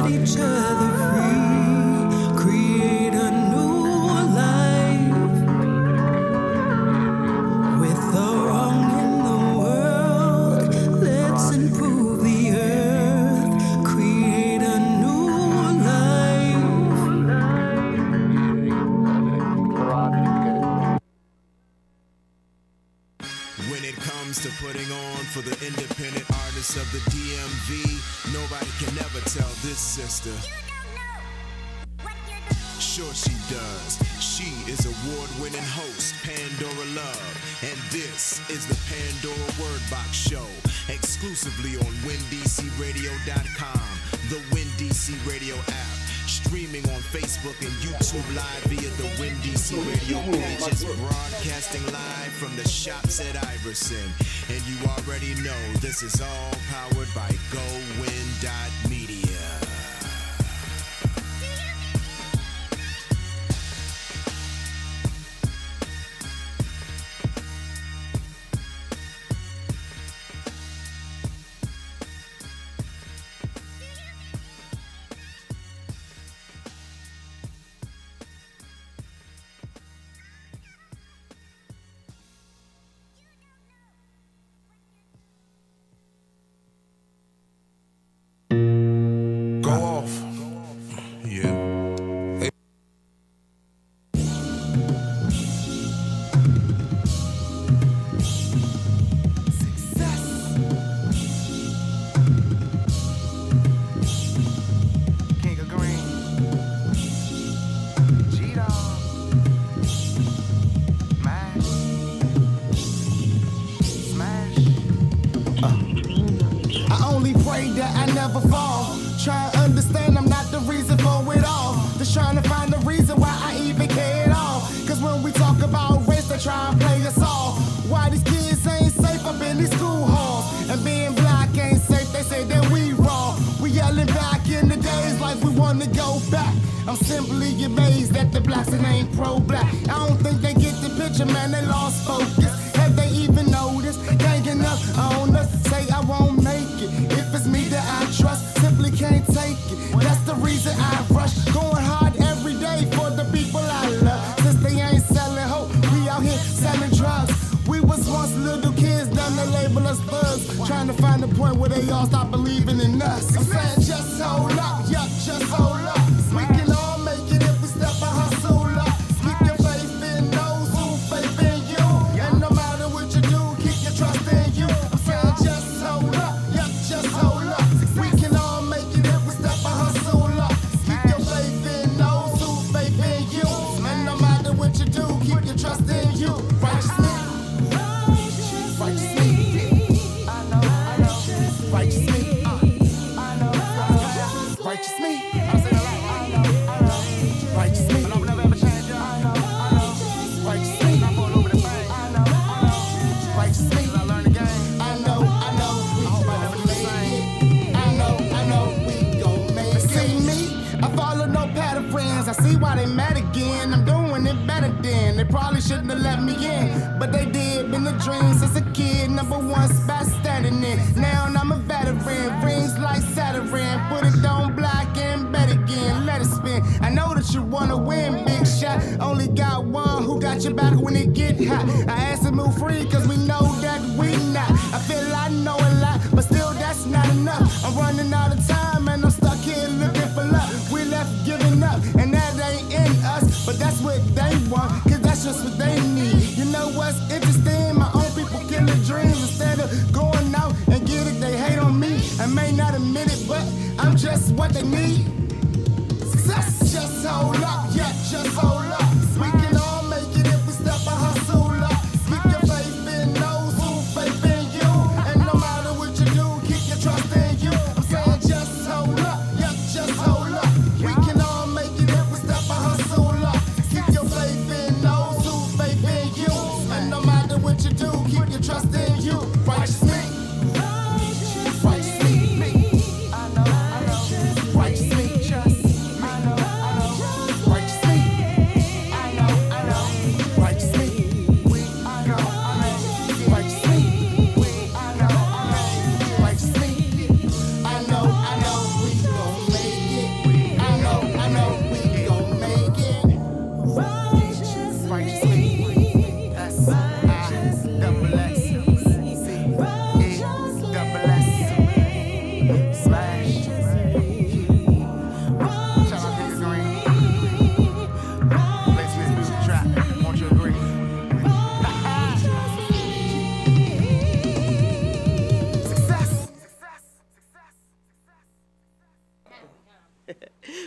set each other free, create a new life. With the wrong in the world, let's improve the earth, create a new life. When it comes to putting on for the independent artists of the DMV, nobody can ever tell this sister. Sure she does. She is award-winning host, Pandora Love, and this is the Pandora Word Box Show, exclusively on WinDCRadio.com, the WinDC Radio app, streaming on Facebook and YouTube Live via the WinDC Radio page. It's broadcasting live from the shops at Iverson, and you already know this is all powered by GoWin.media.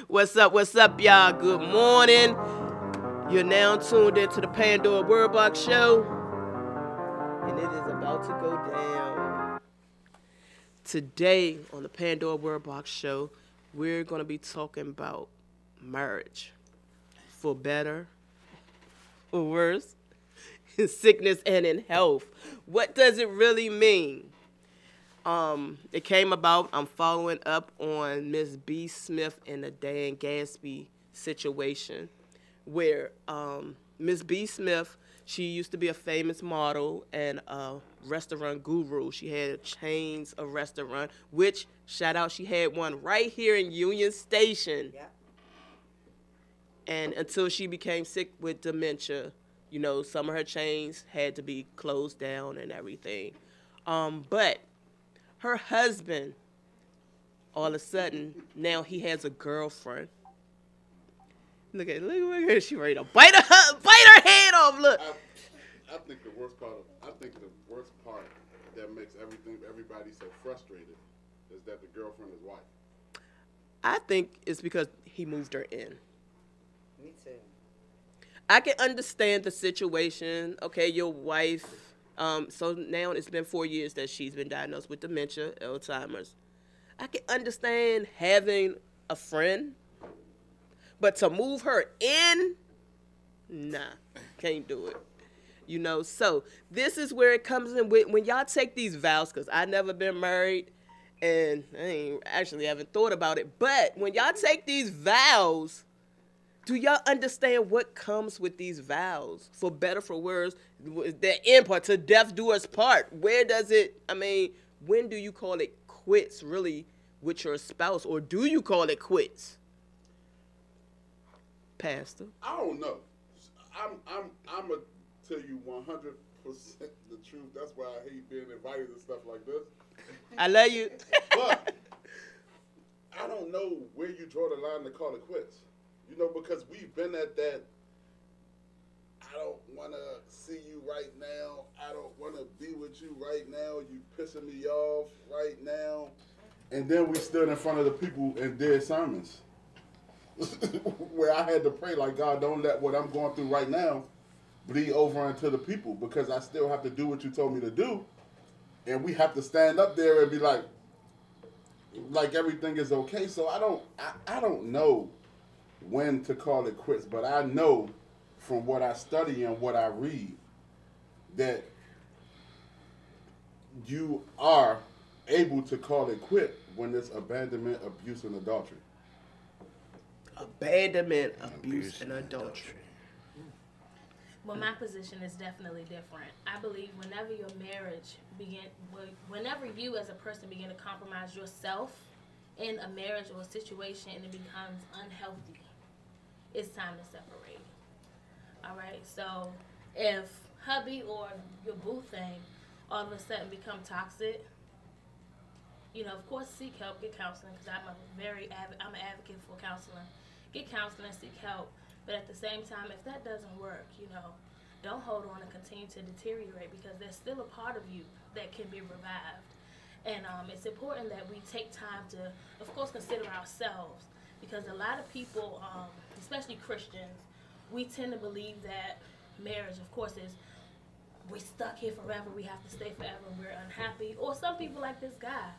What's up, y'all? Good morning. You're now tuned into the Pandora Word Box Show, and it is about to go down. Today on the Pandora Word Box Show, we're going to be talking about marriage, for better or worse, in sickness and in health. What does it really mean? It came about, I'm following up on Miss B. Smith and the Dan Gatsby situation, where Miss B. Smith, she used to be a famous model and a restaurant guru. She had chains of restaurant, which, shout out, she had one right here in Union Station. Yep. And until she became sick with dementia, you know, some of her chains had to be closed down and everything. But her husband, all of a sudden, now he has a girlfriend. Look at her. She ready to bite her head off. Look. I think the worst part that makes everybody so frustrated is that the girlfriend is white. I think it's because he moved her in. Me too. I can understand the situation. Okay, your wife. So now it's been 4 years that she's been diagnosed with dementia, Alzheimer's. I can understand having a friend, but to move her in, nah, can't do it. You know, so this is where it comes in with when y'all take these vows, because I never been married and I haven't thought about it, but when y'all take these vows, do y'all understand what comes with these vows? For better, for worse, the end part, to death do us part. Where does it, when do you call it quits, really, with your spouse? Or do you call it quits? Pastor? I don't know. I'm gonna tell you 100% the truth. That's why I hate being invited to stuff like this. I love you. But I don't know where you draw the line to call it quits. You know, because we've been at that, I don't want to see you right now. I don't want to be with you right now. You pissing me off right now. And then we stood in front of the people and did sermons where I had to pray like, God, don't let what I'm going through right now bleed over into the people, because I still have to do what you told me to do. And we have to stand up there and be like everything is okay. So I don't know when to call it quits, but I know from what I study and what I read that you are able to call it quit when it's abandonment, abuse, and adultery. Abandonment, abuse, and adultery. Well, my position is definitely different. I believe whenever your marriage whenever you as a person begin to compromise yourself in a marriage or a situation and it becomes unhealthy, it's time to separate. All right. So if hubby or your boo thing all of a sudden become toxic, you know, of course, seek help, get counseling, because I'm an advocate for counseling. Get counseling, seek help. But at the same time, if that doesn't work, you know, don't hold on and continue to deteriorate, because there's still a part of you that can be revived. And it's important that we take time to, of course, consider ourselves, because a lot of people, especially Christians, we tend to believe that marriage, of course, is we're stuck here forever, we have to stay forever, we're unhappy. Or some people like this guy,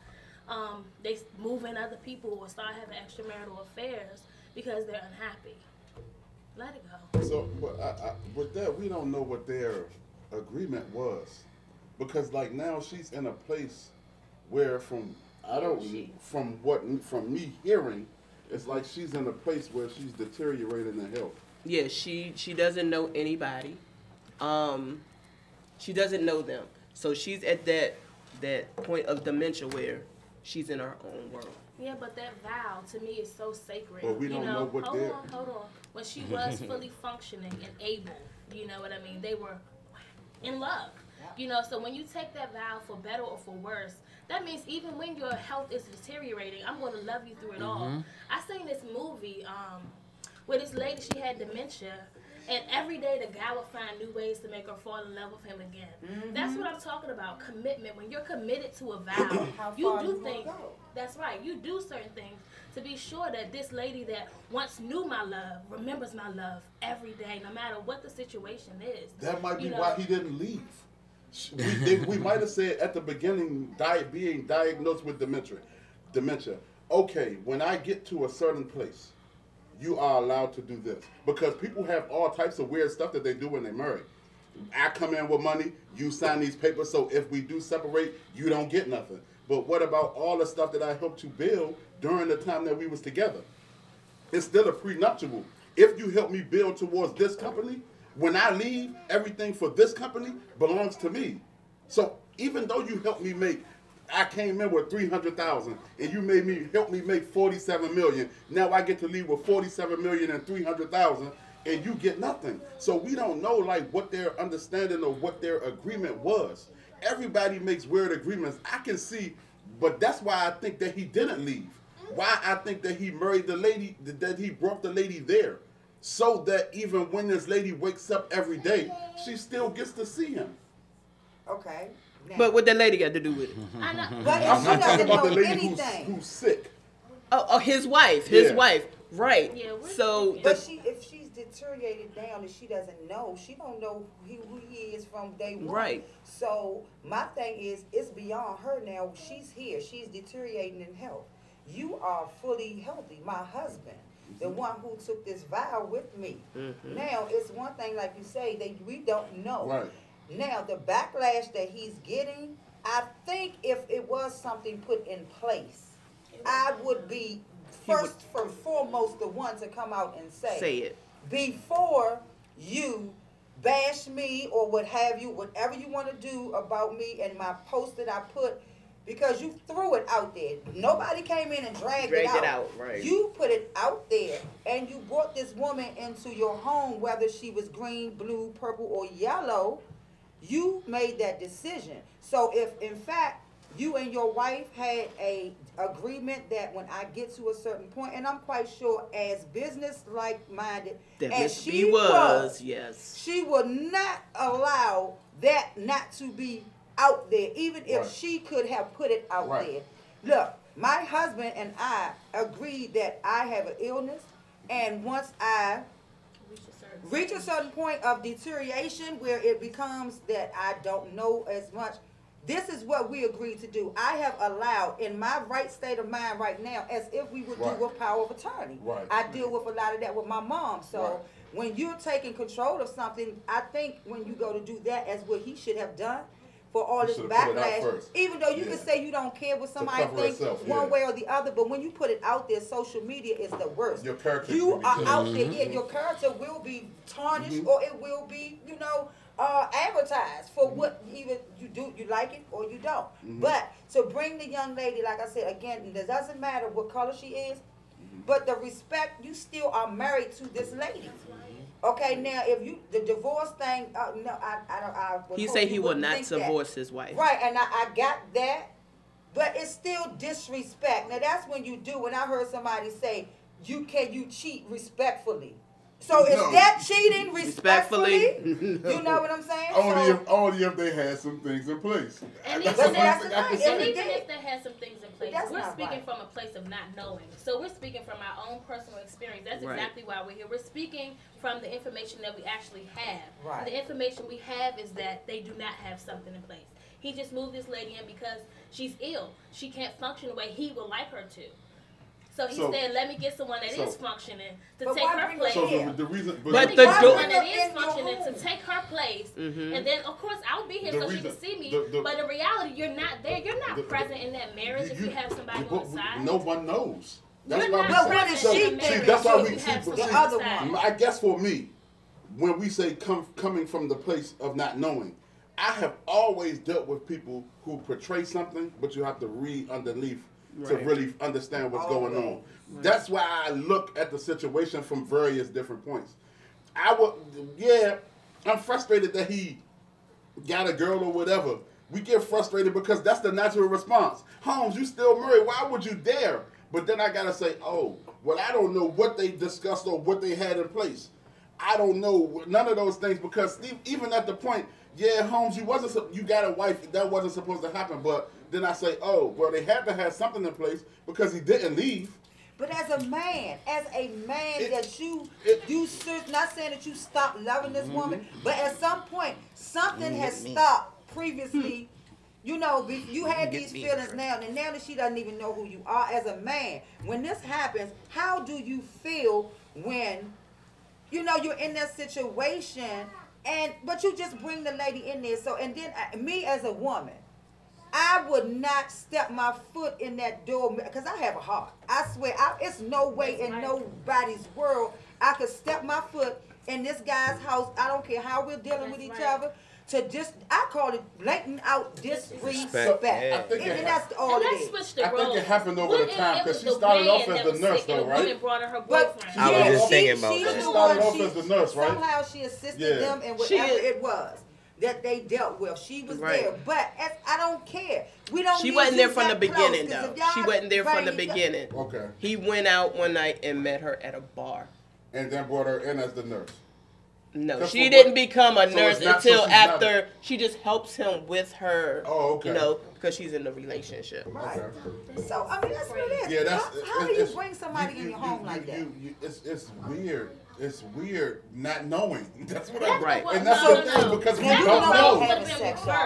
they move in other people or start having extramarital affairs because they're unhappy. Let it go. So, but with that, we don't know what their agreement was, because like now she's in a place where from me hearing, it's like she's in a place where she's deteriorating in health. Yeah, she doesn't know anybody. She doesn't know them. So she's at that point of dementia where she's in her own world. Yeah, but that vow to me is so sacred. But we don't know what they're... Hold on. When she was fully functioning and able, you know what I mean? They were in love. You know, so when you take that vow for better or for worse, that means even when your health is deteriorating, I'm going to love you through it all. I seen this movie where this lady, she had dementia, and every day the guy would find new ways to make her fall in love with him again. That's what I'm talking about, commitment. When you're committed to a vow, you do things. That's right. You do certain things to be sure that this lady that once knew my love remembers my love every day, no matter what the situation is. That might be why he didn't leave. We might have said at the beginning, being diagnosed with dementia. Okay, when I get to a certain place, you are allowed to do this. Because people have all types of weird stuff that they do when they're married. I come in with money, you sign these papers, so if we do separate, you don't get nothing. But what about all the stuff that I helped you build during the time that we was together? It's still a prenuptial. If you help me build towards this company, when I leave, everything for this company belongs to me. So even though you helped me make, I came in with 300,000 and you help me make 47 million. Now I get to leave with 47 million and 300,000 and you get nothing. So we don't know like what their understanding of what their agreement was. Everybody makes weird agreements. I can see, but that's why I think that he didn't leave. Why I think that he married the lady, that he brought the lady there. So that even when this lady wakes up every day, she still gets to see him. Okay. Now, But what that lady got to do with it? I know. but if I'm she talking doesn't about the know lady anything, who's sick. Oh, his wife. Right. Yeah, we're So, speaking. but if she's deteriorated down and she doesn't know, she don't know who he is from day one. Right. So my thing is, it's beyond her now. She's here. She's deteriorating in health. You are fully healthy. My husband, the one who took this vow with me. Now, it's one thing, like you say, we don't know. Right. Now, the backlash that he's getting, I think if it was something put in place, I would be first and foremost the one to come out and say it. before you bash me or what have you, whatever you want to do about me and my post that I put, because you threw it out there. Nobody came in and dragged it out. Right. You put it out there, and you brought this woman into your home, whether she was green, blue, purple, or yellow. You made that decision. So if, in fact, you and your wife had a agreement that when I get to a certain point, and I'm quite sure as business-like minded as she was, yes, she would not allow that not to be out there, even if she could have put it out there. Look, my husband and I agreed that I have an illness, and once I reach a certain point of deterioration where it becomes that I don't know as much, this is what we agreed to do. I have allowed, in my right state of mind right now, as if we would do with power of attorney. I deal with a lot of that with my mom. So when you're taking control of something, I think when you go to do that, as what he should have done, for all this backlash, even though you can say you don't care what somebody thinks one way or the other, but when you put it out there, social media is the worst. Your character you are out there, your character will be tarnished, or it will be, advertised for what either you do, you like it or you don't. But to bring the young lady, like I said again, it doesn't matter what color she is, but the respect, you still are married to this lady. Okay, now if the divorce thing, no, I would he hope say he you will wouldn't not think divorce that. his wife. Right, and I got that, but it's still disrespect. Now that's when you do. When I heard somebody say, you cheat respectfully. So is that cheating respectfully? You know what I'm saying? Only if they had some things in place. And That's even, the only thing I can say. even if they had some things in place, That's we're not speaking right. from a place of not knowing. So we're speaking from our own personal experience. That's exactly why we're here. We're speaking from the information that we actually have. Right. The information we have is that they do not have something in place. He just moved this lady in because she's ill. She can't function the way he would like her to. So he said, let me get someone that is functioning to take her place. So the reason, But the the one that is functioning to take her place, and then of course I'll be here so she can see me. But in reality, you're not there. You're not present in that marriage if you have somebody on the side. No one knows. That's You're why not we present see, in a marriage that's why if we you see have the somebody other on the side. one. I guess for me, when we say coming from the place of not knowing, I have always dealt with people who portray something, but you have to read underneath to really understand what's going on. That's why I look at the situation from various different points. I'm frustrated that he got a girl or whatever. We get frustrated because that's the natural response. Holmes, you still married. Why would you dare? But then I got to say, I don't know what they discussed or what they had in place. I don't know none of those things because even at the point, Holmes, you got a wife, that wasn't supposed to happen. But then I say, they had to have something in place because he didn't leave. But as a man that you not saying that you stop loving this woman, but at some point something has stopped previously. You know, you had these feelings now, and now that she doesn't even know who you are as a man. When this happens, how do you feel when, you know, you're in that situation, but you just bring the lady in there? So, and then me as a woman, I would not step my foot in that door because I have a heart. I swear, it's no way in nobody's world I could step my foot in this guy's house. I don't care how we're dealing with each other. To just, I call it blatant out disrespect. Yeah. And that's all it is. I think it happened over the time because she started off as the nurse, though, right? Brought her boyfriend. I was just thinking about that. She started off as the nurse, right? Somehow she assisted them in whatever it was that they dealt with. She was there, but I don't care. We don't. She wasn't there from the beginning, though. She wasn't there from the beginning. Okay. He went out one night and met her at a bar, and then brought her in as the nurse. No, she didn't become a nurse until after she just helps him with her. Oh, okay. You know, because she's in a relationship. Right. So I mean, that's what it is. Yeah, how do you bring somebody in your home like that? It's weird. It's weird not knowing. That's what I'm right. And that's the thing because we don't know.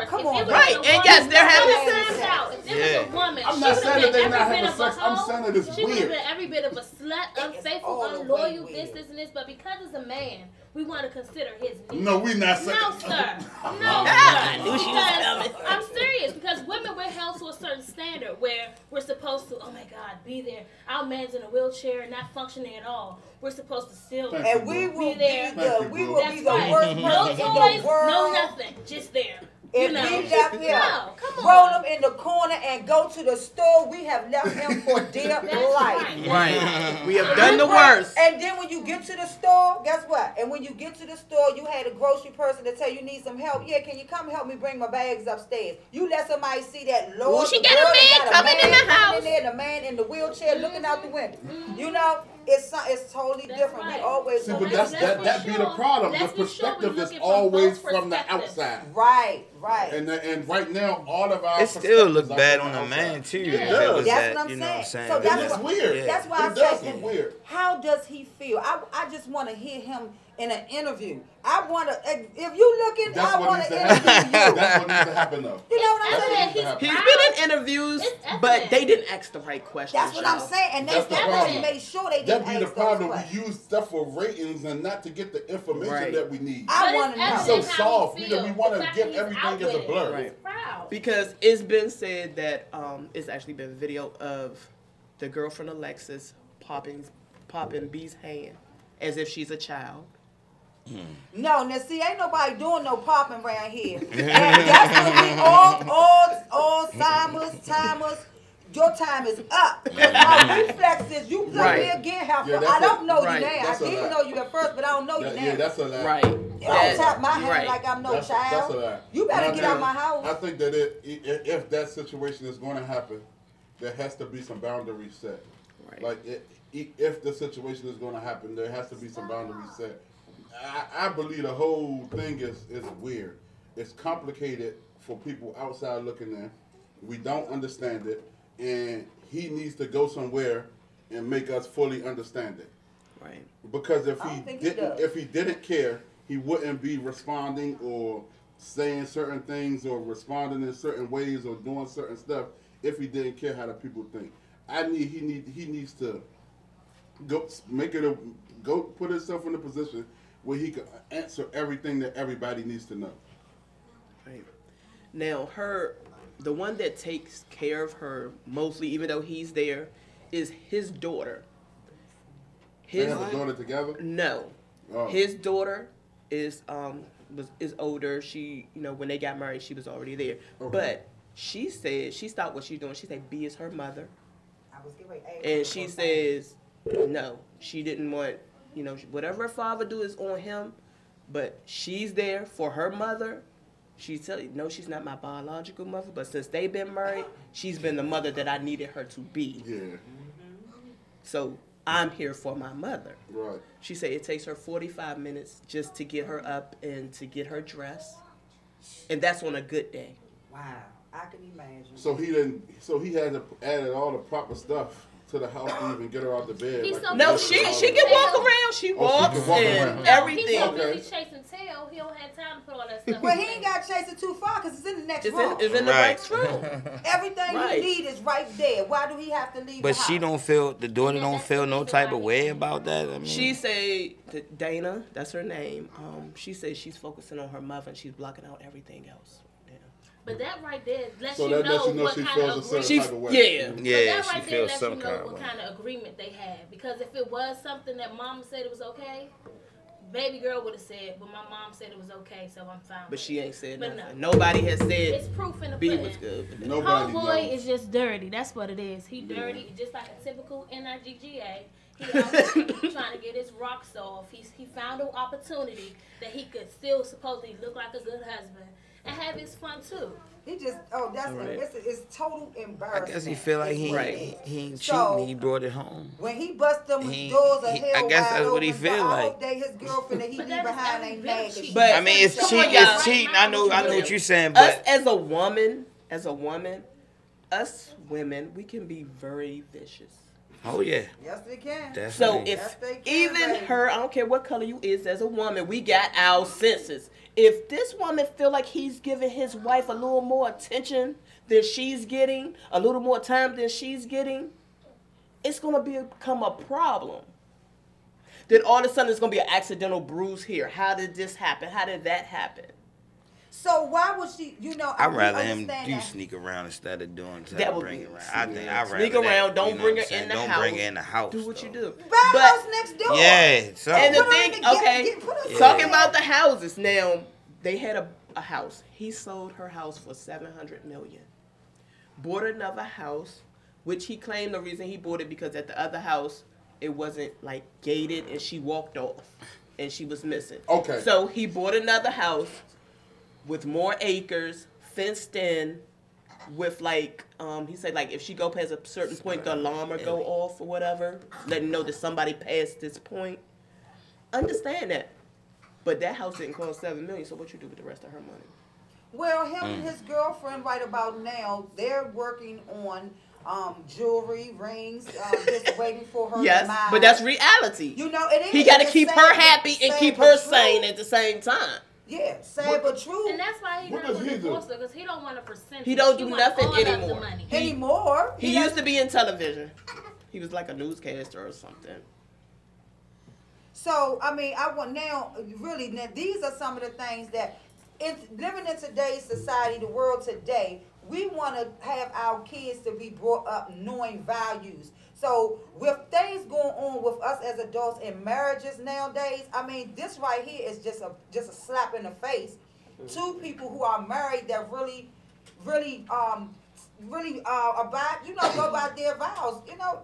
Come on, right? And yes, they're having sex. If it was a woman, I'm not saying that they're not having sex. I'm saying that it's weird. She would have been every bit of a slut, unfaithful, unloyal, this, and this. But because it's a man, we want to consider his needs. No, we not saying. No, sir. No, I knew she was because coming. I'm serious because women we're held to a certain standard where we're supposed to, oh my God, be there. Our man's in a wheelchair, not functioning at all. We're supposed to still and we will be there. We will be the right. worst person no in toys, the world. no nothing, just there. If you know. we left him, come roll on. him in the corner and go to the store, we have left him for dear life. Right. We have done the worst. And then when you get to the store, guess what? And when you get to the store, you had a grocery person to tell you need some help. Yeah, can you come help me bring my bags upstairs? You let somebody see that Lord. Ooh, she got a man coming in the house. In there, the man in the wheelchair looking out the window. You know, it's totally different. Right. We always see, but that be the problem. The perspective is always from the outside. Right. And right now, all of our it still look bad on the man too. Yeah, it does. That's what I'm saying. So that's weird. Yeah. That's why it does look weird. How does he feel? I just want to hear him in an interview. I want to. If you looking, I want to interview you. That's what needs to happen, though. You know what I'm saying? He's been in interviews, but they didn't ask the right questions. That's what I'm saying, and that's what we made sure they didn't ask those questions. That be the problem. We use stuff for ratings and not to get the information that we need. I want to know. It's so soft. We want to give everything as a blur. Right. Because it's been said that it's actually been video of the girl from Alexis popping B's hand as if she's a child. No, now see, ain't nobody doing no popping around here. And that's gonna be all timers. Your time is up. My reflex is you play me again. I don't know you now. I didn't know you at first, but I don't know you now. Yeah, that's a lie. Right. You don't tap my hand like I'm no child. That's a lie. You better get out of my house. I think that if that situation is going to happen, there has to be some boundaries set. Right. Like if the situation is going to happen, there has to be some boundaries set. I believe the whole thing is weird. It's complicated for people outside looking in. We don't understand it, and he needs to go somewhere and make us fully understand it. Right. Because if he didn't care, he wouldn't be responding or saying certain things or responding in certain ways or doing certain stuff if he didn't care how the people think. He needs to go put himself in a position where he can answer everything that everybody needs to know. Right. Now, the one that takes care of her mostly, even though he's there, is his daughter. They have a daughter together? No. Oh. His daughter is older. She, when they got married, she was already there. Okay. But she said, she stopped what she's doing. She said B is her mother. And she says, no, she didn't want, whatever her father do is on him, but she's there for her mother. She's telling you, no, she's not my biological mother, but since they've been married, she's been the mother that I needed her to be. Yeah. So I'm here for my mother. Right. She said it takes her 45 minutes just to get her up and to get her dressed, and that's on a good day. Wow, I can imagine. So he had added all the proper stuff to the house to even get her out the bed. He's Like, so No, busy she chasing can walk tail. around. She she walks can walk and around. everything. He's so Okay. busy chasing tail, he don't have time to put all that stuff. Well, in he there. ain't got to chase it too far because it's in the next It's room. in the Right. next room. Everything Right. he need is right there. Why do he have to leave But the she house? don't feel, the daughter Yeah, don't that's feel the no reason type why of he- way about that. I mean, She say that Dana, that's her name. She says she's focusing on her mother and she's blocking out everything else. Yeah. But that right there lets So you that know lets you know what she kind feels a of certain agreement. type of way. Yeah. But yeah, that she right there feels lets some you know kind of what way. kind of agreement they had. Because if it was something that mom said it was okay, baby girl would have said, but my mom said it was okay, so I'm fine. But with she it. ain't said But nothing. no. Nobody has It's said proof in the B pudding. was good. with that. Nobody Homeboy knows. is just dirty. That's what it is. He dirty, just like a typical NIGGA. He out there trying to get his rocks off. He found an opportunity that he could still supposedly look like a good husband and have his fun too. He just, that's All right. it's total I embarrassment. guess he feel like he Right. he ain't So- cheating. He brought it home. When he bust them He- doors of he- hell I guess wide that's what he open, feel I like. hope that his girlfriend that he But leave that is behind every ain't bit mad. of 'cause she- cheating. But- I mean, it's Come on, cheating. y'all. It's cheating. I know what you're saying, Us but as a woman, us women, we can be very vicious. oh yeah, Yes, they can. that's So right. if Yes, they can, even baby. her, I don't care what color you is as a woman, we got our senses. If this woman feel like he's giving his wife a little more attention than she's getting, a little more time than she's getting, it's gonna become a problem. Then all of a sudden it's gonna be an accidental bruise here. How did this happen? How did that happen? So why would she? I'd rather him understand do that. sneak around instead of doing That that would bring be- it around. I think I'd rather Sneak that, around, don't you know bring what her I'm in saying? the Don't house. bring her in the house. Do what you though. do. Buy a But- house next door. Yeah, so And the Put her thing, in the- okay, put her Yeah. talking somewhere. about the houses. Now, they had a house. He sold her house for $700 million. Bought another house, which he claimed the reason he bought it because at the other house, it wasn't like gated and she walked off and she was missing. Okay. So he bought another house with more acres, fenced in, with like, he said like if she go past a certain point, the alarm will go off or whatever, letting know that somebody passed this point. Understand that. But that house didn't cost $7 million, so what you do with the rest of her money? Well, him and his girlfriend right about now, they're working on jewelry, rings, just waiting for her Yes, demise. but that's reality. You know, it is. He got to It's keep sad, her happy and sad keep but her true. sane at the same time. Yeah, sad but true. And that's why he What not does going to he do? divorce her because he don't want a percentage. He don't do want nothing all of the anymore. money. Anymore. He used to be in television. He was like a newscaster or something. So, I mean, I want now, really, now, these are some of the things that, living in today's society, the world today, we want to have our kids to be brought up knowing values. So, with things going on with us as adults in marriages nowadays, I mean, this right here is just a slap in the face. Two people who are married that really abide, go by their vows. You know,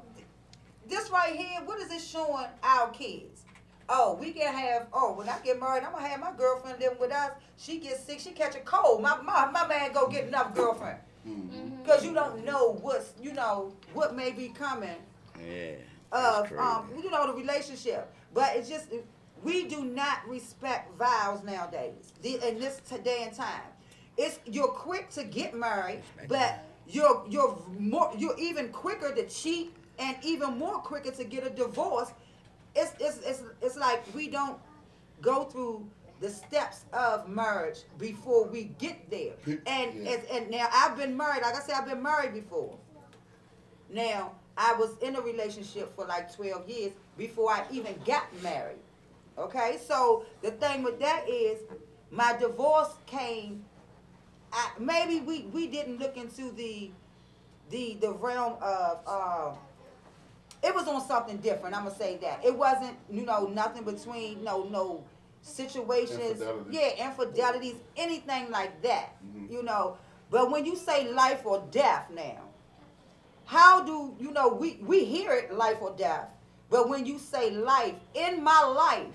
this right here, what is it showing our kids? Oh, we can have, when I get married, I'm going to have my girlfriend living with us. She gets sick, she catch a cold. My man go get another girlfriend. Because you don't know what may be coming Yeah. of, that's crazy. the relationship. But it's just, we do not respect vows nowadays, in this day and time. You're quick to get married, but you're even quicker to cheat and even more quicker to get a divorce. It's like we don't go through the steps of marriage before we get there. And now I've been married. Like I said, I've been married before. Now I was in a relationship for like 12 years before I even got married. Okay, so the thing with that is my divorce came. Maybe we didn't look into the realm of. It was on something different. I'm gonna say that it wasn't, nothing between no situations, Infidelity. infidelities, anything like that, But when you say life or death, now, how do we hear it, life or death? But when you say life, in my life,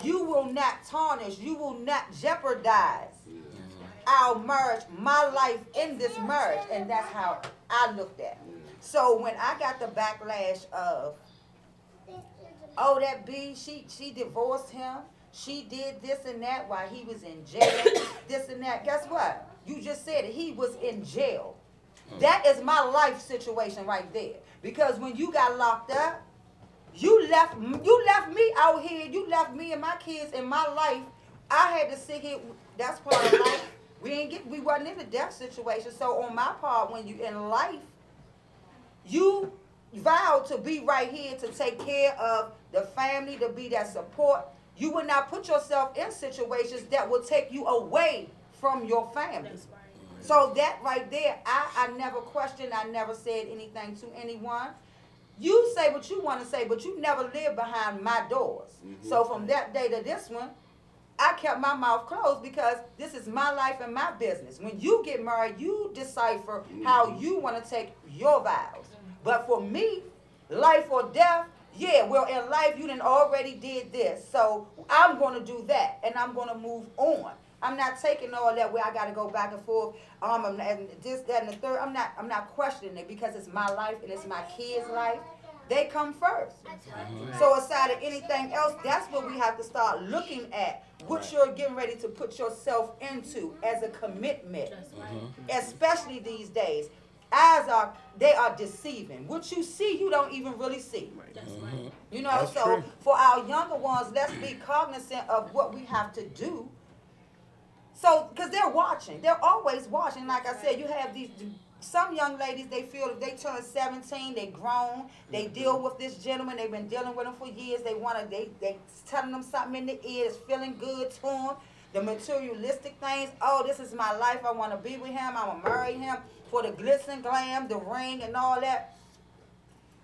you will not tarnish, you will not jeopardize our marriage, my life in this marriage, and that's how I looked at it. So when I got the backlash of, that B, she divorced him, she did this and that while he was in jail, this and that. Guess what? You just said it. He was in jail. That is my life situation right there. Because when you got locked up, you left me out here. You left me and my kids in my life. I had to sit here. That's part of life. We wasn't in a death situation. So on my part, when you in life, you vowed to be right here to take care of the family, to be that support. You would not put yourself in situations that will take you away from your family. That's right. So that right there, I never questioned. I never said anything to anyone. You say what you want to say, but you never live behind my doors. So from that day to this one, I kept my mouth closed because this is my life and my business. When you get married, you decipher how you want to take your vows. But for me, life or death, yeah, well, in life, you done already did this. So I'm going to do that, and I'm going to move on. I'm not taking all that where I got to go back and forth, and this, that, and the third. I'm not questioning it because it's my life and it's my kids' life. They come first. So aside of anything else, that's what we have to start looking at. What you're getting ready to put yourself into as a commitment, especially these days. They are deceiving. What you see, you don't even really see. You know, That's so true. for our younger ones, let's be cognizant of what we have to do. So, because they're watching. They're always watching. Like I said, you have some young ladies, they feel if they turn 17, they grown, they deal with this gentleman, they've been dealing with him for years, they telling them something in the ear, it's feeling good to them. The materialistic things, oh, this is my life, I want to be with him, I want to marry him for the glitz and glam, the ring and all that.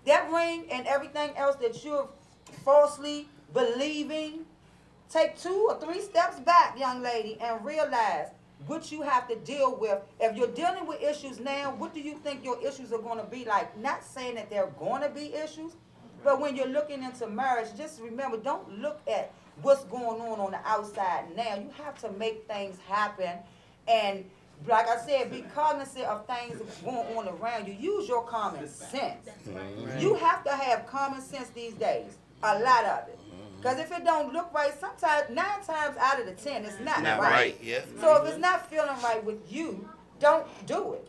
That ring and everything else that you're falsely believing, take 2 or 3 steps back, young lady, and realize what you have to deal with. If you're dealing with issues now, what do you think your issues are going to be like? Not saying that they're going to be issues, but when you're looking into marriage, just remember, don't look at what's going on the outside now. You have to make things happen. And like I said, be cognizant of things going on around you. Use your common sense. You have to have common sense these days, a lot of it. Because if it don't look right, sometimes 9 times out of the 10, it's not right. Yeah. So if it's not feeling right with you, don't do it.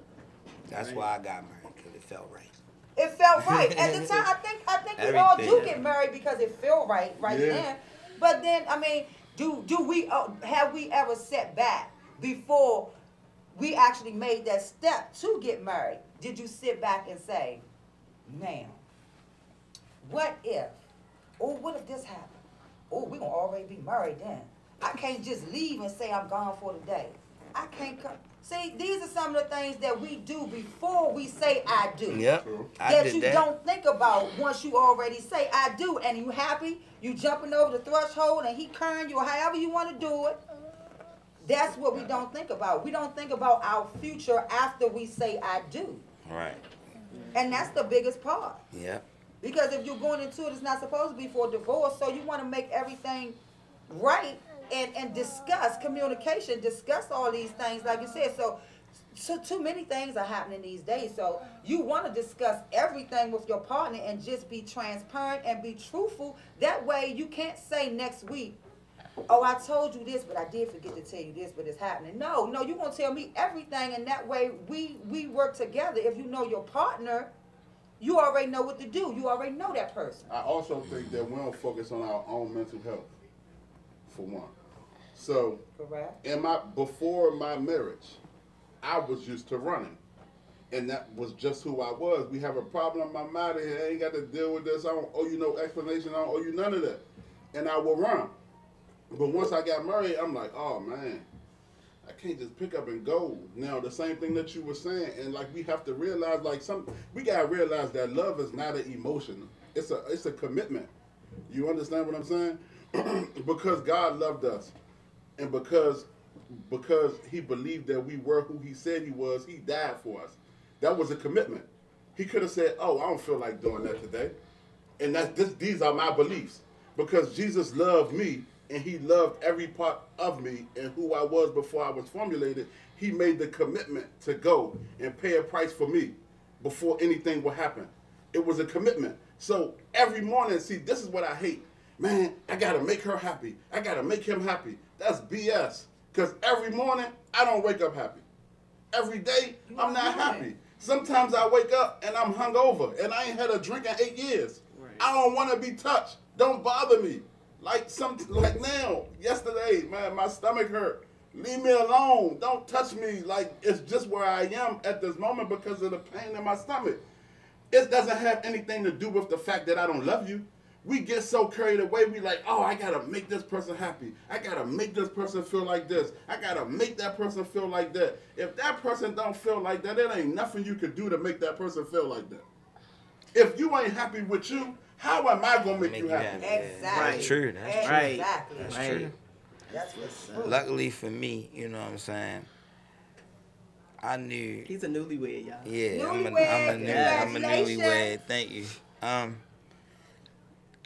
That's why I got married, because it felt right. It felt right at the time. I think we all do Everything. get married because it felt right then. But then, I mean, have we ever sat back before we actually made that step to get married? Did you sit back and say, "Now, what if? Oh, what if this happened? Oh, we're going to already be married then. I can't just leave and say I'm gone for the day. I can't come." See, these are some of the things that we do before we say I do. Yep. I That did you that. don't think about once you already say I do. And you happy, you jumping over the threshold and he carrying you or however you want to do it. That's what we don't think about. We don't think about our future after we say I do. Right. And that's the biggest part. Yep. Because if you're going into it, it's not supposed to be for divorce. So you want to make everything right and discuss communication, discuss all these things, like you said. So too many things are happening these days. So you want to discuss everything with your partner and just be transparent and be truthful. That way you can't say next week, "Oh, I told you this, but I did forget to tell you this, but it's happening." No, you're going to tell me everything, and that way we work together. If you know your partner, you already know what to do. You already know that person. I also think that we don't focus on our own mental health, for one. So, Correct. before my marriage, I was used to running. And that was just who I was. We have a problem, I'm out of here. I ain't got to deal with this. I don't owe you no explanation. I don't owe you none of that. And I will run. But once I got married, I'm like, oh, man, I can't just pick up and go. Now, the same thing that you were saying, and like we have to realize, we got to realize that love is not an emotion. It's a commitment. You understand what I'm saying? Because God loved us. And because he believed that we were who he said he was, he died for us. That was a commitment. He could have said, "Oh, I don't feel like doing that today." And these are my beliefs. Because Jesus loved me, and he loved every part of me and who I was before I was formulated, he made the commitment to go and pay a price for me before anything would happen. It was a commitment. So every morning, see, this is what I hate. Man, I got to make her happy. I got to make him happy. That's BS. Because every morning, I don't wake up happy. Every day, I'm not happy. Sometimes I wake up and I'm hungover and I ain't had a drink in 8 years. Right. I don't want to be touched. Don't bother me. Like now, yesterday, man, my stomach hurt. Leave me alone. Don't touch me. Like, it's just where I am at this moment because of the pain in my stomach. It doesn't have anything to do with the fact that I don't love you. We get so carried away, we like, oh, I gotta make this person happy. I gotta make this person feel like this. I gotta make that person feel like that. If that person don't feel like that, there ain't nothing you can do to make that person feel like that. If you ain't happy with you, how am I gonna make you happy? Exactly. That's true. That's true. Exactly. That's Right. true. That's what's true. Luckily for me, you know what I'm saying, I knew. He's a newlywed, y'all. Yeah, I'm a Congratulations. newlywed. Thank you.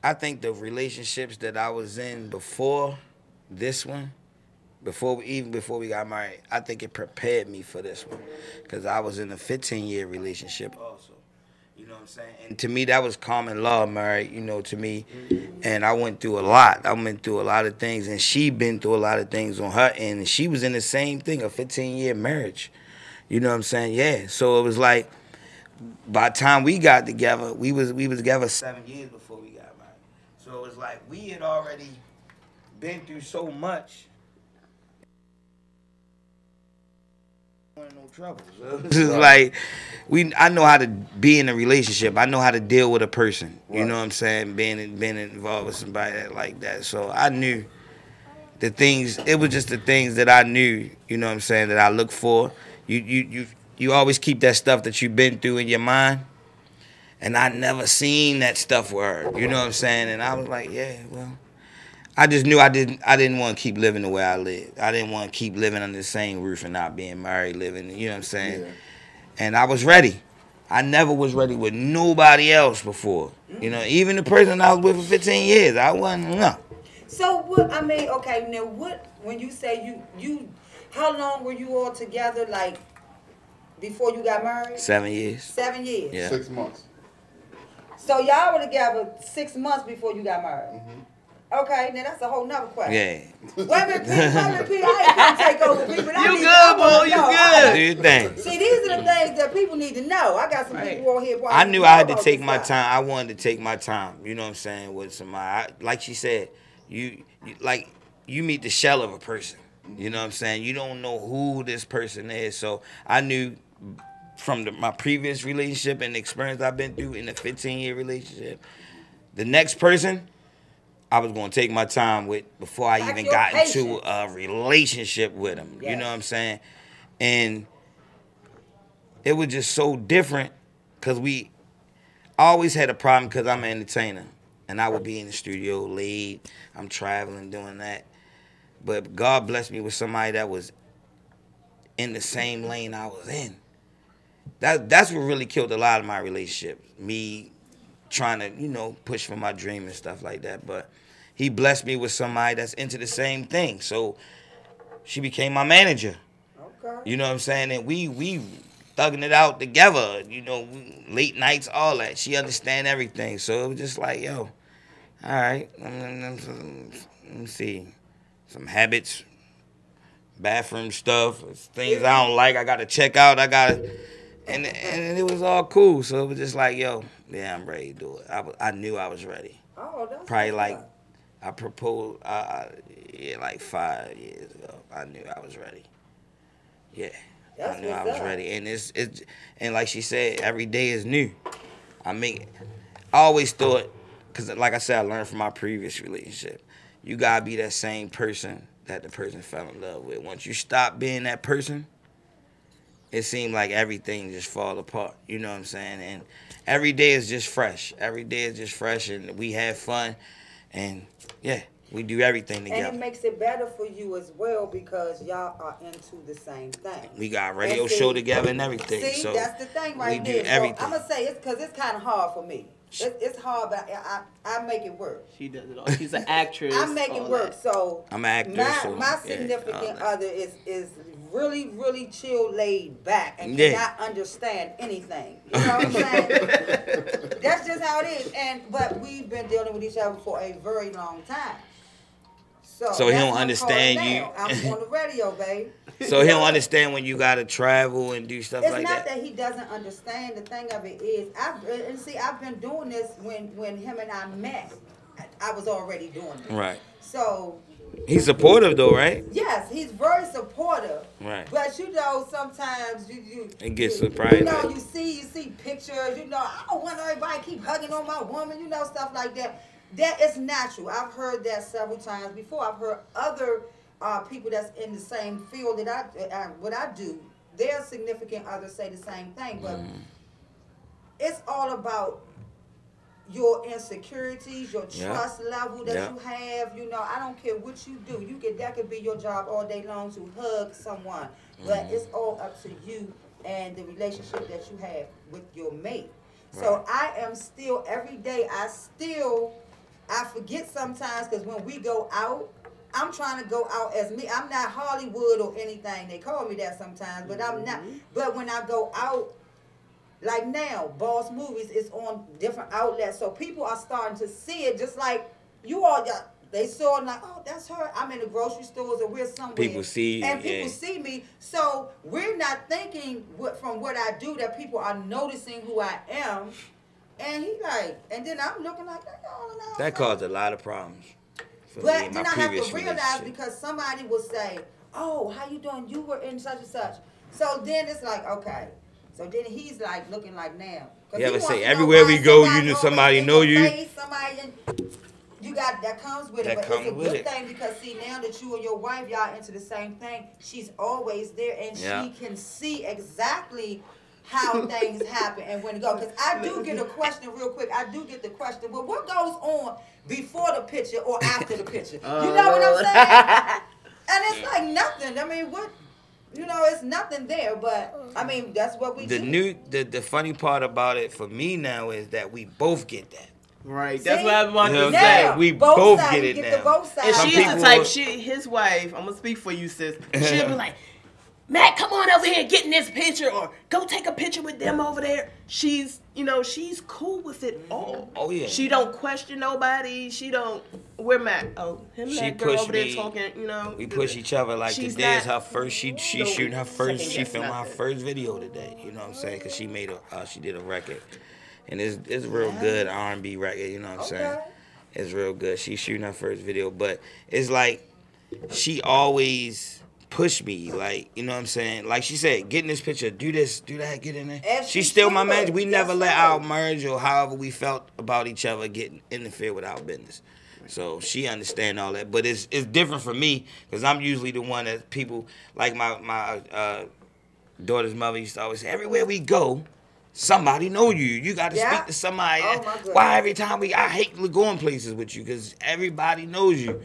I think the relationships that I was in before this one, even before we got married, I think it prepared me for this one, because I was in a 15-year relationship also. You know what I'm saying? And to me, that was common law, married, you know, to me. And I went through a lot. I went through a lot of things, and she been through a lot of things on her end. And she was in the same thing, a 15-year marriage. You know what I'm saying? Yeah. So it was like, by the time we got together, we was together 7 years before we got married. So it was like we had already been through so much. No trouble. So it's just like I know how to be in a relationship. I know how to deal with a person. You know what I'm saying? Being involved with somebody like that. So I knew the things. It was just the things that I knew. You know what I'm saying? That I look for. You always keep that stuff that you've been through in your mind. And I never seen that stuff with her. You know what I'm saying? And I was like, yeah, well. I just knew I didn't want to keep living the way I lived. I didn't want to keep living under the same roof and not being married, living, you know what I'm saying? Yeah. And I was ready. I never was ready with nobody else before. You know, even the person I was with for 15 years, I wasn't, no. So what, I mean, okay, now what, when you say you, how long were you all together, like, before you got married? 7 years. 7 years? Yeah. 6 months. So y'all were together 6 months before you got married? Mm-hmm. Okay, now that's a whole nother question. Yeah. Wait a minute, Pete, I ain't gonna take over people. You good, boy, you good. Do your thing. See, these are the things that people need to know. I got some people on here. I knew I had to take my time. I wanted to take my time. You know what I'm saying? With somebody, like she said, you meet the shell of a person. You know what I'm saying? You don't know who this person is. So I knew from my previous relationship and the experience I've been through in a 15-year relationship, the next person I was going to take my time with before I even got into a relationship with him. Yes. You know what I'm saying? And it was just so different because I always had a problem because I'm an entertainer. And I would be in the studio late. I'm traveling, doing that. But God blessed me with somebody that was in the same lane I was in. That's what really killed a lot of my relationships. Me trying to, you know, push for my dream and stuff like that. But he blessed me with somebody that's into the same thing. So she became my manager. Okay. You know what I'm saying? And we thugging it out together, you know, late nights, all that. She understand everything. So it was just like, yo, all right, let me see. Some habits, bathroom stuff, things I don't like, I got to check out, and it was all cool. So it was just like, yo, yeah, I'm ready to do it. I knew I was ready. Oh, that's probably like, I proposed, like 5 years ago. I knew I was ready. Yeah, I knew I was ready. And and like she said, every day is new. I always thought, because like I said, I learned from my previous relationship. You got to be that same person that the person fell in love with. Once you stop being that person, it seemed like everything just fall apart. You know what I'm saying? And every day is just fresh. Every day is just fresh, and we have fun. And, yeah, we do everything together. And it makes it better for you as well because y'all are into the same thing. We got a radio show together and everything. See, so that's the thing right there. We do everything. So I'm going to say it's because it's kind of hard for me. It's hard, but I make it work. She does it all. She's an actress. I make it work. So I'm an actor. My significant other is really, really chill, laid back, and cannot understand anything. You know what I'm saying? That's just how it is. But we've been dealing with each other for a very long time. So he don't understand you. I'm on the radio, babe. So he don't understand when you gotta travel and do stuff It's like not that. that he doesn't understand. The thing of it is, I've been doing this when him and I met. I was already doing it. Right. So. He's supportive though, right? Yes, he's very supportive. Right. But you know, sometimes it gets surprising. You know, you see pictures. You know, I don't want everybody keep hugging on my woman. You know, stuff like that. That is natural. I've heard that several times before. I've heard other people that's in the same field that what I do. Their significant others say the same thing, but it's all about your insecurities, your trust level that you have. You know, I don't care what you do. That could be your job all day long to hug someone, but it's all up to you and the relationship that you have with your mate. So I am still every day. I forget sometimes because when we go out, I'm trying to go out as me. I'm not Hollywood or anything. They call me that sometimes, but I'm not. But when I go out. Like now, Boss Movies is on different outlets, so people are starting to see it. Just like you all, they saw it like, oh, that's her. I'm in the grocery stores or we're somewhere. People see, and people see me. So we're not thinking from what I do that people are noticing who I am. And he like, and then I'm looking like that caused a lot of problems. But then I have to realize because somebody will say, oh, how you doing? You were in such and such. So then it's like, okay. So then he's like looking like now. You ever say everywhere we go, you know somebody know you. Somebody, you got that comes with it. But it's a good thing because see now that you and your wife y'all into the same thing, she's always there and she can see exactly how things happen and when to go. Because I do get a question real quick. I do get the question. Well, what goes on before the picture or after the picture? You know what I'm saying? And it's like nothing. I mean, what? You know, it's nothing there, but I mean, that's what we do. The funny part about it for me now is that we both get that. Right, that's what I want to say. We both get it now. And she's the type. His wife. I'm gonna speak for you, sis. She'll be like, Matt, come on over here and get in this picture, or go take a picture with them over there. She's cool with it all. Oh yeah. She don't question nobody. She don't. Where Matt? Oh, him and that girl over there talking. You know. We push each other like today is her first. She shooting her first. She filmed her first video today. You know what I'm saying? Cause she made she did a record, and it's real good R&B record. You know what I'm saying? It's real good. She's shooting her first video, but it's like she always push me, like, you know what I'm saying? Like she said, get in this picture, do this, do that, get in there. She's still my manager. We never let our marriage or however we felt about each other get interfered with our business. So she understand all that. But it's different for me because I'm usually the one that people, like my daughter's mother used to always say, everywhere we go, somebody know you. You got to speak to somebody. Why every time I hate going places with you because everybody knows you.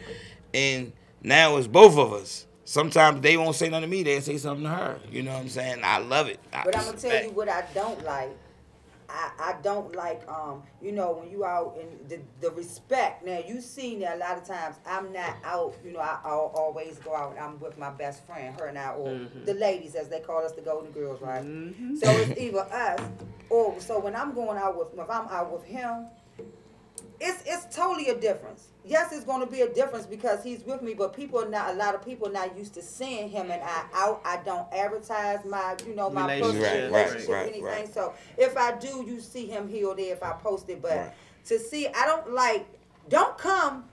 And now it's both of us. Sometimes they won't say nothing to me. They'll say something to her. You know what I'm saying? I love it. But I'm going to tell you what I don't like. I don't like, you know, when you out in the respect. Now, you see now a lot of times I'm not out, you know, I'll always go out and I'm with my best friend, her and I, or the ladies, as they call us, the Golden Girls, right? So it's either us, or so when I'm going out with, if I'm out with him, it's totally a difference. Yes, it's going to be a difference because he's with me, but a lot of people not used to seeing him and I out. I don't advertise my, you know, my personal relationship, anything. So if I do, you see him here or there if I post it. But to see, don't come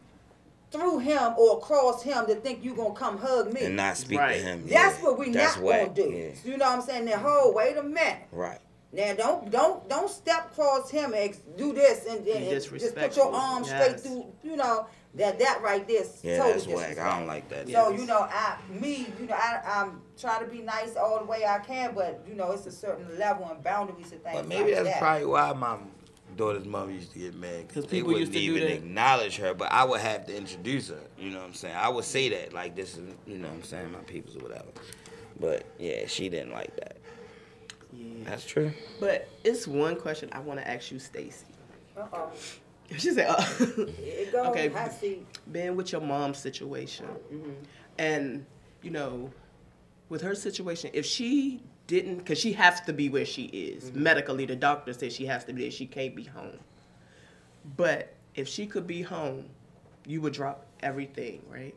through him or across him to think you going to come hug me. And not speak to him. That's what we not going to do. Yeah. You know what I'm saying? Now, wait a minute. Right. Now don't step across him and do this and just put your arm straight through. You know that right there. Yeah, totally that's whack. I don't like that. So you know I'm trying to be nice all the way I can, but you know it's a certain level and boundaries and things. But maybe like that's probably why my daughter's mother used to get mad because they wouldn't even acknowledge her, but I would have to introduce her. You know what I'm saying? I would say that like this is, you know what I'm saying, my peoples or whatever. But yeah, she didn't like that. Yeah. That's true. But it's one question I want to ask you, Stacy. She said, okay, I see. Being with your mom's situation, and, you know, with her situation, if she didn't, because she has to be where she is. Medically, the doctor says she has to be there. She can't be home. But if she could be home, you would drop everything, right?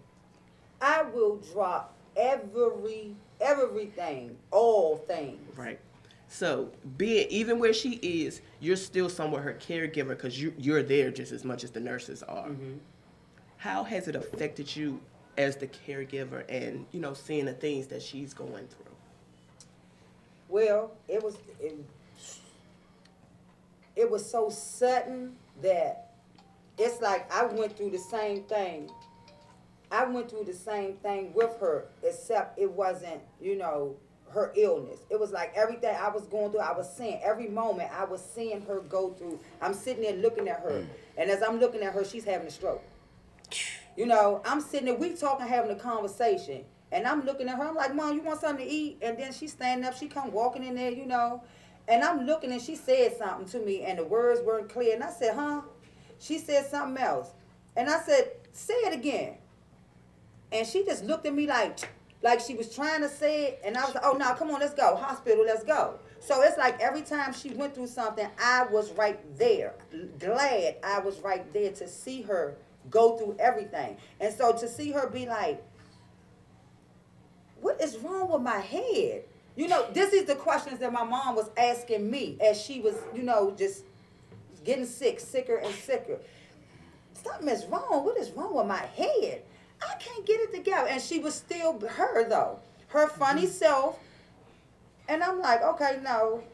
I will drop everything, all things. Right. So, even where she is, you're still somewhat her caregiver because you're there just as much as the nurses are. Mm-hmm. How has it affected you as the caregiver and, seeing the things that she's going through? Well, it was so sudden that it's like I went through the same thing. I went through the same thing with her, except it wasn't, her illness. It was like everything I was going through, I was seeing. Every moment I was seeing her go through. I'm sitting there looking at her. And as I'm looking at her, she's having a stroke. I'm sitting there, we talking, having a conversation. And I'm looking at her, I'm like, Mom, you want something to eat? And then she's standing up, she come walking in there, And I'm looking and she said something to me and the words weren't clear. And I said, huh? She said something else. And I said, say it again. And she just looked at me like she was trying to say it. And I was like, oh, no, come on, let's go. Hospital, let's go. So it's like every time she went through something, I was right there. Glad I was right there to see her go through everything. And so to see her be like, what is wrong with my head? This is the questions that my mom was asking me as she was, just getting sicker and sicker. Something is wrong. What is wrong with my head? I can't get it together. And she was still her, though. Her funny self. And I'm like, okay, no,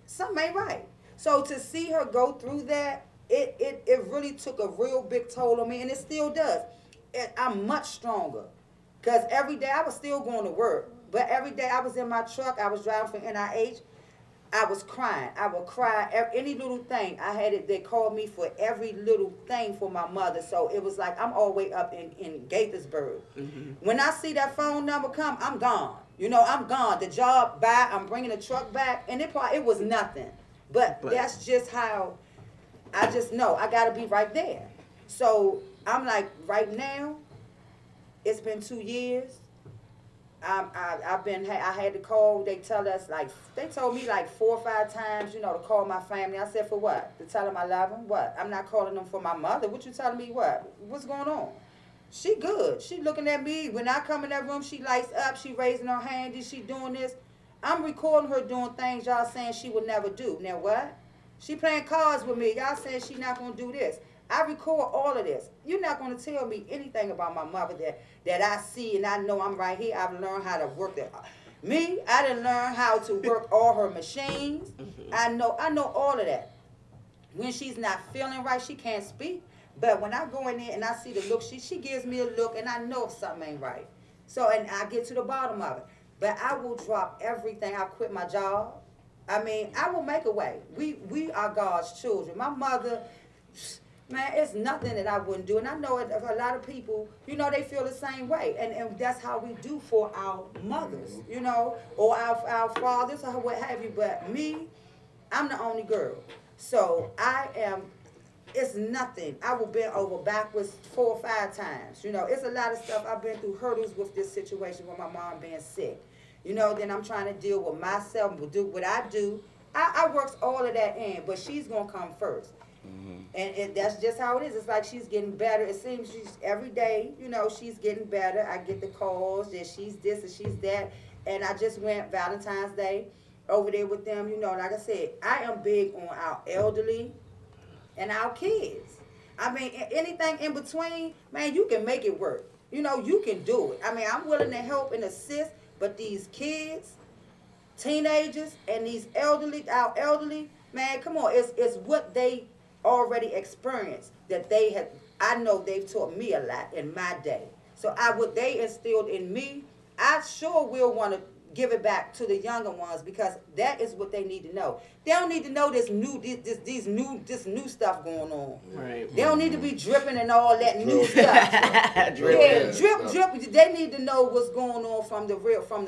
something ain't right. So to see her go through that, it really took a real big toll on me, and it still does. I'm much stronger. Because every day I was still going to work. But every day I was in my truck, I was driving for NIH, I was crying. I would cry any little thing. They called me for every little thing for my mother. So it was like I'm all the way up in Gaithersburg. Mm-hmm. When I see that phone number come, I'm gone. I'm gone. The job back, I'm bringing the truck back. And it was nothing. But that's just how, I just know I got to be right there. So I'm like, right now, it's been 2 years. I had to call. They told me like 4 or 5 times, to call my family. I said, for what? To tell them I love them? What? I'm not calling them for my mother. What you telling me? What? What's going on? She good. She looking at me. When I come in that room, she lights up. She raising her hand. Is she doing this? I'm recording her doing things y'all saying she would never do. Now what? She playing cards with me. Y'all saying she not going to do this. I record all of this. You're not going to tell me anything about my mother that I see and I know I'm right here. I've learned how to work that. Me, I didn't learn how to work all her machines. I know all of that. When she's not feeling right, she can't speak. But when I go in there and I see the look, she gives me a look and I know if something ain't right. So, and I get to the bottom of it. But I will drop everything. I quit my job. I mean, I will make a way. We are God's children. My mother... Man, it's nothing that I wouldn't do. And I know a lot of people, they feel the same way. And that's how we do for our mothers, or our fathers or what have you. But me, I'm the only girl. So it's nothing. I will bend over backwards 4 or 5 times. It's a lot of stuff. I've been through hurdles with this situation with my mom being sick. Then I'm trying to deal with myself, do what I do. I works all of that in, but she's going to come first. Mm-hmm. And that's just how it is. It's like she's getting better. It seems she's every day, she's getting better. I get the calls that she's this and she's that. And I just went Valentine's Day over there with them. Like I said, I am big on our elderly and our kids. I mean, anything in between, man, you can make it work. You can do it. I mean, I'm willing to help and assist, but these kids, teenagers, and our elderly, man, come on. It's what they already experienced that I know they've taught me a lot in my day. So what they instilled in me, I sure will want to give it back to the younger ones because that is what they need to know. They don't need to know this new stuff going on. Right. They don't need to be dripping and all that new stuff. Drip. They need to know what's going on from the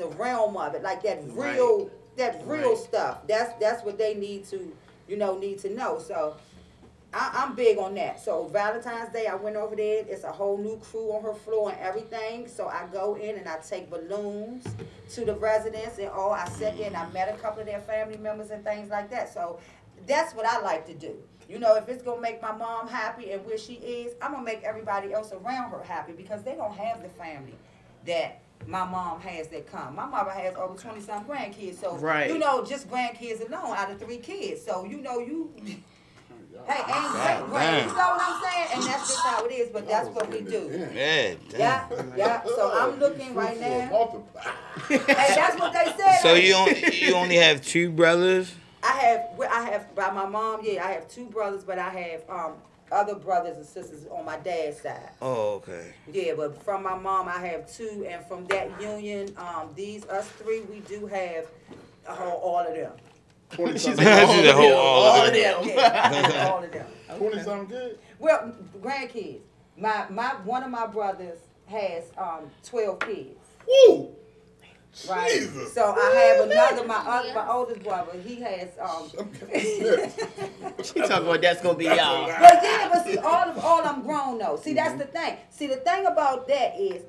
realm of it, like that real stuff. That's what they need to know. So I'm big on that. So Valentine's Day, I went over there. It's a whole new crew on her floor and everything. So I go in and I take balloons to the residents and all. I sat there and I met a couple of their family members and things like that. So that's what I like to do. If it's going to make my mom happy and where she is, I'm going to make everybody else around her happy because they don't have the family that my mom has that come. My mother has over 20-some grandkids, so Right. you know, just grandkids alone out of 3 kids. So you know, hey, ain't great grand. You know what I'm saying? And that's just how it is. But that's what we do. Yeah. Yeah. So I'm looking right now. Hey, that's what they said. So you only have 2 brothers? I have by my mom. Yeah, I have 2 brothers, but I have other brothers and sisters on my dad's side. Oh, okay. Yeah, but from my mom, I have 2, and from that union, us 3, we do have all of them. 20-something. All of them. Yeah, all of them. 20-something good. Well, grandkids. One of my brothers has 12 kids. Woo! Right. Jesus. So I have another. My oldest brother. He has She talking about that's gonna be y'all. But see, all I'm grown though. See, that's the thing. See, the thing about that is,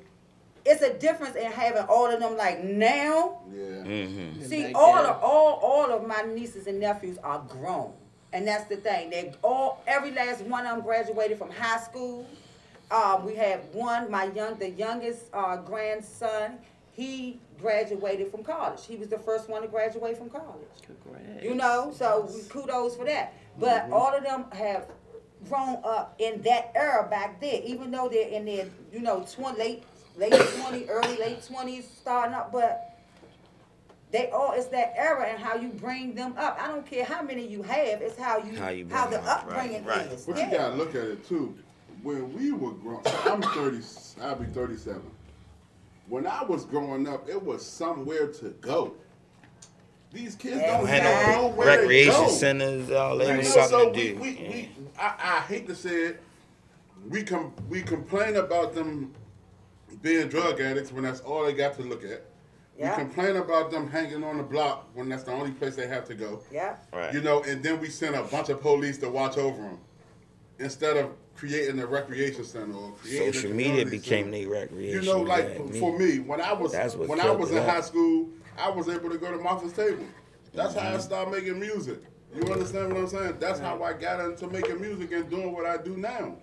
it's a difference in having all of them like now. Yeah. Mm-hmm. See, all of my nieces and nephews are grown, and that's the thing. Every last one of them graduated from high school. We have one, the youngest grandson. He graduated from college. He was the first one to graduate from college. Congrats. You know, so kudos for that. But all of them have grown up in that era back then, even though they're in their, late 20s, early late 20s, starting up, but it's that era and how you bring them up. I don't care how many you have, it's how the upbringing is. But you gotta look at it too. When we were growing, I'm 30, I'll be 37. When I was growing up, it was somewhere to go. These kids don't have nowhere recreation to go. centers, all that was So something to do. I hate to say it, we complain about them being drug addicts when that's all they got to look at. Yeah. We complain about them hanging on the block when that's the only place they have to go. Yeah. Right. And then we send a bunch of police to watch over them instead of creating a recreation center or creating Social a media community became center. their recreation. For me, when I was in high school, I was able to go to Martha's Table. That's how I started making music. You understand what I'm saying? That's how I got into making music and doing what I do now.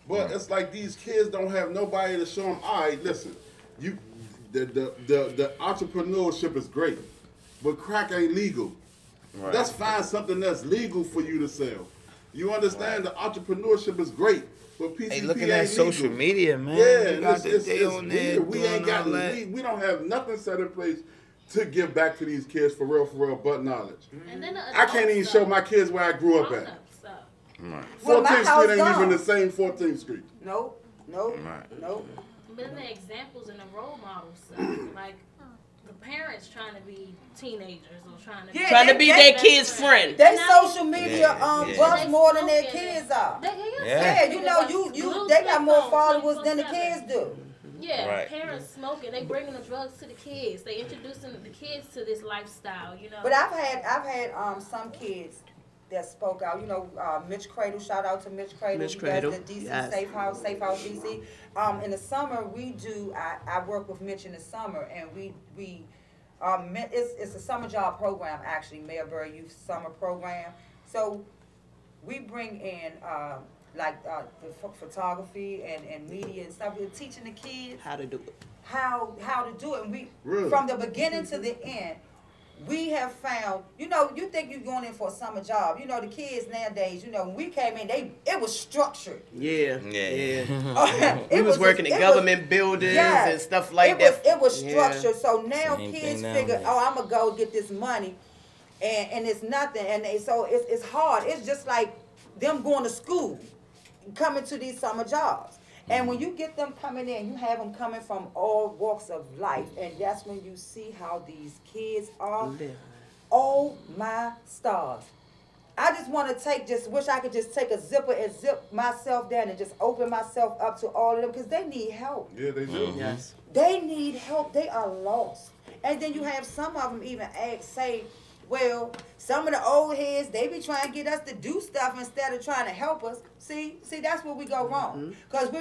But it's like these kids don't have nobody to show them. All right, listen, the entrepreneurship is great, but crack ain't legal. Right. Let's find something that's legal for you to sell. You understand? The entrepreneurship is great, but PCP Hey, looking ain't at social legal. media, man. Yeah, You got it's they on there weird. We ain't got doing all that. we don't have nothing set in place to give back to these kids for real, but knowledge. And then I can't even show my kids where I grew up at. Right. 14th house Street ain't gone. even the same 14th Street. Nope. Right. But then the examples and the role models, like the parents trying to be teenagers or trying to Trying to be their kid's friend. They social media Yeah. buzz more than their kids are. Yeah. They got more followers than the kids do. Yeah, Right. parents smoking, they bringing the drugs to the kids. They introducing the kids to this lifestyle, But I've had some kids that spoke out. Mitch Cradle. Shout out to Mitch Cradle. Mitch He Cradle, does the DC yes. Safe House DC. In the summer we do. I work with Mitch in the summer, and it's a summer job program actually, Mayberry Youth Summer Program. So we bring in the photography and media and stuff. We're teaching the kids How to do it. how to do it. And we Really? from the beginning to the end, we have found, you think you're going in for a summer job. The kids nowadays, when we came in, it was structured. Yeah. It We was working in government buildings and stuff like that. It was Yeah. structured. So now Same kids thing figure, nowadays. I'm going to go get this money. And it's nothing. And so it's hard. It's just like them going to school, coming to these summer jobs. And when you get them coming in, you have them coming from all walks of life. And that's when you see how these kids are. Oh, my stars. I just want to wish I could just take a zipper and zip myself down and just open myself up to all of them because they need help. Yeah, they do. Yes. They need help. They are lost. And then you have some of them even say, well, some of the old heads, they be trying to get us to do stuff instead of trying to help us. See, that's where we go wrong. Because we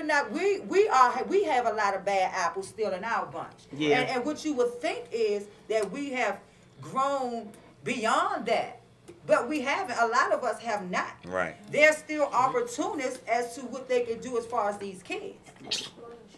have a lot of bad apples still in our bunch. Yeah. And what you would think is that we have grown beyond that. But we haven't. A lot of us have not. Right. There's still opportunists as to what they can do as far as these kids.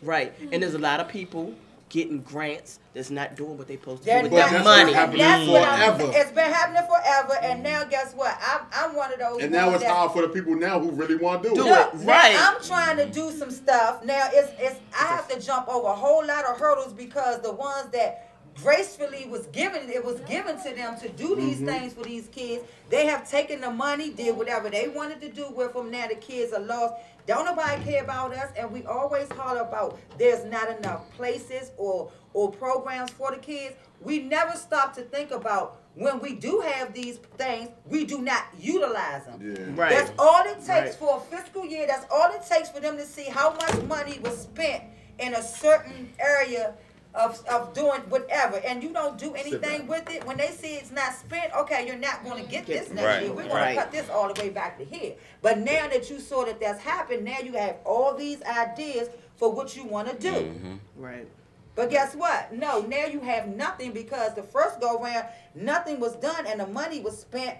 Right. And there's a lot of people getting grants, that's not doing what they supposed to They're do with not- their that's money. what happened. That's what Forever. it's been happening forever, and now guess what? I'm one of those. And now ones it's that- hard for the people now who really want to do it. Look, it, now right. I'm trying to do some stuff. Now I have to jump over a whole lot of hurdles because the ones that gracefully was given to them to do these things for these kids. They have taken the money, did whatever they wanted to do with them. Now the kids are lost. Don't nobody care about us, and we always holler about there's not enough places or programs for the kids. We never stop to think about when we do have these things, we do not utilize them. Yeah. Right. That's all it takes Right. for a fiscal year. That's all it takes for them to see how much money was spent in a certain area of doing whatever, and you don't do anything with it. When they see it's not spent, okay, you're not going to get this next Right. year. We're going to Right. cut this all the way back to here. But now that you saw that that's happened, now you have all these ideas for what you want to do. Right. But guess what? No, now you have nothing because the first go round, nothing was done and the money was spent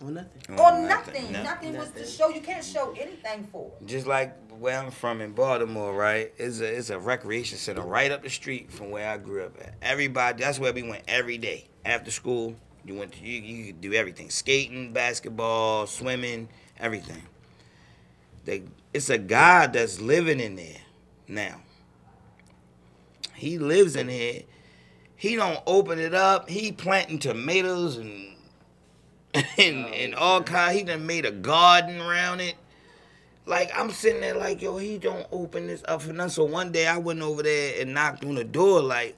Or nothing. on nothing. no. Nothing was to Nothing. show. You can't show anything for it. Just like where I'm from in Baltimore, right? It's a recreation center right up the street from where I grew up at. Everybody, that's where we went every day. After school, you could do everything. Skating, basketball, swimming, everything. It's a guy that's living in there now. He lives in here. He don't open it up. He planting tomatoes and all kind. He done made a garden around it. Like, I'm sitting there like, yo, he don't open this up for nothing. So one day I went over there and knocked on the door like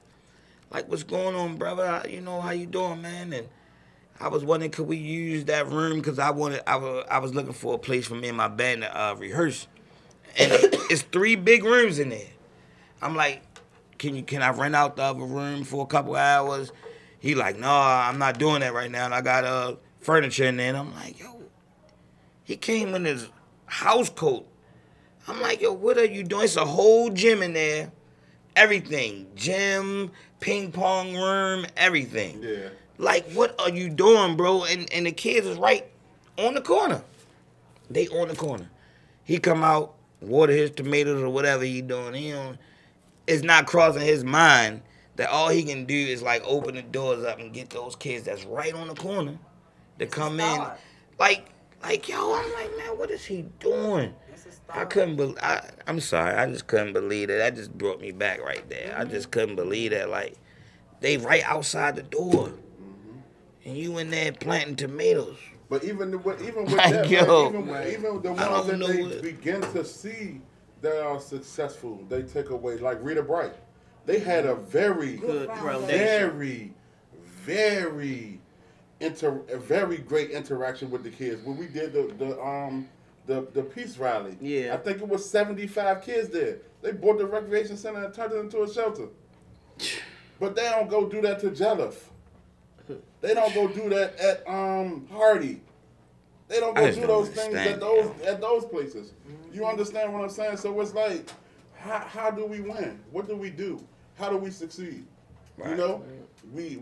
what's going on, brother? You know, how you doing, man? And I was wondering, could we use that room? Because I was looking for a place for me and my band to rehearse. And it's 3 big rooms in there. I'm like, can I rent out the other room for a couple hours? He like, no, I'm not doing that right now. And I got furniture in there. And I'm like, yo, he came in his house coat. I'm like, yo, what are you doing? It's a whole gym in there. Everything. Gym, ping pong room, everything. Yeah. Like, what are you doing, bro? And the kids is right on the corner. They on the corner. He come out, water his tomatoes or whatever he doing. It's not crossing his mind that all he can do is like open the doors up and get those kids that's right on the corner to come in. Like, yo, I'm like, man, what is he doing? I couldn't believe. I'm sorry, I just couldn't believe it. That just brought me back right there. I just couldn't believe that. Like, they right outside the door, and you in there planting tomatoes. But even with Like, that, yo, even the I ones don't that they know what- begin to see that are successful, they take away. Like Rita Bright, they had a very, Good relation. very great interaction with the kids. When we did the peace rally, Yeah. I think it was 75 kids there. They bought the recreation center and turned it into a shelter. But they don't go do that to Jelliff. They don't go do that at Hardy. They don't I go just do don't those things understand, at those places. You understand what I'm saying? So it's like, how do we win? What do we do? How do we succeed? Right. You know, we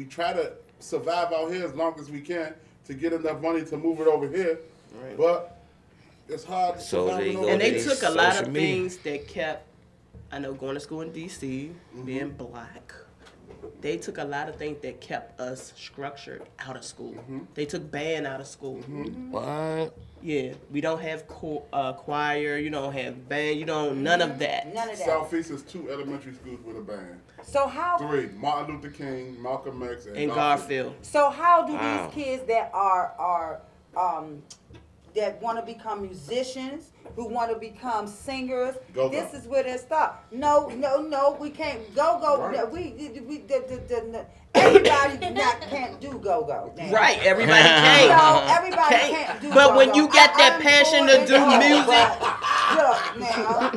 try to survive out here as long as we can to get enough money to move it over here. Right. But it's hard. So surviving they go over And they here. took a lot social of media. things that kept, I know, going to school in D.C., being black. They took a lot of things that kept us structured out of school. They took band out of school. What? Yeah, we don't have choir. You don't have band. You don't none of that. None of that. Southeast is 2 elementary schools with a band. So how 3, Martin Luther King, Malcolm X, and In Garfield. So how do Wow. these kids that are that want to become musicians, who want to become singers, Go-go. this is where they stop. No, we can't go. Right. Everybody can't do go. Right, everybody No, can't. everybody Can't. can't do But when go-go. you got that I'm passion for to it, do but music. Look now,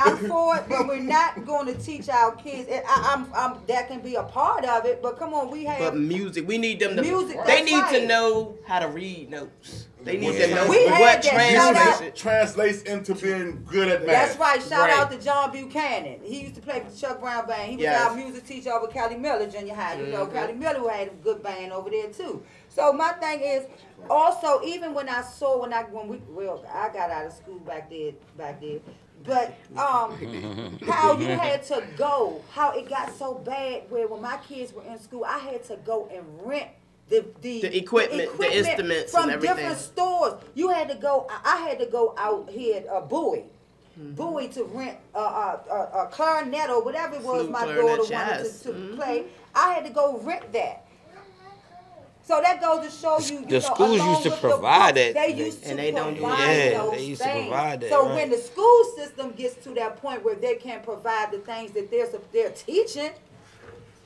I'm for it, but we're not going to teach our kids. I'm that can be a part of it, but come on, we have. But music, we need them to. Music, they that's need right. to know how to read notes. They need Yeah. to know We had what that. Shout translation. translates into being good at math. That's right. Shout Right. out to John Buchanan. He used to play with the Chuck Brown band. He was Yes. our music teacher over Kelly Miller Junior High. You know, Kelly Miller who had a good band over there too. So my thing is, also, even when I saw I got out of school back then, but how you had to go, how it got so bad where when my kids were in school, I had to go and rent the equipment, the instruments from and everything. different stores. You had to go. I had to go out here at Bowie to rent a clarinet or whatever it was Flute, my clarinet, daughter yes. wanted to play. I had to go rent that. So that goes to show you, The schools along used to with the provide books, that. They used to And they don't do provide that. those they used to things. provide that, So right. when the school system gets to that point where they can't provide the things that they're teaching,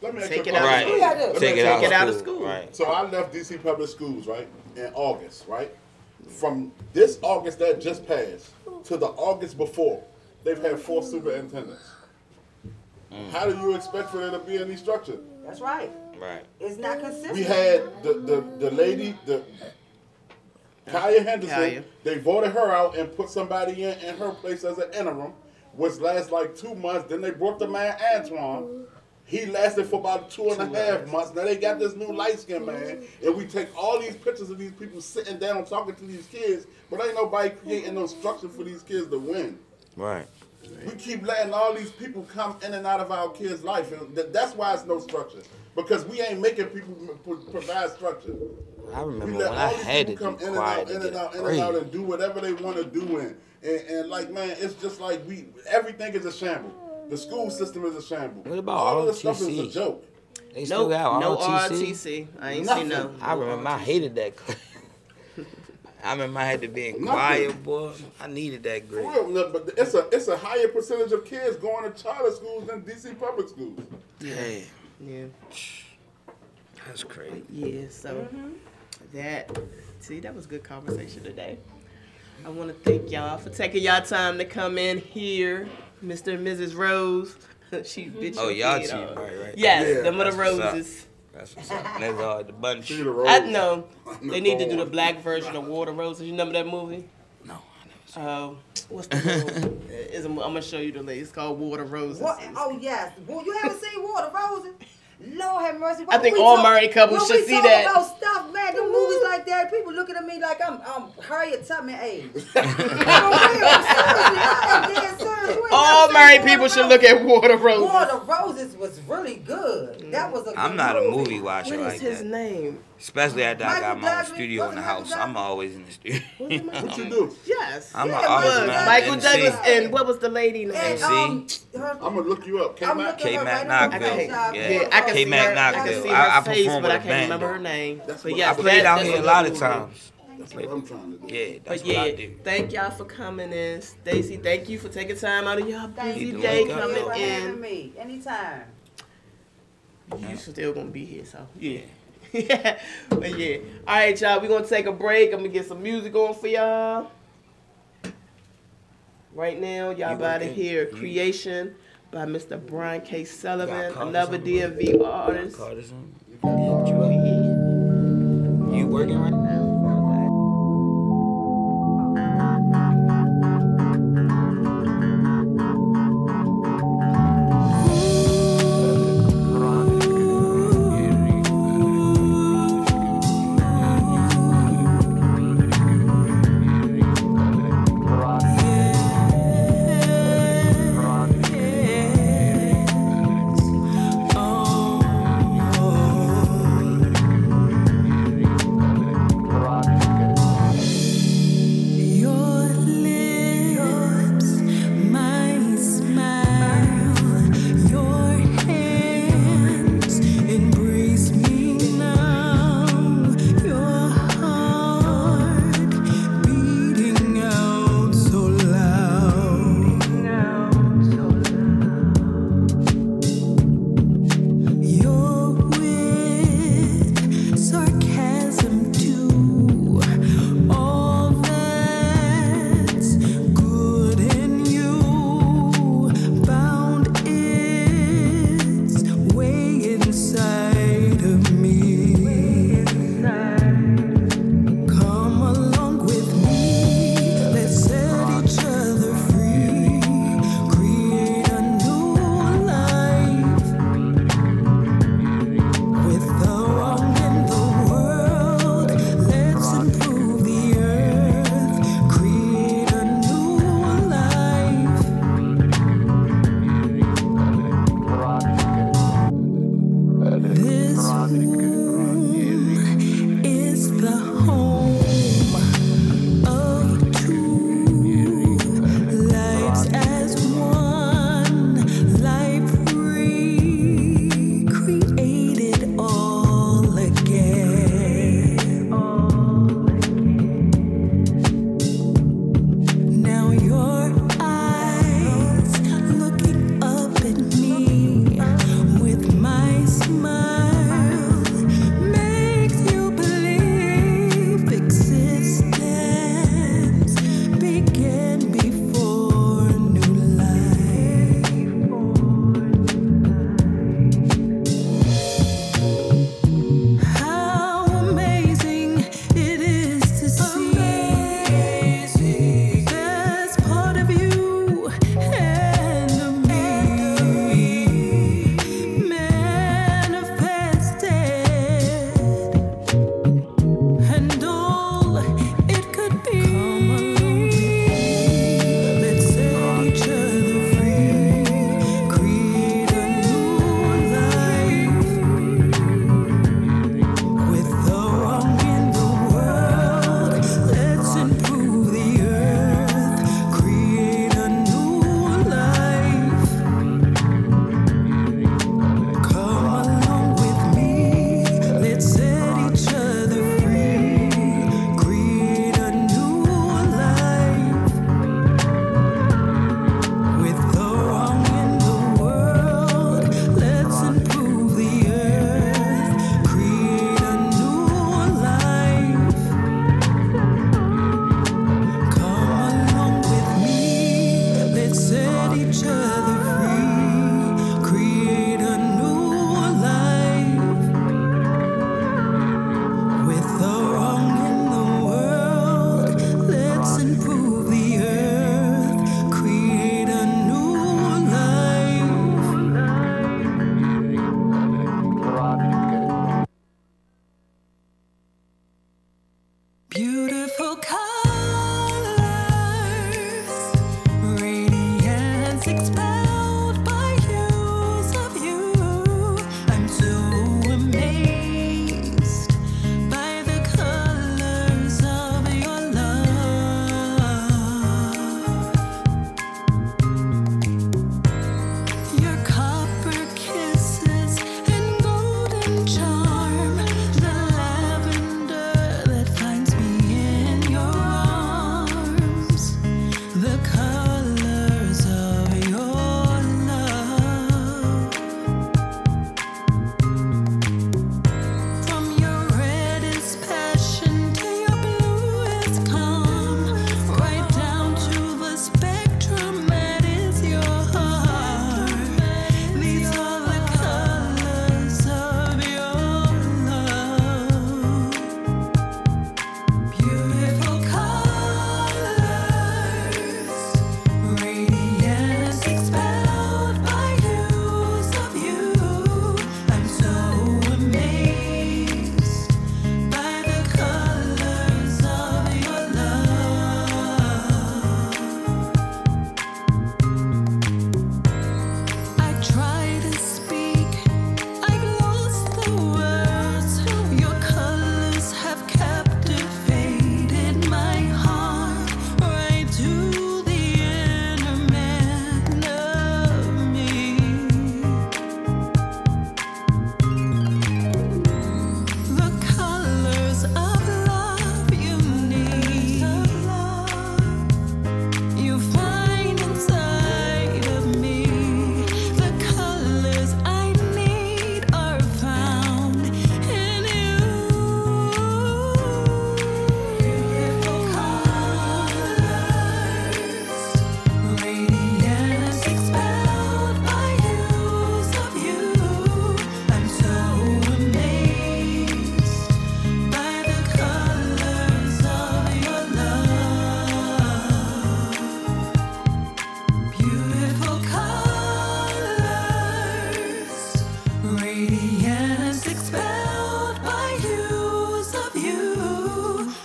Let me ask Take you it a out question. of school. Right. Take it Take it out out of of school. school. Right. So I left DC Public Schools, right, in August, right? From this August that just passed to the August before, they've had 4 superintendents. How do you expect for there to be any structure? that's right. Right. It's not consistent. We had the lady, Kaya Henderson. Kaya. They voted her out and put somebody in her place as an interim, which lasts like 2 months. Then they brought the man Antoine. He lasted for about 2.5 months. Now they got this new light-skinned man, and we take all these pictures of these people sitting down talking to these kids, but ain't nobody creating no structure for these kids to win. Right. We keep letting all these people come in and out of our kids' life, and that's why it's no structure. Because we ain't making people provide structure. I remember We when let I all these had to people be come in and quiet out, to in get and out, a in and out, grade. and do whatever they want to do. And like, man, it's just like everything is a shamble. The school system is a shamble. What about all of this stuff is a ROTC? joke? They still No, got no ROTC. ROTC. I ain't Nothing. seen no. I remember I hated that class. I remember I had to be in Nothing. quiet, boy. I needed that For grade. real, no, but it's a higher percentage of kids going to charter schools than DC public schools. Damn. Yeah. That's crazy. Yeah, so that was good conversation today. I want to thank y'all for taking y'all time to come in here, Mr. and Mrs. Rose. She bitch Oh, your y'all head team, off. right. Yes, Yeah, them are the that's what's up. roses. That's what's up. That's all the bunch. See the rose. I know. They need to do the Nicole. black version of Water Roses. You remember that movie? No, I never seen What's the movie? I'm gonna show you the link. It's called Water Roses. What? Oh yes. Well, you haven't seen Water Roses? Lord have mercy. I think When we all talk- married couples when should we see talk that. about stuff, man, them movies like that, people looking at me like I'm Harriet Tubman age. For real, seriously, I am dead serious. You ain't All never married seen people Water should look at Water Roses? Roses. Water Roses was really good. That was a good I'm not a movie watcher What is like his that. name? Especially after I Michael got my own Douglas, studio in the wasn't house. Michael I'm always in the studio. What you do? Yes. I'm Yeah, an Michael artist, Douglas. man. Michael MC. Douglas and what was the lady name? And, MC. I'm gonna look you up. I'm K-Mac? looking her K-Mac right on the Knoxville. page. Yeah, I can see K-Mac her. I can Knoxville. see I her face, perform but I with a can't band. remember her name. That's But what yes, I played out that's here a good lot of movie. times. That's what I'm trying to do. Yeah, that's But what I yeah, do. thank y'all for coming in. Stacy, thank you for taking time out of your Thank busy you day link up, coming though. for having in. me anytime. You still gonna be here, so yeah. But yeah. All right, y'all. We're gonna take a break. I'm gonna get some music on for y'all. Right now, y'all You about to working? hear You- Creation by Mr. Brian K. Got Sullivan, cars another on the DMV artist. Call this one. You working right now?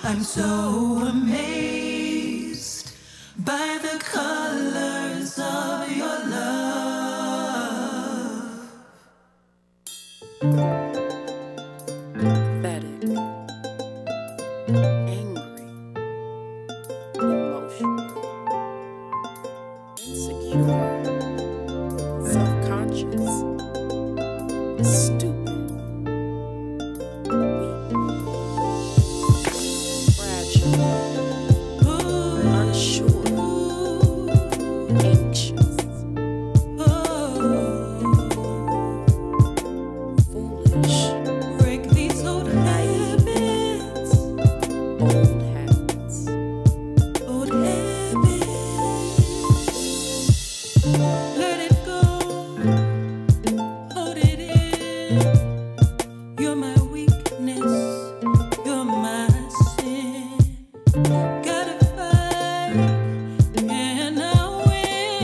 I'm so amazed by the colors of your love. Pathetic, angry, emotional, insecure, self-conscious, stupid, Gotta fight, and I win.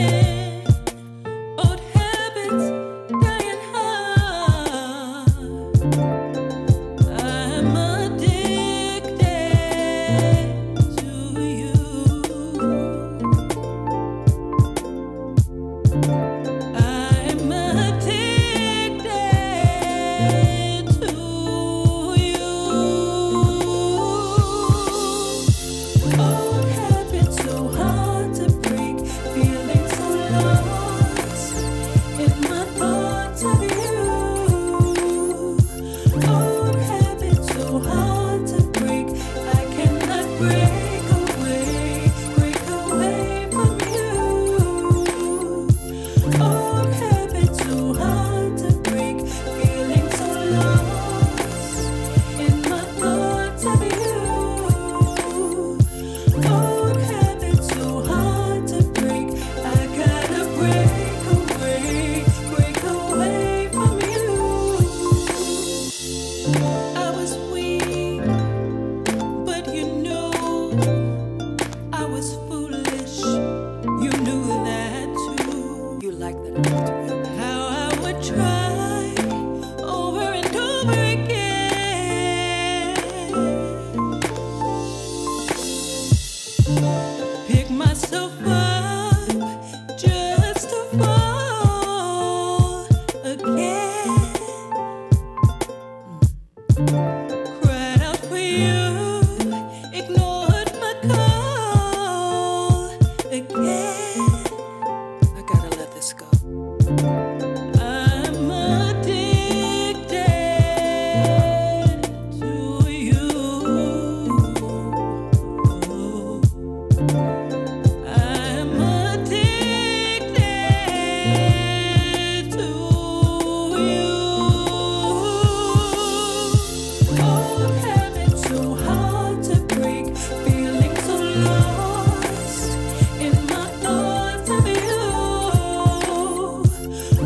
like that. How I would try over and over again. Pick myself up just to fall again. Cried out for you, ignored my call again. I gotta let this go. I'm addicted to you. I'm addicted to you. Old habits so hard to break, feeling so lost in my thoughts of you.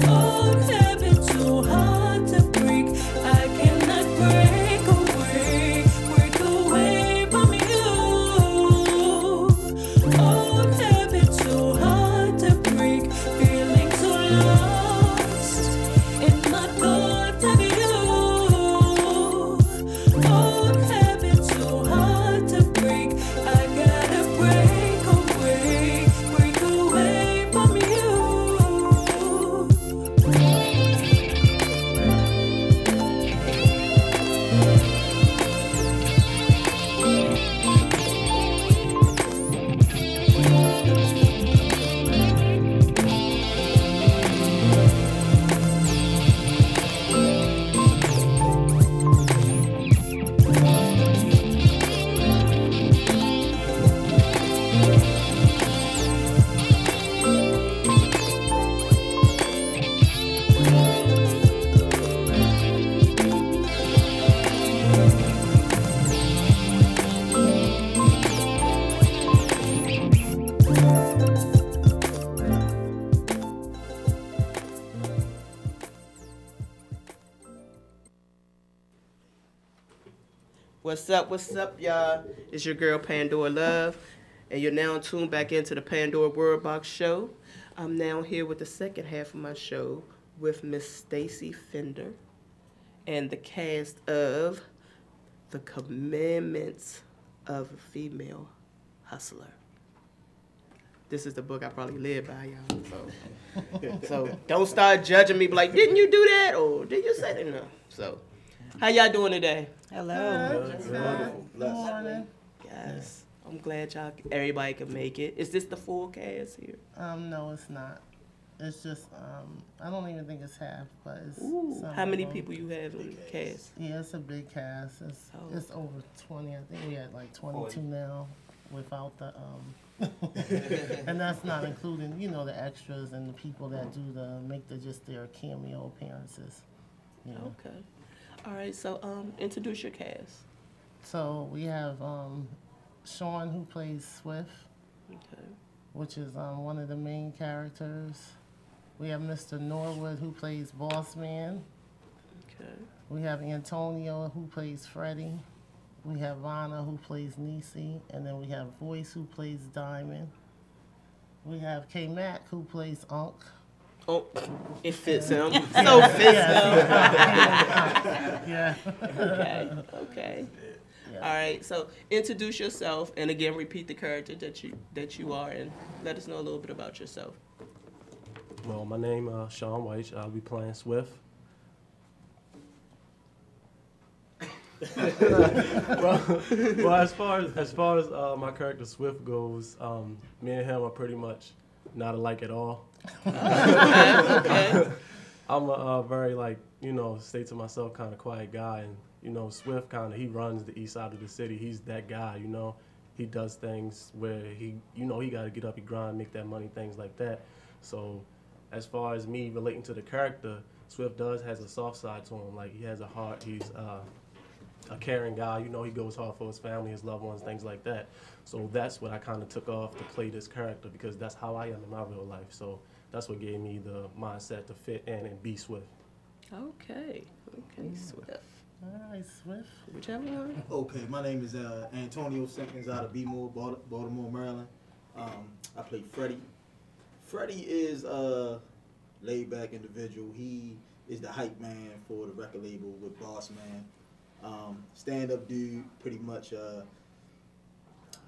Old habits so hard to break, I cannot break away from you. Old habits so hard to break, feeling so lost in my thoughts of you. Old habits so hard to break, I gotta break away from you. What's up, y'all? It's your girl Pandora Love, and you're now tuned back into the Pandora Word Box Show. I'm now here with the second half of my show with Miss Stacy Fender and the cast of The Commandments of a Female Hustler. This is the book I probably live by, y'all. So don't start judging me like, didn't you do that? Or did you say that? No. So, how y'all doing today? Hello. Wonderful. Blessed. Yes. I'm glad everybody can make it. Is this the full cast here? No, it's not. It's just, I don't even think it's half, but it's some How many of them. people you have in the cast? Yeah, it's a big cast. It's over 20. I think we had like 22 now without the, and that's not including, the extras and the people that do make just their cameo appearances. Okay. All right, so introduce your cast. So we have Sean, who plays Swift, Okay. which is one of the main characters. We have Mr. Norwood, who plays Boss Man. Okay. We have Antonio, who plays Freddie. We have Vanna, who plays Nisi. And then we have Voice, who plays Diamond. We have K-Mac, who plays Unc. Oh, it fits him. So fits him. Yeah. Okay. All right. So introduce yourself, and again, repeat the character that you are, and let us know a little bit about yourself. Well, my name is Sean White. I'll be playing Swift. well, as far as my character Swift goes, me and him are pretty much not alike at all. Okay. I'm a very stay to myself kind of quiet guy, and Swift he runs the east side of the city. He's that guy, He does things where he got to get up, he grind, make that money, things like that. So, as far as me relating to the character, Swift has a soft side to him. Like, he has a heart. He's a caring guy. He goes hard for his family, his loved ones, things like that. So that's what I kind of took off to play this character, because that's how I am in my real life. So that's what gave me the mindset to fit in and be Swift. Okay, Swift. All right, Swift. Whichever one. Okay, my name is Antonio Simpkins out of B-More, Baltimore, Maryland. I play Freddie. Freddie is laid back individual. He is the hype man for the record label with Boss Man. Stand up dude, pretty much.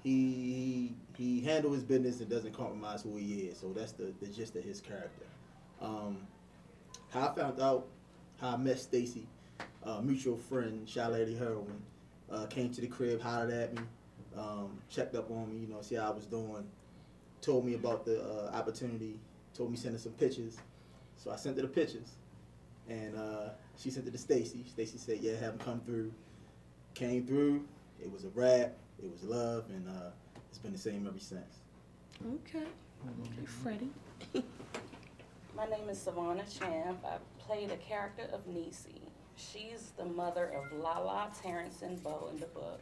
He handles his business and doesn't compromise who he is. So that's the gist of his character. How I found out, how I met Stacy, mutual friend, Shy Lady Heroin, came to the crib, hollered at me, checked up on me, you know, see how I was doing, told me about the opportunity, told me send her some pictures. So I sent her the pictures, and she sent it to Stacy. Stacy said, yeah, have him come through. Came through, it was a rap, it was love, and it's been the same ever since. Okay. Okay, Freddie. My name is Savannah Champ. I play the character of Niecy. She's the mother of Lala, Terrence, and Bo in the book.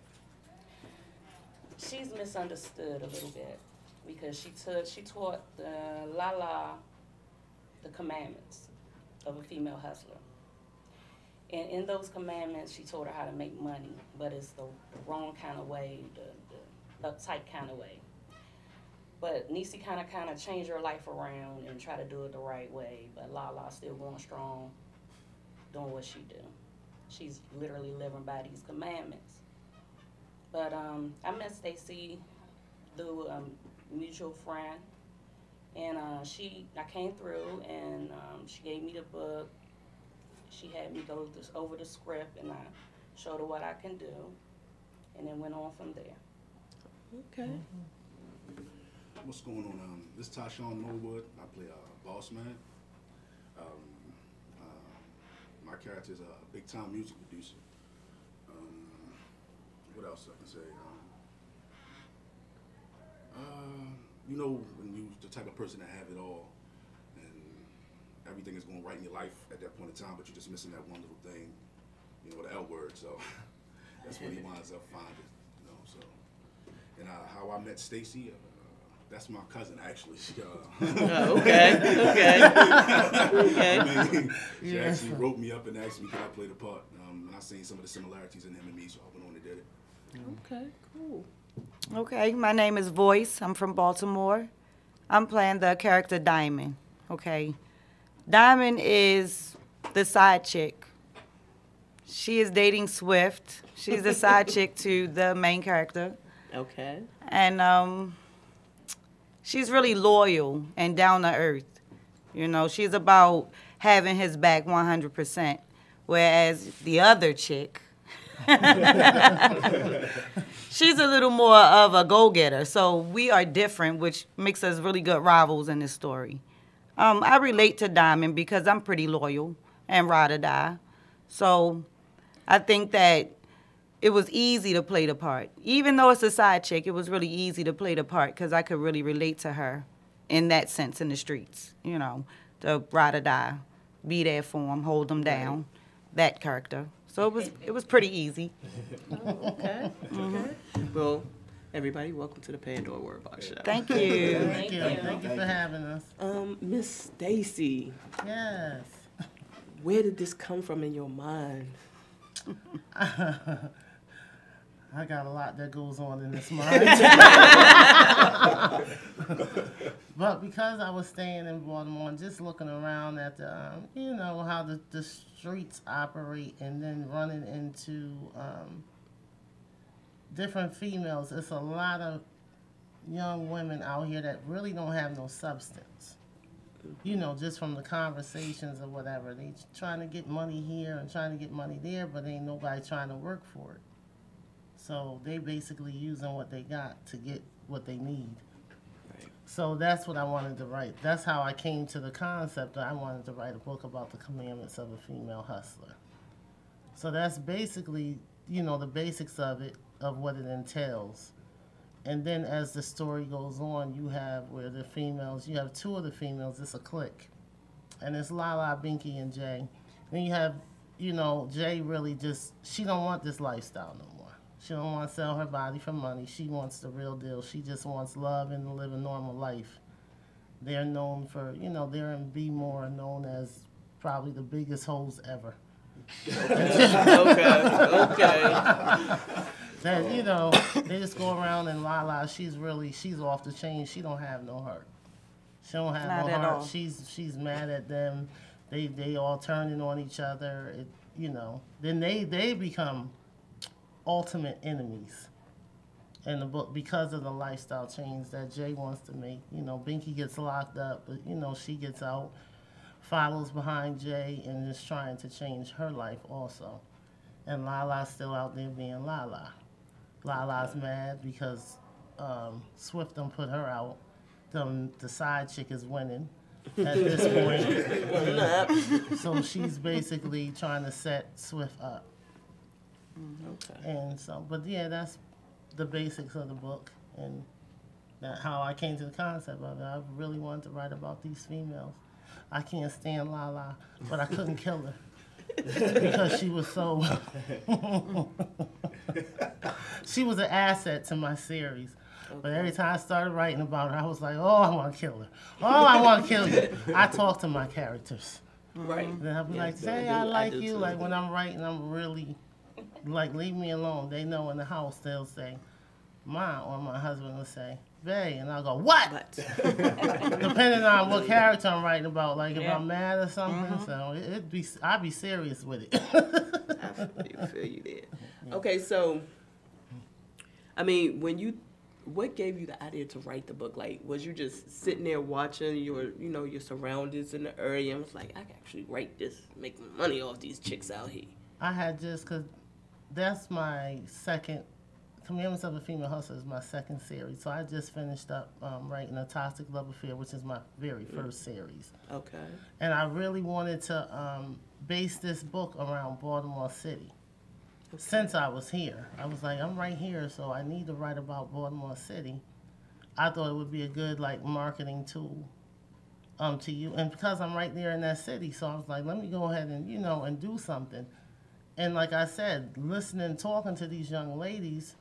She's misunderstood a little bit because she taught Lala the commandments of a female hustler. And in those commandments, she taught her how to make money, but it's the wrong kind of way, the uptight kind of way. But Niecy kind of changed her life around and tried to do it the right way. But Lala's still going strong, doing what she do. She's literally living by these commandments. But I met Stacy through a mutual friend, and I came through, and she gave me the book. She had me go over the script, and I showed her what I can do, and then went on from there. Okay. What's going on? This is Tyshawn Norwood. I play Boss Man. My character is a big-time music producer. What else I can say? You know, when you're the type of person that have it all, and everything is going right in your life at that point in time, but you're just missing that one little thing, you know, the L word. So that's what he winds up finding, you know. So, and how I met Stacy. That's my cousin, actually. Okay. I mean, she actually wrote me up and asked me could I play the part. And I seen some of the similarities in him and me, so I went on and did it. Okay, cool. Okay, my name is Voice. I'm from Baltimore. I'm playing the character Diamond. Okay. Diamond is the side chick. She is dating Swift. She's the side chick to the main character. Okay. And she's really loyal and down to earth. You know, she's about having his back 100%, whereas the other chick, she's a little more of a go-getter. So we are different, which makes us really good rivals in this story. I relate to Diamond because I'm pretty loyal and ride or die. So I think that it was easy to play the part. Even though it's a side chick, it was really easy to play the part because I could really relate to her in that sense in the streets, you know, the ride or die, be there for them, hold them down, that character. So it was pretty easy. Okay. Okay. Well, everybody, welcome to the Pandora Word Box Show. Thank you. Thank you for having us. Miss Stacy. Yes. Where did this come from in your mind? I got a lot that goes on in this mind. But because I was staying in Baltimore and just looking around at the, you know, how the streets operate and then running into different females, it's a lot of young women out here that really don't have no substance. You know, just from the conversations or whatever. They trying to get money here and trying to get money there, but ain't nobody trying to work for it. So they basically using what they got to get what they need. Right. So that's what I wanted to write. That's how I came to the concept that I wanted to write a book about the commandments of a female hustler. So that's basically, you know, the basics of it, of what it entails. And then as the story goes on, you have where the females, you have two of the females, it's a clique. And it's Lala, Binky, and Jay. Then you have, you know, Jay really just, she don't want this lifestyle no more. She don't want to sell her body for money. She wants the real deal. She just wants love and to live a normal life. They're known for, you know, they're in B More known as probably the biggest hoes ever. Okay. That, you know, they just go around and Lala, she's off the chain. She don't have no heart. She don't have Not no at heart. all. She's mad at them. They all turning on each other. Then they become ultimate enemies in the book because of the lifestyle change that Jay wants to make. Binky gets locked up, but she gets out, follows behind Jay, and is trying to change her life also. And Lala's still out there being Lala. Lala's mad because Swift done put her out. The side chick is winning at this point. So she's basically trying to set Swift up. Okay. And so, but yeah, that's the basics of the book and how I came to the concept of it. I really wanted to write about these females. I can't stand Lala, but I couldn't kill her because she was so. She was an asset to my series. But every time I started writing about her, I was like, oh, I want to kill her. Oh, I want to kill you. I talk to my characters. Right. And I'll be like, Yes, say I I do like you. too. Like when I'm writing, I'm really, like, leave me alone. They know in the house, they'll say, Ma, or my husband will say, Bae. And I'll go, what? Depending on what character I'm writing about. Like if I'm mad or something. So I'd be serious with it. I feel you there. Okay, so, I mean, what gave you the idea to write the book? Like, was you just sitting there watching your surroundings in the area and was like, I can actually write this, make money off these chicks out here? I had because that's my second, Commandments of a Female Hustler is my second series. So I just finished up writing A Toxic Love Affair, which is my very first series. Okay. And I really wanted to base this book around Baltimore City. Since I was here, I was like, I'm right here, so I need to write about Baltimore City. I thought it would be a good marketing tool to you, and because I'm right there in that city, so I was like, let me go ahead and and do something. And like I said, listening, talking to these young ladies,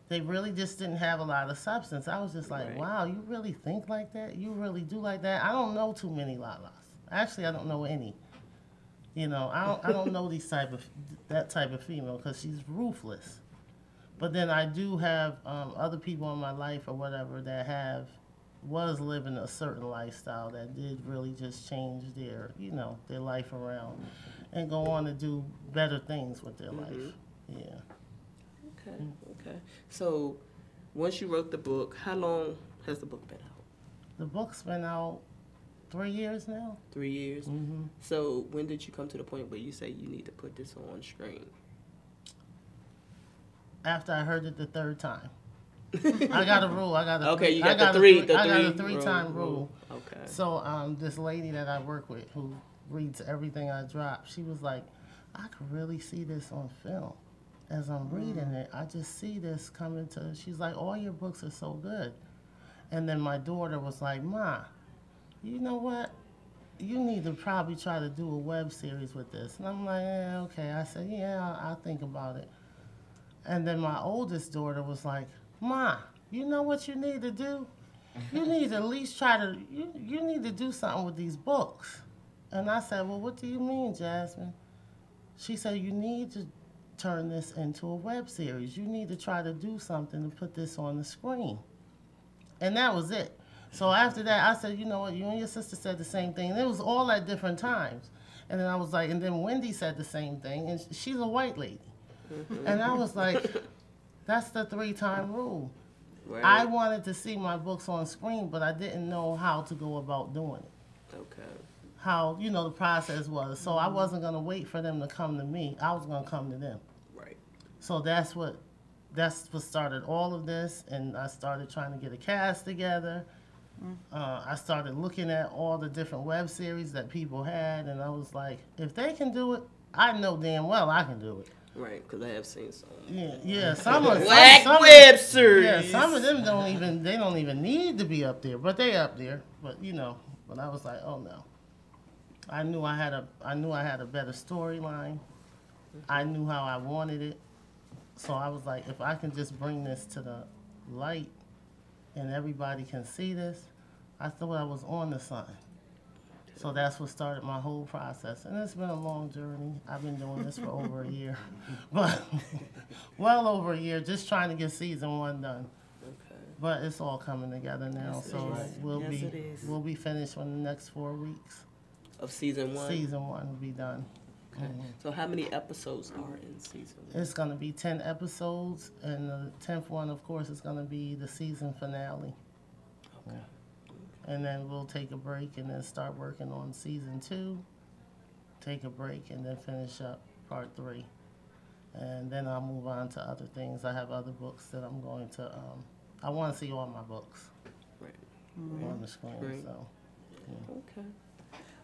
they really just didn't have a lot of substance. I was just like, wow, you really think like that? You really do like that? I don't know too many Lalas. Actually, I don't know any. I don't know that type of female because she's ruthless. But then I do have other people in my life or whatever that was living a certain lifestyle that did really just change their life around and go on to do better things with their life. Yeah. Okay. So, once you wrote the book, how long has the book been out? The book's been out 3 years now. 3 years? Mm-hmm. So when did you come to the point where you say you need to put this on screen? After I heard it the third time. I got a rule. I got a three-time rule. Okay. So this lady that I work with who reads everything I drop, she was like, I could really see this on film. As I'm reading it, I just see this coming to, she's like, all your books are so good. And then my daughter was like, Ma, you know what? You need to probably try to do a web series with this. And I'm like, yeah, okay. I said, yeah, I'll think about it. And then my oldest daughter was like, Ma, you know what you need to do? You need to at least try to, you need to do something with these books. And I said, well, what do you mean, Jasmine? She said, you need to turn this into a web series. You need to try to do something to put this on the screen. And that was it. So after that, I said, you know what, you and your sister said the same thing. And it was all at different times. And then I was like, and then Wendy said the same thing, and she's a white lady. And I was like, that's the 3-time rule. Right. I wanted to see my books on screen, but I didn't know how to go about doing it. Okay. How, the process was. So I wasn't going to wait for them to come to me. I was going to come to them. Right. So that's what started all of this, and I started trying to get a cast together. I started looking at all the different web series that people had, and I was like, if they can do it, I know damn well I can do it. Right, because I have seen some. Yeah, some of web series. Yeah, some of them don't even need to be up there, but they up there. But but I was like, oh no. I knew I had a better storyline. I knew how I wanted it. So I was like, if I can just bring this to the light and everybody can see this, I thought I was on to something. So that's what started my whole process. And it's been a long journey. I've been doing this for over a year. But well over a year, just trying to get season 1 done. Okay. But it's all coming together now, Yes, it so is. we'll Yes, it is. be finished in the next 4 weeks. Of season 1? Season 1 will be done. Okay. So how many episodes are in season 1? It's gonna be 10 episodes, and the 10th one, of course, is gonna be the season finale. Okay. And then we'll take a break and then start working on season 2. Take a break and then finish up part 3. And then I'll move on to other things. I have other books that I'm going to, I want to see all my books Right. on the screen. Right. So, yeah. Okay.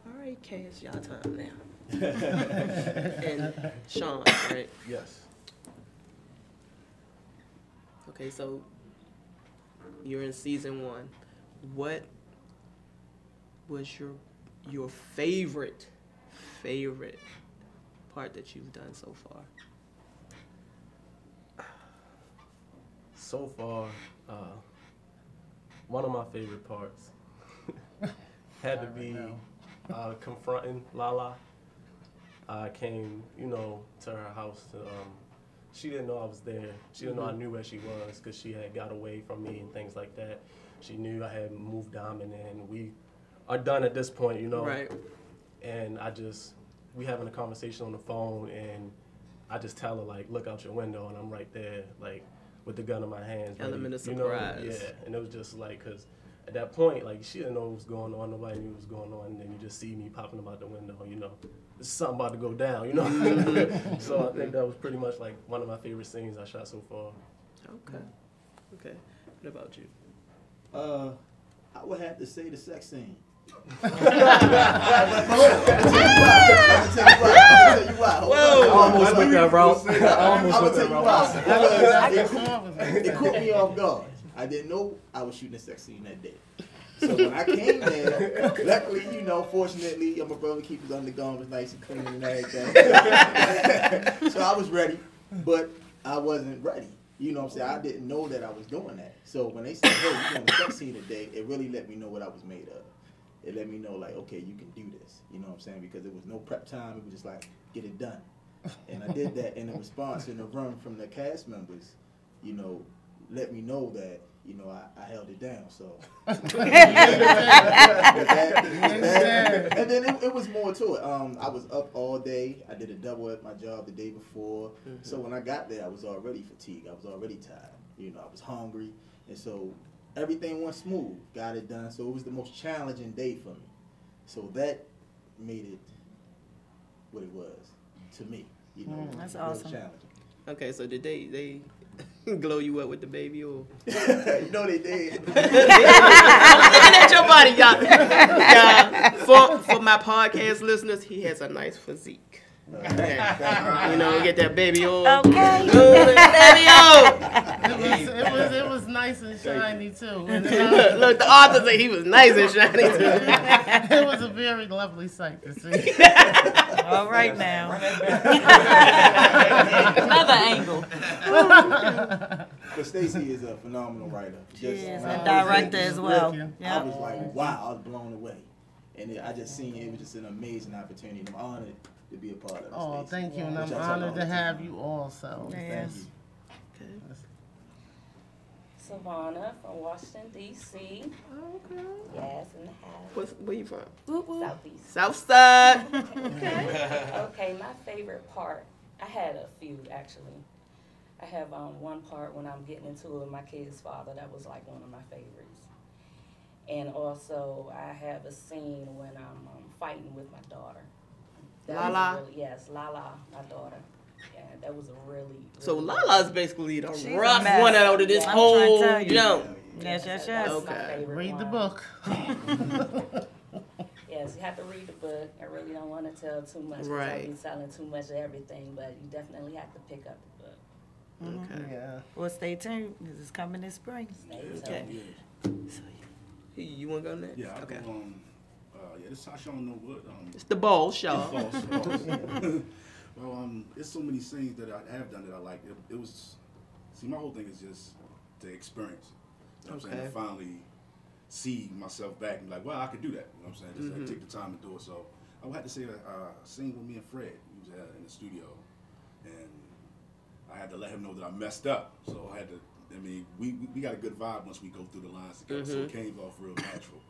All right, Kay, it's y'all time now. And Sean, right? Yes. Okay, so you're in season 1. What was your favorite part that you've done so far? So far, one of my favorite parts had to be confronting Lala. I came, to her house. She didn't know I was there. She didn't know I knew where she was because she had got away from me and things like that. She knew I had moved dominant, and we are done at this point, Right. And we having a conversation on the phone, and I just tell her, like, look out your window, and I'm right there, like, with the gun in my hands. Element of ready, surprise. Yeah, and it was just like, because at that point, like, she didn't know what was going on, nobody knew what was going on, and then you just see me popping them out the window, there's something about to go down, So I think that was pretty much, like, one of my favorite scenes I shot so far. Okay. Okay. What about you? I would have to say the sex scene. Whoa. I almost went that route. It caught me off guard. I didn't know I was shooting a sex scene that day. So when I came there, luckily, fortunately, my brother keep his undergarments nice and clean and everything. So I was ready, but I wasn't ready. You know what I'm saying? I didn't know that I was doing that. So when they said, hey, you're doing a sex scene today, it really let me know what I was made of. It let me know, like, okay, you can do this. You know what I'm saying? Because it was no prep time. It was just like, get it done. And I did that, and the response in the room from the cast members, let me know that, I held it down. So, and then it was more to it. I was up all day. I did a double at my job the day before. Mm-hmm. So when I got there, I was already fatigued. I was already tired. I was hungry, and so everything went smooth. Got it done. So it was the most challenging day for me. So that made it what it was to me. That's awesome. Challenging. Okay, so did they glow you up with the baby oil? No, they did. I'm looking at your body, y'all. For my podcast listeners, he has a nice physique. Okay. Get that baby oil. Okay. Baby oil. It was nice and shiny too. Look, the author said he was nice and shiny too. It was a very lovely sight to see. All right now. Another angle. But Stacey is a phenomenal writer. She is, and director as well. I was like, wow, I was blown away. And I just seen it was just an amazing opportunity. And I'm honored to be a part of it. Oh, Stacey. thank you, and I'm honored to have you also. Yes. Thank you. Savannah from Washington, D.C. Okay. Yes, in the house. Where you from? Southeast. South side. Okay, my favorite part, I had a few actually. I have one part when I'm getting into it with my kid's father, that was like one of my favorites. And also I have a scene when I'm fighting with my daughter. Lala? Yes, Lala, my daughter. Yeah, that was a really So really Lala's basically the She's a rough mess. one out of this I'm whole trying to tell you. jump. Yes, yes, That's yes. my Okay. favorite Read the one. book. Yes, you have to read the book. I really don't want to tell too much because Right. I'll be telling too much of everything, but you definitely have to pick up the book. Okay. Yeah. Well, stay tuned. This is coming this spring. Stay Okay. tuned. So, you want to go next? Yeah, Okay. This is how Sean know what. It's the bowl, Shaw. Well, there's so many scenes that I have done that I like. It was, my whole thing is just the experience. You know what I'm saying? To finally see myself back and be like, well, I could do that. You know what I'm saying? Just like, take the time to do it. So I would have to say a scene with me and Fred. He was in the studio, and I had to let him know that I messed up. So I had to I mean, we got a good vibe once we go through the lines together, so it came off real natural.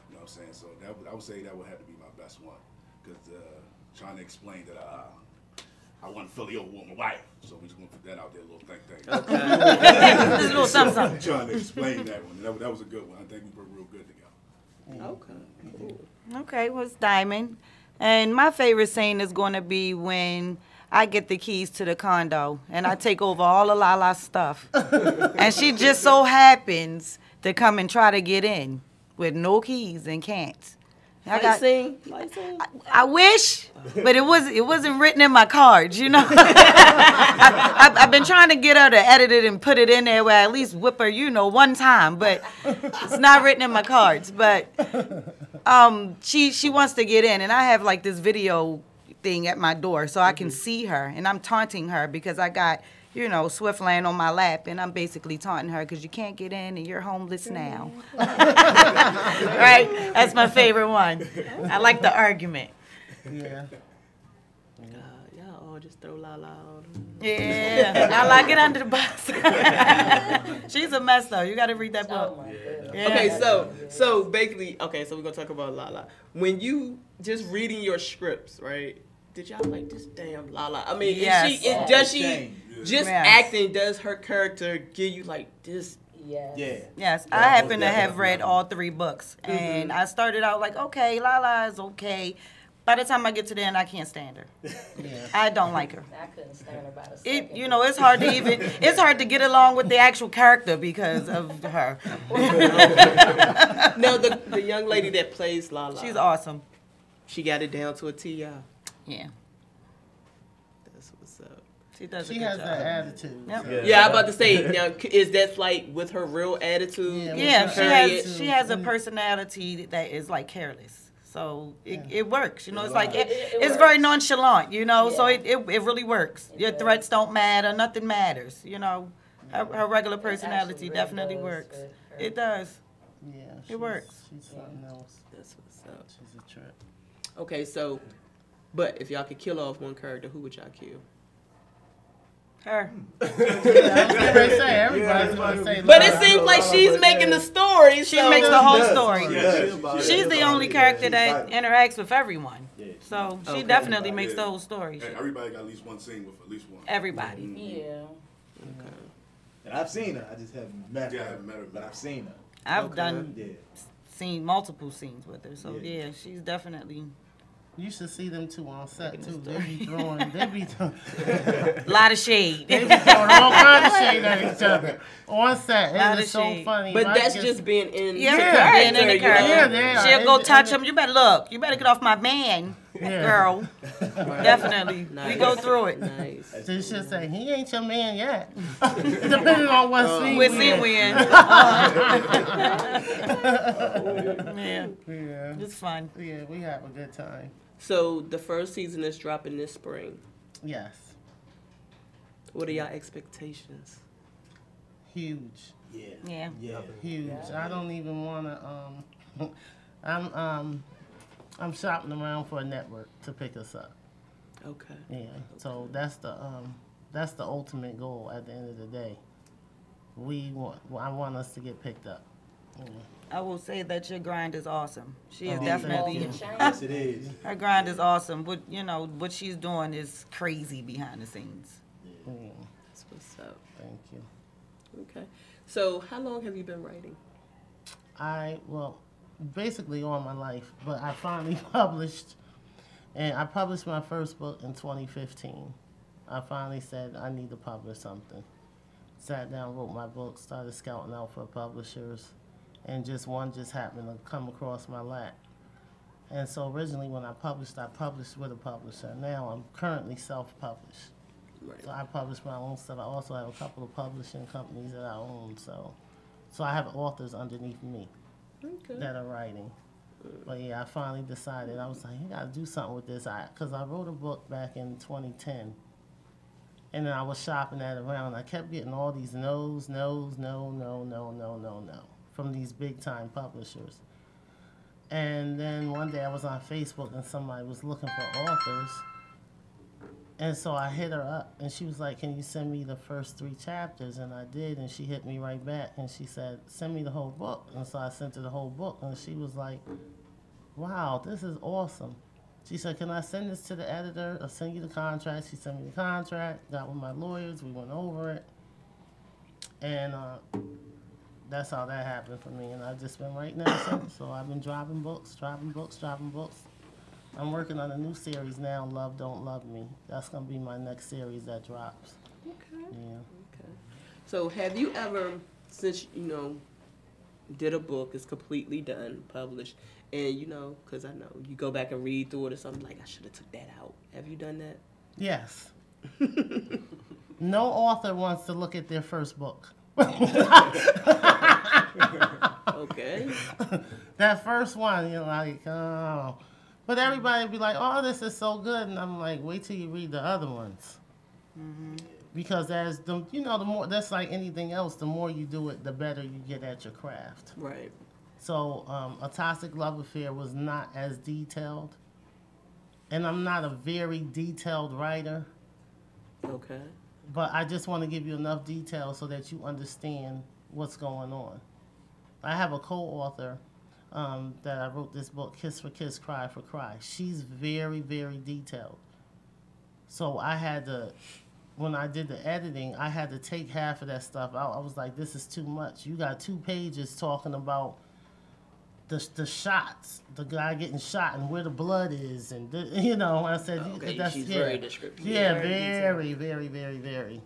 You know what I'm saying? So I would say that would have to be my best one, because trying to explain that I want to fill over with my wife, so we just gonna put that out there, a little thing. Just a little something. Trying to explain that one. That was a good one. I think we worked real good together. Okay. Cool. Okay, well, it's Diamond. And my favorite scene is going to be when I get the keys to the condo and I take over all of Lala's stuff. And she just so happens to come and try to get in with no keys and can't. I wish, but it wasn't written in my cards, you know. I've been trying to get her to edit it and put it in there where I at least whip her, you know, one time, but it's not written in my cards. But she wants to get in, and I have like this video thing at my door so I can see her, and I'm taunting her because I got, you know, Swift laying on my lap, and I'm basically taunting her because you can't get in and you're homeless now. Right? That's my favorite one. I like the argument. Yeah. Y'all all just throw Lala on. Yeah. Lala, get under the bus. She's a mess, though. You got to read that book. Oh my goodness. Yeah. Okay, so basically, so we're gonna talk about Lala. When you just reading your scripts, right? Did y'all like this damn Lala? I mean, Yes. does she just Yes. acting? Does her character give you like this? Yes. Yeah. Yes, I happen to have read all 3 books, and I started out like, okay, Lala is okay. By the time I get to the end, I can't stand her. I don't like her. I couldn't stand her by the second. You know, it's hard to get along with the actual character because of her. Now, the young lady that plays Lala, She's awesome. she got it down to a T, y'all. Yeah, That's what's up. she does a She good has job. that attitude. Yep. Yeah, I'm about to say, now, is that like with her real attitude? Yeah, Yeah, she has a personality that is like careless. So it works, you know. It's like it's works. very nonchalant, you know. So Yeah. it really works. Your threats don't matter. Nothing matters, you know. Her regular personality really definitely does works. fit her. It does. Yeah. works. She's something else. That's what's up. She's a trip. Okay, so, but if y'all could kill off one character, who would y'all kill? Her. Everybody's gonna say. But it seems like she's making the story. She makes the whole story. Yeah. She's the only character that interacts with everyone. Yeah. So she Okay. definitely makes the whole story. Hey, everybody got at least one scene with at least one. Everybody. Yeah. And I've seen her. I just haven't met Yeah, I her. haven't met her. But I've seen her. I've done Yeah. seen multiple scenes with her. So Yeah. yeah, she's definitely You should see them two on set too. They be throwing a lot of shade. They be throwing all kinds of shade at each other on set. Lot It of is so shade. funny. But Mike that's gets- just being in Yeah, the being in the character, you know? character. Yeah, She'll go and- touch him. You better look. You better get off my man, Yeah. girl. Definitely. Nice. We go through it. Nice. They should say he ain't your man yet. Depending on what scene We'll we see in. when. Yeah, Yeah. it's fun. Yeah, we have a good time. So the first season is dropping this spring. Yes. What are y'all expectations? Huge. Yeah. Yeah. Yeah. Huge. I don't even wanna I'm shopping around for a network to pick us up. Okay. Yeah. So that's the ultimate goal at the end of the day. I want us to get picked up. Yeah. I will say that your grind is awesome. She is Oh, definitely. Yes, it is. Her grind is awesome. What she's doing is crazy behind the scenes. Yeah. That's what's up. Thank you. Okay. So how long have you been writing? Basically all my life, but I finally published, and I published my first book in 2015. I finally said I need to publish something. Sat down, wrote my book, started scouting out for publishers, and one just happened to come across my lap. And so originally when I published with a publisher. Now I'm currently self-published. Right. So I publish my own stuff. I also have a couple of publishing companies that I own, so I have authors underneath me that are writing. But yeah, I finally decided, I was like, you gotta do something with this. Because I wrote a book back in 2010, and then I was shopping that around. I kept getting all these no's from these big time publishers. And then one day I was on Facebook and somebody was looking for authors. And so I hit her up, and she was like, can you send me the first 3 chapters? And I did, and she hit me right back, and she said, send me the whole book. And so I sent her the whole book, and she was like, wow, this is awesome. She said, can I send this to the editor or send you the contract? She sent me the contract, got with my lawyers, we went over it. And that's how that happened for me. And I've just been writing ever since. So I've been dropping books. I'm working on a new series now, Love Don't Love Me. That's going to be my next series that drops. Okay. Yeah. Okay. So have you ever, since, did a book, it's completely done, published, and, because I know you go back and read through it or something, like, I should have took that out. Have you done that? Yes. No author wants to look at their first book. Okay. That first one, you're like, oh. But everybody would be like, oh, this is so good. And I'm like, wait till you read the other ones. Mm-hmm. Because as the more, that's like anything else, the more you do it, the better you get at your craft. Right. So A Toxic Love Affair was not as detailed. And I'm not a very detailed writer. Okay. But I just want to give you enough detail so that you understand what's going on. I have a co-author that I wrote this book, Kiss for Kiss, Cry for Cry. She's very, very detailed. So I had to, when I did the editing, I had to take half of that stuff out. I was like, this is too much. You got 2 pages talking about the shots, the guy getting shot and where the blood is. And, I said, okay, that's she's very descriptive. Yeah, very, very, very, very.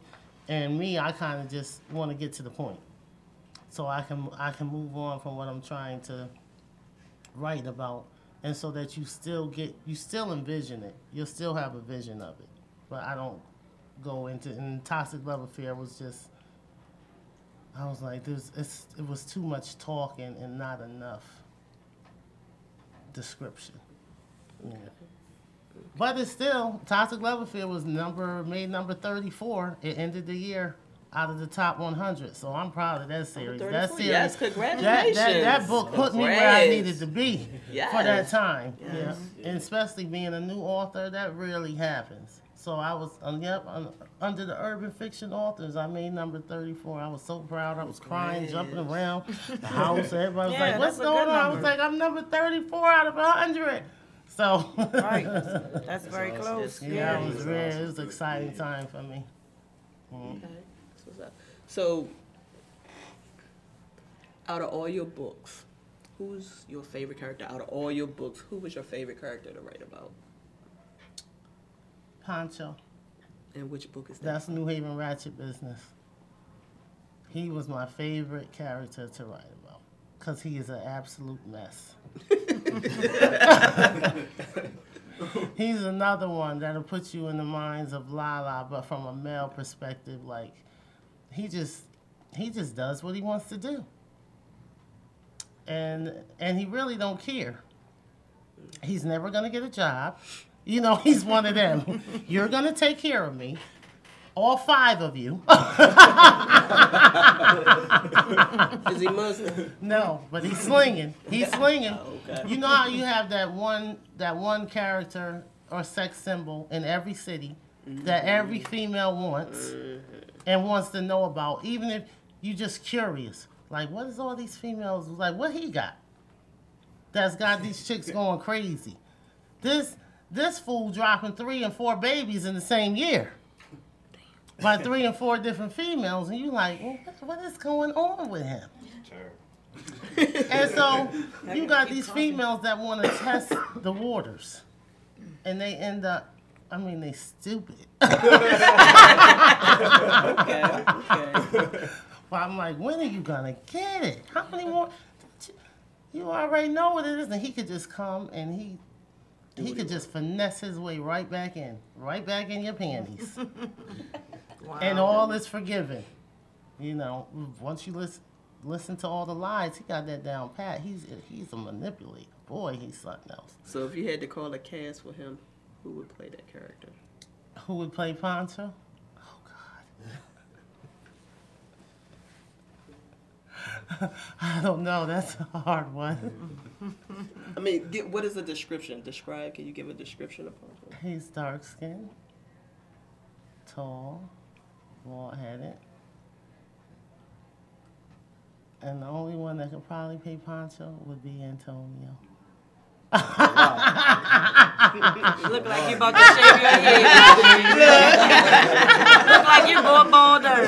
And me, I kind of just want to get to the point. So I can move on from what I'm trying to write about, and so that you still envision it. You'll still have a vision of it. But I don't go into, and Toxic Love Affair was just, I was like, it was too much talking and not enough description. Yeah. But it's still, Toxic Love Affair was made number 34. It ended the year out of the top 100. So I'm proud of that series. That series, yes, congratulations. That book put me where I needed to be for that time. Yes. Yeah. And especially being a new author, that really happens. So I was, under the urban fiction authors, I made number 34. I was so proud. I was crying, jumping around the house. Everybody was like, what's going on? I was like, I'm number 34 out of 100. So. Right. That's very close. Yeah, it was an exciting time for me. Mm-hmm. Okay. So, out of all your books, who's your favorite character? Out of all your books, who was your favorite character to write about? Pancho. And which book is that? That's New Haven Ratchet Business. He was my favorite character to write about because he is an absolute mess. He's another one that'll put you in the minds of Lala, but from a male perspective, like, he just does what he wants to do. And he really don't care. He's never gonna get a job. He's one of them. You're gonna take care of me. All 5 of you. Is he Muslim? No, but he's slinging. He's slinging. Oh, okay. You know how you have that one character or sex symbol in every city that every female wants and wants to know about, even if you're just curious. Like, what is all these females, like, what he got that's got these chicks going crazy? This fool dropping 3 and 4 babies in the same year by 3 and 4 different females, and you like, well, what is going on with him? And so you got these females that want to test the waters, and they end up, they stupid. Okay. Well, I'm like, when are you gonna get it? How many more? You already know what it is, and he could just come and he could just finesse his way right back in your panties. Wow. And all is forgiven. Once you listen to all the lies, he got that down pat. He's a manipulator. Boy, he's something else. So if you had to call a cast for him, who would play that character? Who would play Pancho? Oh, God. I don't know. That's a hard one. What is the description? Can you give a description of Pancho? He's dark-skinned. tall, bald-headed. And the only one that could probably pay Poncho would be Antonio. You look like you about to shave your head. Look like you going bald early.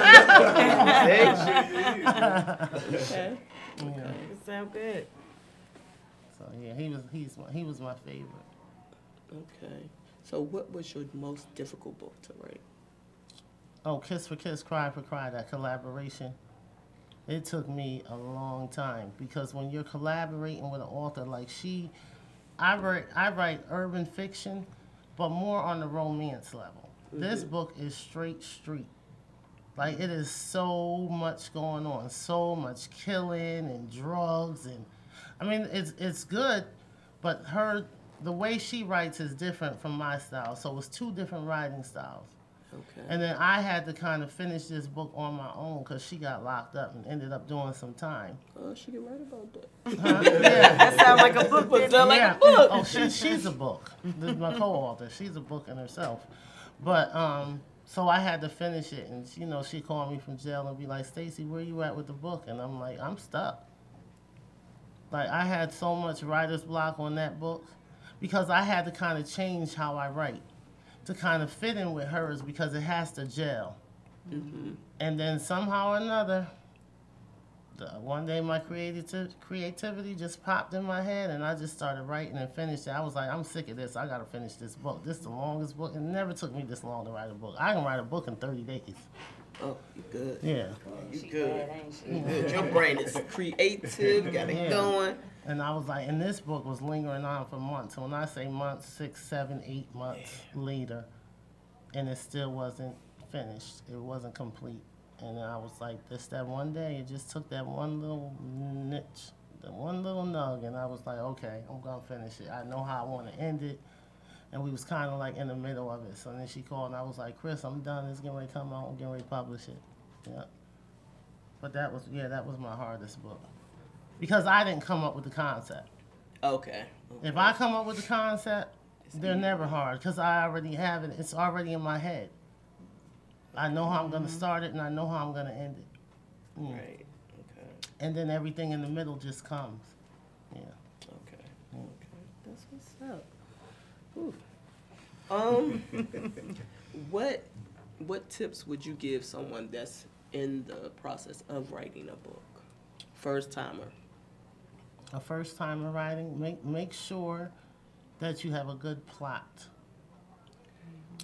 Okay. It sounds good. So yeah, he was my favorite. Okay. So what was your most difficult book to write? Oh, Kiss for Kiss, Cry for Cry, that collaboration. It took me a long time because when you're collaborating with an author like I write urban fiction, but more on the romance level. This book is straight street. Like, it is so much going on, so much killing and drugs, and I mean, it's good, but the way she writes is different from my style, so it's two different writing styles. Okay. And then I had to kind of finish this book on my own because she got locked up and ended up doing some time. Oh, she can write about that. Yeah. That sounds like a book. That sounds like a book. Oh, she's a book. This is my co-author. She's a book in herself. But so I had to finish it, and she called me from jail and be like, "Stacy, where you at with the book?" And I'm like, "I'm stuck." Like, I had so much writer's block on that book because I had to kind of change how I write to kind of fit in with hers because it has to gel. Mm-hmm. And then somehow or another, one day my creativity just popped in my head and I just started writing and finished it. I was like, I'm sick of this. I got to finish this book. This is the longest book. It never took me this long to write a book. I can write a book in 30 days. Oh, you good. Yeah. You good. You good. Your brain is creative. You got it going. And I was like, and this book was lingering on for months. When I say months, 6, 7, 8 months later, and it still wasn't finished. It wasn't complete. And I was like, that one day, it just took that one little niche, that one little nug, and I was like, okay, I'm going to finish it. I know how I want to end it. And we was kind of like in the middle of it. So then she called, and I was like, Chris, I'm done. It's getting ready to come out. I'm getting ready to publish it. Yeah. But that was my hardest book. Because I didn't come up with the concept. Okay. If I come up with the concept, they're never hard because I already have it. It's already in my head. I know how I'm going to start it and I know how I'm going to end it. Right. Okay. And then everything in the middle just comes. Yeah. Okay. Okay. That's what's up. Whew. What tips would you give someone that's in the process of writing a book? First timer. A first timer writing, make sure that you have a good plot.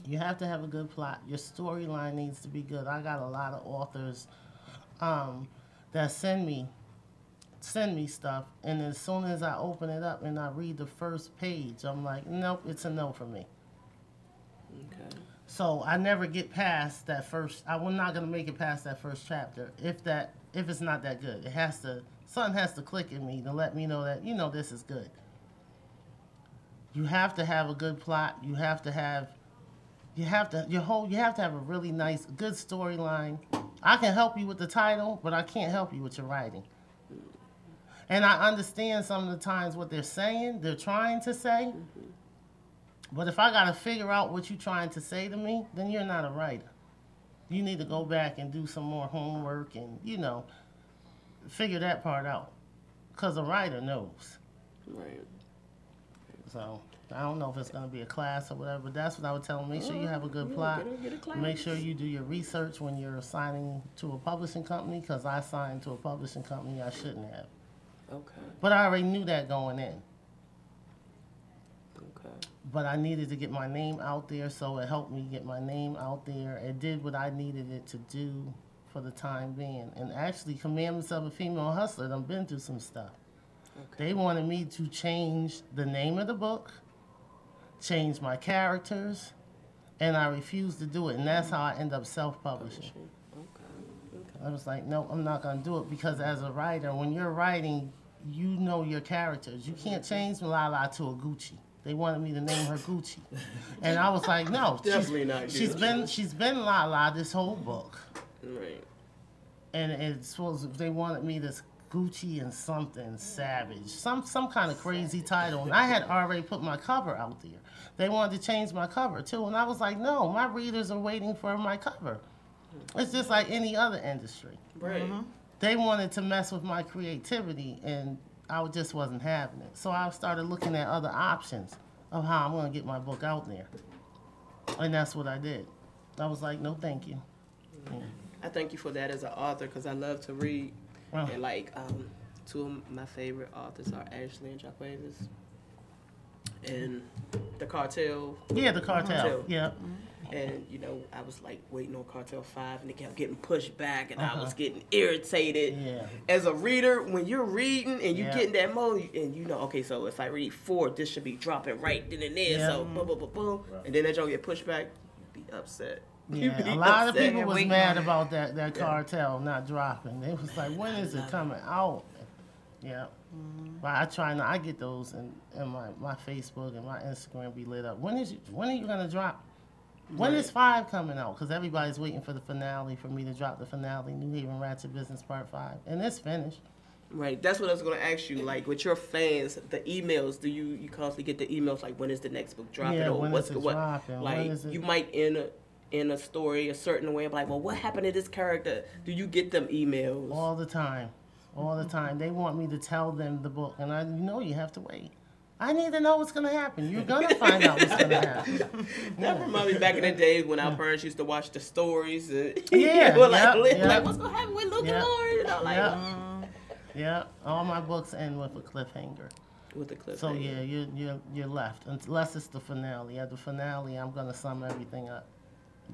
You have to have a good plot. Your storyline needs to be good. I got a lot of authors that send me stuff, and as soon as I open it up and I read the first page, I'm like, nope, it's a no for me. Okay. So I never get past that first. I'm not gonna make it past that first chapter if it's not that good. Something has to click in me to let me know that this is good. You have to have a good plot. You have to have a really nice, good storyline. I can help you with the title, but I can't help you with your writing. And I understand some of the times what they're trying to say. Mm-hmm. But if I got to figure out what you're trying to say to me, then you're not a writer. You need to go back and do some more homework and, figure that part out. Because a writer knows. Right. So, I don't know if it's going to be a class or whatever, but that's what I would tell them. Make sure you have a good plot. Make sure you do your research when you're signing to a publishing company, because I signed to a publishing company I shouldn't have. Okay. But I already knew that going in. Okay. But I needed to get my name out there, so it helped me get my name out there. It did what I needed it to do for the time being. And actually, Commandments of a Female Hustler, I've been through some stuff. Okay. They wanted me to change the name of the book, change my characters, and I refused to do it. And that's how I end up self-publishing. Okay. I was like, no, I'm not going to do it, because as a writer, when you're writing, you know your characters. You can't change Lala to a Gucci. They wanted me to name her Gucci. And I was like, no. Definitely not Gucci. She's been Lala this whole book. Right. And it's supposed they wanted me to Gucci and something Savage, some kind of crazy title. And I had already put my cover out there. They wanted to change my cover too, and I was like, no, my readers are waiting for my cover. It's just like any other industry. Right. They wanted to mess with my creativity, and I just wasn't having it. So I started looking at other options of how I'm going to get my book out there. And that's what I did. I was like, no, thank you. I thank you for that as an author because I love to read. And like, two of my favorite authors are Ashley and Jacquemus. And The Cartel. Yeah, The Cartel. Yeah. And, you know, I was like waiting on Cartel 5 and it kept getting pushed back and I was getting irritated. Yeah. As a reader, when you're reading and you get in that mode and you know, okay, so if I read 4, this should be dropping right then and there. So boom, boom, boom, boom. And then that y'all get pushed back, you'd be upset. Yeah, a lot of people was mad about that Cartel not dropping. They was like, when is it coming out? Yeah. But I try not, I get those and my Facebook and my Instagram be lit up. When are you gonna drop? When is 5 coming out? Because everybody's waiting for the finale, for me to drop the finale, New Haven Ratchet Business Part 5. And it's finished. Right. That's what I was going to ask you. Like, with your fans, the emails, do you constantly get the emails, like, when is the next book dropping? Yeah, or when what's is it what? dropping? Like, When is it? you might end a story a certain way. I'm like, well, what happened to this character? Do you get them emails? All the time. All the time. They want me to tell them the book. And I know you have to wait. I need to know what's going to happen. You're going to find out what's going to happen. That reminds me back in the days when our parents used to watch the stories. Yeah. Like, what's going to happen with Luke and Lauren? You know, like, yeah. All my books end with a cliffhanger. With a cliffhanger. So, yeah, you're left. Unless it's the finale. At the finale, I'm going to sum everything up.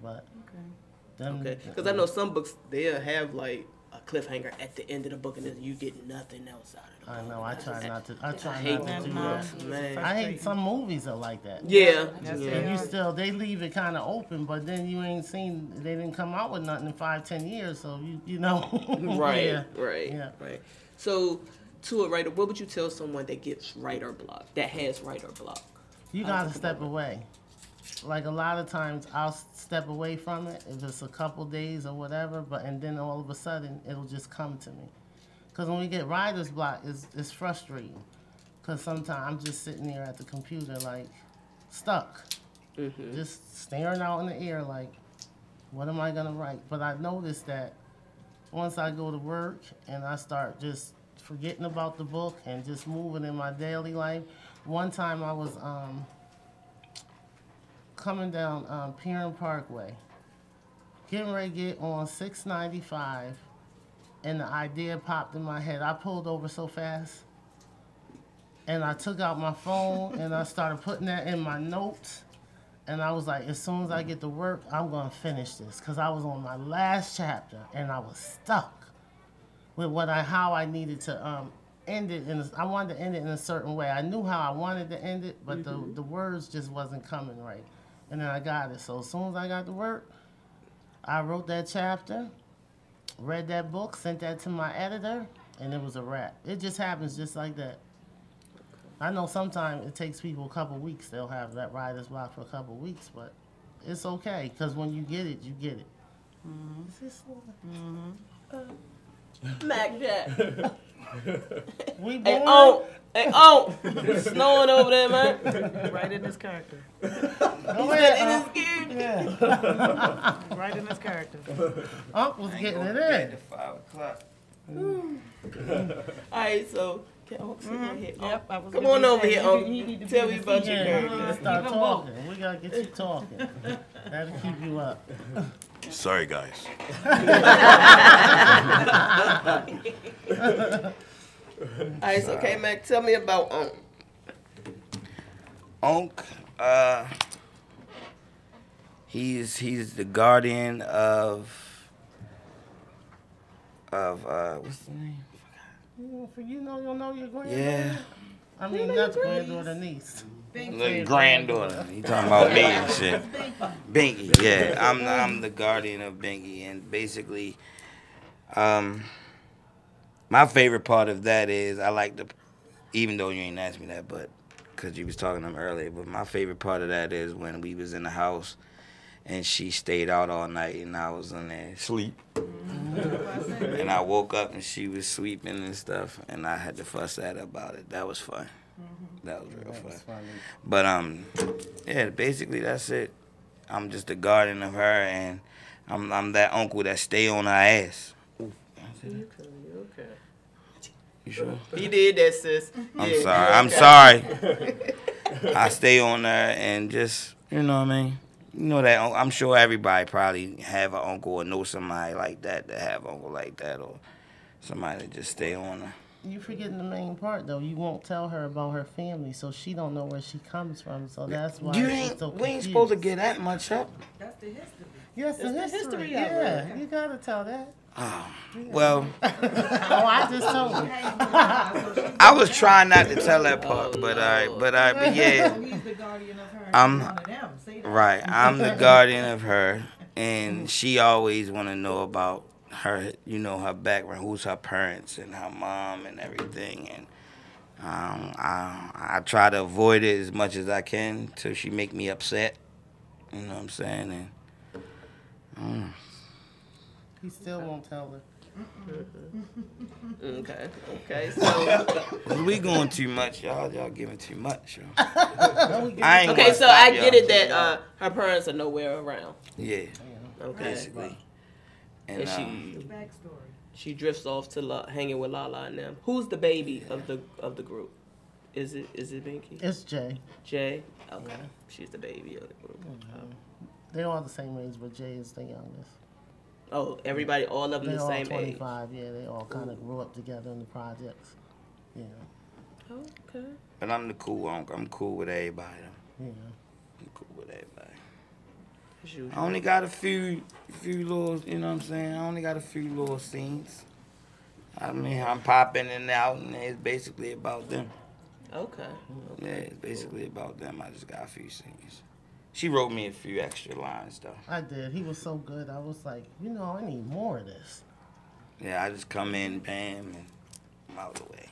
But, because I know some books, they'll have, like, a cliffhanger at the end of the book and then you get nothing else out of it. I know. I try not to do that. Man. I hate some movies are like that. Yeah. And you still, they leave it kind of open, but then you ain't seen, they didn't come out with nothing in 5-10 years, so you know. Right. Yeah. Right. So, to a writer, what would you tell someone that gets writer block, that has writer block? You gotta step away. Like a lot of times I'll step away from it if it's a couple days or whatever, and then all of a sudden it'll just come to me. Because when we get writer's block, it's frustrating. Because sometimes I'm just sitting there at the computer like stuck. Just staring out in the air like, what am I gonna write? But I noticed that once I go to work and I start just forgetting about the book and just moving in my daily life. One time I was coming down Piran Parkway, getting ready to get on 695, and the idea popped in my head. I pulled over so fast, and I took out my phone, and I started putting that in my notes, and I was like, as soon as I get to work, I'm going to finish this, because I was on my last chapter, and I was stuck with how I needed to end it. I wanted to end it in a certain way. I knew how I wanted to end it, but the words just wasn't coming right. And then I got it. So as soon as I got to work, I wrote that chapter, read that book, sent that to my editor, and it was a wrap. It just happens just like that. I know sometimes it takes people a couple weeks. They'll have that writer's block for a couple weeks, but it's okay, because when you get it, you get it. Mac Jack. We Hey, snowing over there, man. Right in his character. Go ahead, Right in his character. Unc was getting it in. 5 o'clock. All right, so go ahead. Yep, I was Come gonna on over say, here, Unc. Tell me about your character. Let's start talking. We gotta get you talking. That'll keep you up. Sorry, guys. All right, so K-Mac, tell me about Unc. Unc, he's the guardian of what's the name? You know your granddaughter? Yeah. I mean, that's granddaughter, niece. The granddaughter. He talking about me and shit. Binky, yeah. I'm the guardian of Binky, and basically, my favorite part of that is I like even though you ain't asked me that, but because you was talking to him earlier, but my favorite part of that is when we was in the house and she stayed out all night, and I was in there sleep. And I woke up and she was sweeping and stuff, and I had to fuss at her about it. That was fun. That was real fun. But yeah, basically that's it. I'm just the guardian of her, and I'm that uncle that stay on her ass. Ooh, Okay. You sure? He did that, sis. I'm sorry. I'm sorry. I stay on her and just, you know what I mean? You know that I'm sure everybody probably have an uncle or know somebody like that have an uncle like that, or somebody that just stay on her. You forgetting the main part though. You won't tell her about her family, so she don't know where she comes from. So that's why We she's so ain't confused. supposed to get that much up. That's the history. Yes, the history. Yeah, you gotta tell that. Oh, well. I just told you. I was trying not to tell that part, but yeah. He's the guardian of her. I'm One of them. Say that. right. I'm the guardian of her, and she always want to know about her, you know, her background, who's her parents and her mom and everything, and I try to avoid it as much as I can till she make me upset. You know what I'm saying? And He still won't tell her. Okay. So we going too much, y'all. Y'all giving too much, yo. I ain't okay, so I get it that her parents are nowhere around. Yeah. Okay. Basically. And she drifts off to hanging with Lala and them. Who's the baby of the group? Is it Binky? It's Jay. Jay? Okay. She's the baby of the group. They're all the same age, but Jay is the youngest. Oh, everybody, all of them They're the all same 25, yeah. They all kind of grew up together in the projects. Yeah. Okay. But I'm the cool uncle. I'm cool with everybody. Yeah. I'm cool with everybody. I only got a few little, you know what I'm saying? I only got a few little scenes. I mean, I'm popping in and out, and it's basically about them. Okay. Yeah, it's basically about them. I just got a few scenes. She wrote me a few extra lines, though. I did. He was so good. I was like, you know, I need more of this. Yeah, I just come in, bam, and I'm out of the way.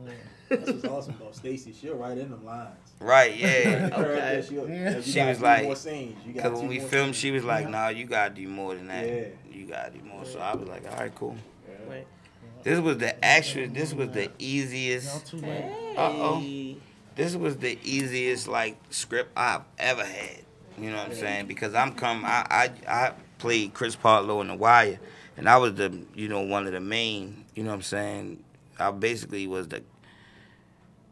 Yeah. That's what's awesome about Stacy. She'll write in them lines. Right, yeah. Okay. She was like, because when we filmed, she was like, nah, you got to do more than that. Yeah. You got to do more. So I was like, all right, cool. Yeah. This was the easiest. This was the easiest, like, script I've ever had. You know what I'm saying? Because I played Chris Partlow in The Wire, and I was one of the main, you know what I'm saying? I basically was the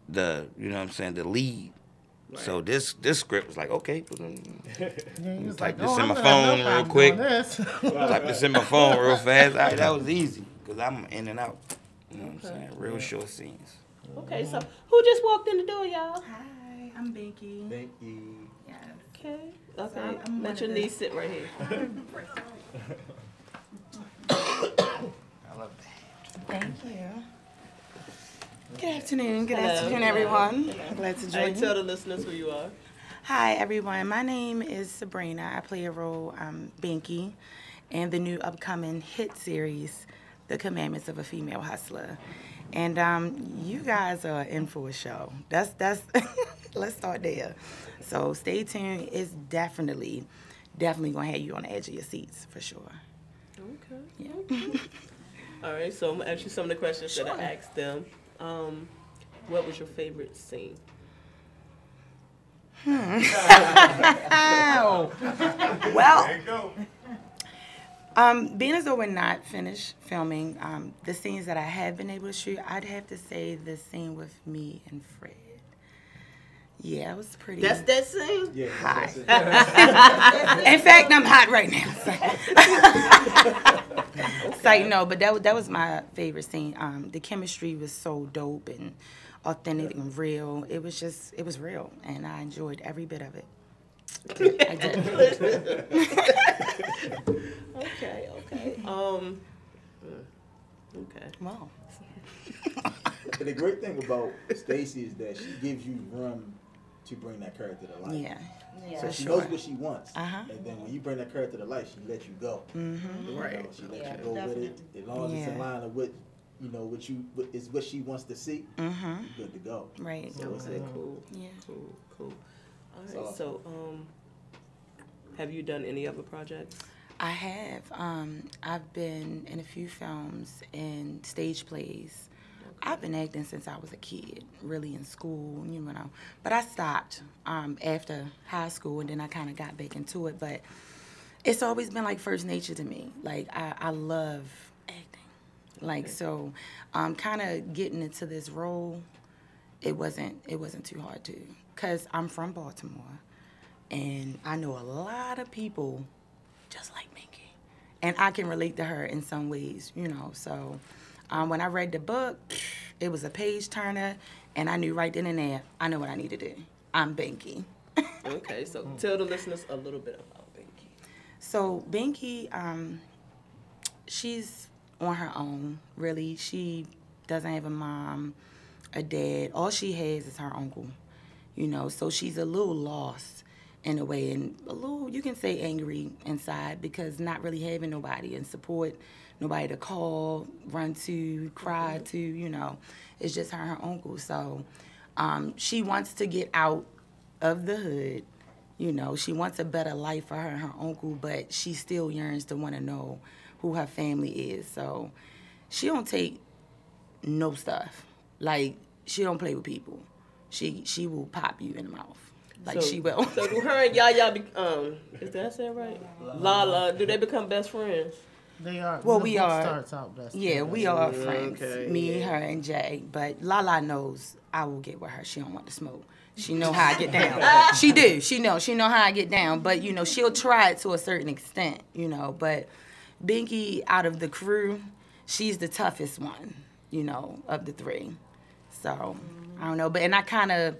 you know what I'm saying, the lead. Right. So this script was like, okay, type this in my phone real quick. Type this in my phone real fast. All right, that was easy, because I'm in and out. You know what I'm saying? Real short scenes. Okay, so who just walked in the door, y'all? Hi, I'm Binky. Binky. Yes. Okay. Okay. So let your niece sit right here. I love that. Thank you. Good afternoon. Good afternoon, everyone. Hello. Glad to join you. Tell the listeners who you are. Hi, everyone. My name is Sabrina. I play a role, Binky, in the new upcoming hit series, The Commandments of a Female Hustler. And you guys are in for a show. That's let's start there. So stay tuned. It's definitely gonna have you on the edge of your seats for sure. Okay. Yeah. Okay. All right. So I'm gonna ask you some of the questions that I asked them. What was your favorite scene? Well. Being as though we're not finished filming, the scenes that I have been able to shoot, I'd have to say the scene with me and Fred. Yeah, it was pretty. That's that scene? Yeah. Hot. In fact, I'm hot right now. So, no, but that was my favorite scene. The chemistry was so dope and authentic and real. It was real, and I enjoyed every bit of it. I did. Okay. Okay. Wow. And the great thing about Stacy is that she gives you room to bring that character to life. Yeah. So she knows what she wants, and then when you bring that character to life, she lets you go. Mm-hmm. Right. She lets you go with it as long as it's in line of what is what she wants to see. Mm-hmm. You're good to go. Right. Okay. Cool. Yeah. Cool. All right. So Have you done any other projects? I have. I've been in a few films and stage plays. I've been acting since I was a kid, really in school, you know. But I stopped after high school, and then I kind of got back into it. But it's always been like first nature to me. Like I love acting. Like so, kind of getting into this role, it wasn't too hard to, cause I'm from Baltimore, and I know a lot of people just like Minky, and I can relate to her in some ways, you know. So when I read the book, it was a page turner, and I knew right then and there, I know what I need to do. I'm Binky. Okay, so tell the listeners a little bit about Binky. So Binky, she's on her own, really. She doesn't have a mom, a dad. All she has is her uncle, you know. So she's a little lost in a way, and a little, you can say, angry inside, because not really having nobody and support, nobody to call, run to, cry to, you know. It's just her and her uncle. So she wants to get out of the hood, you know. She wants a better life for her and her uncle, but she still yearns to want to know who her family is. So she don't take no stuff. Like, she don't play with people. She will pop you in the mouth. Like, So- she will. So do her and Yaya, is that say right? Lala, do they become best friends? They are. Well, the we book are. Starts out best. Yeah, friends. we are friends. Okay, Me, yeah. her, and Jay. But Lala knows I will get with her. She don't want to smoke. She know how I get down. She do. She know how I get down. But, you know, she'll try it to a certain extent, you know. But Binky, out of the crew, she's the toughest one, you know, of the three. So, I don't know. But, and I kind of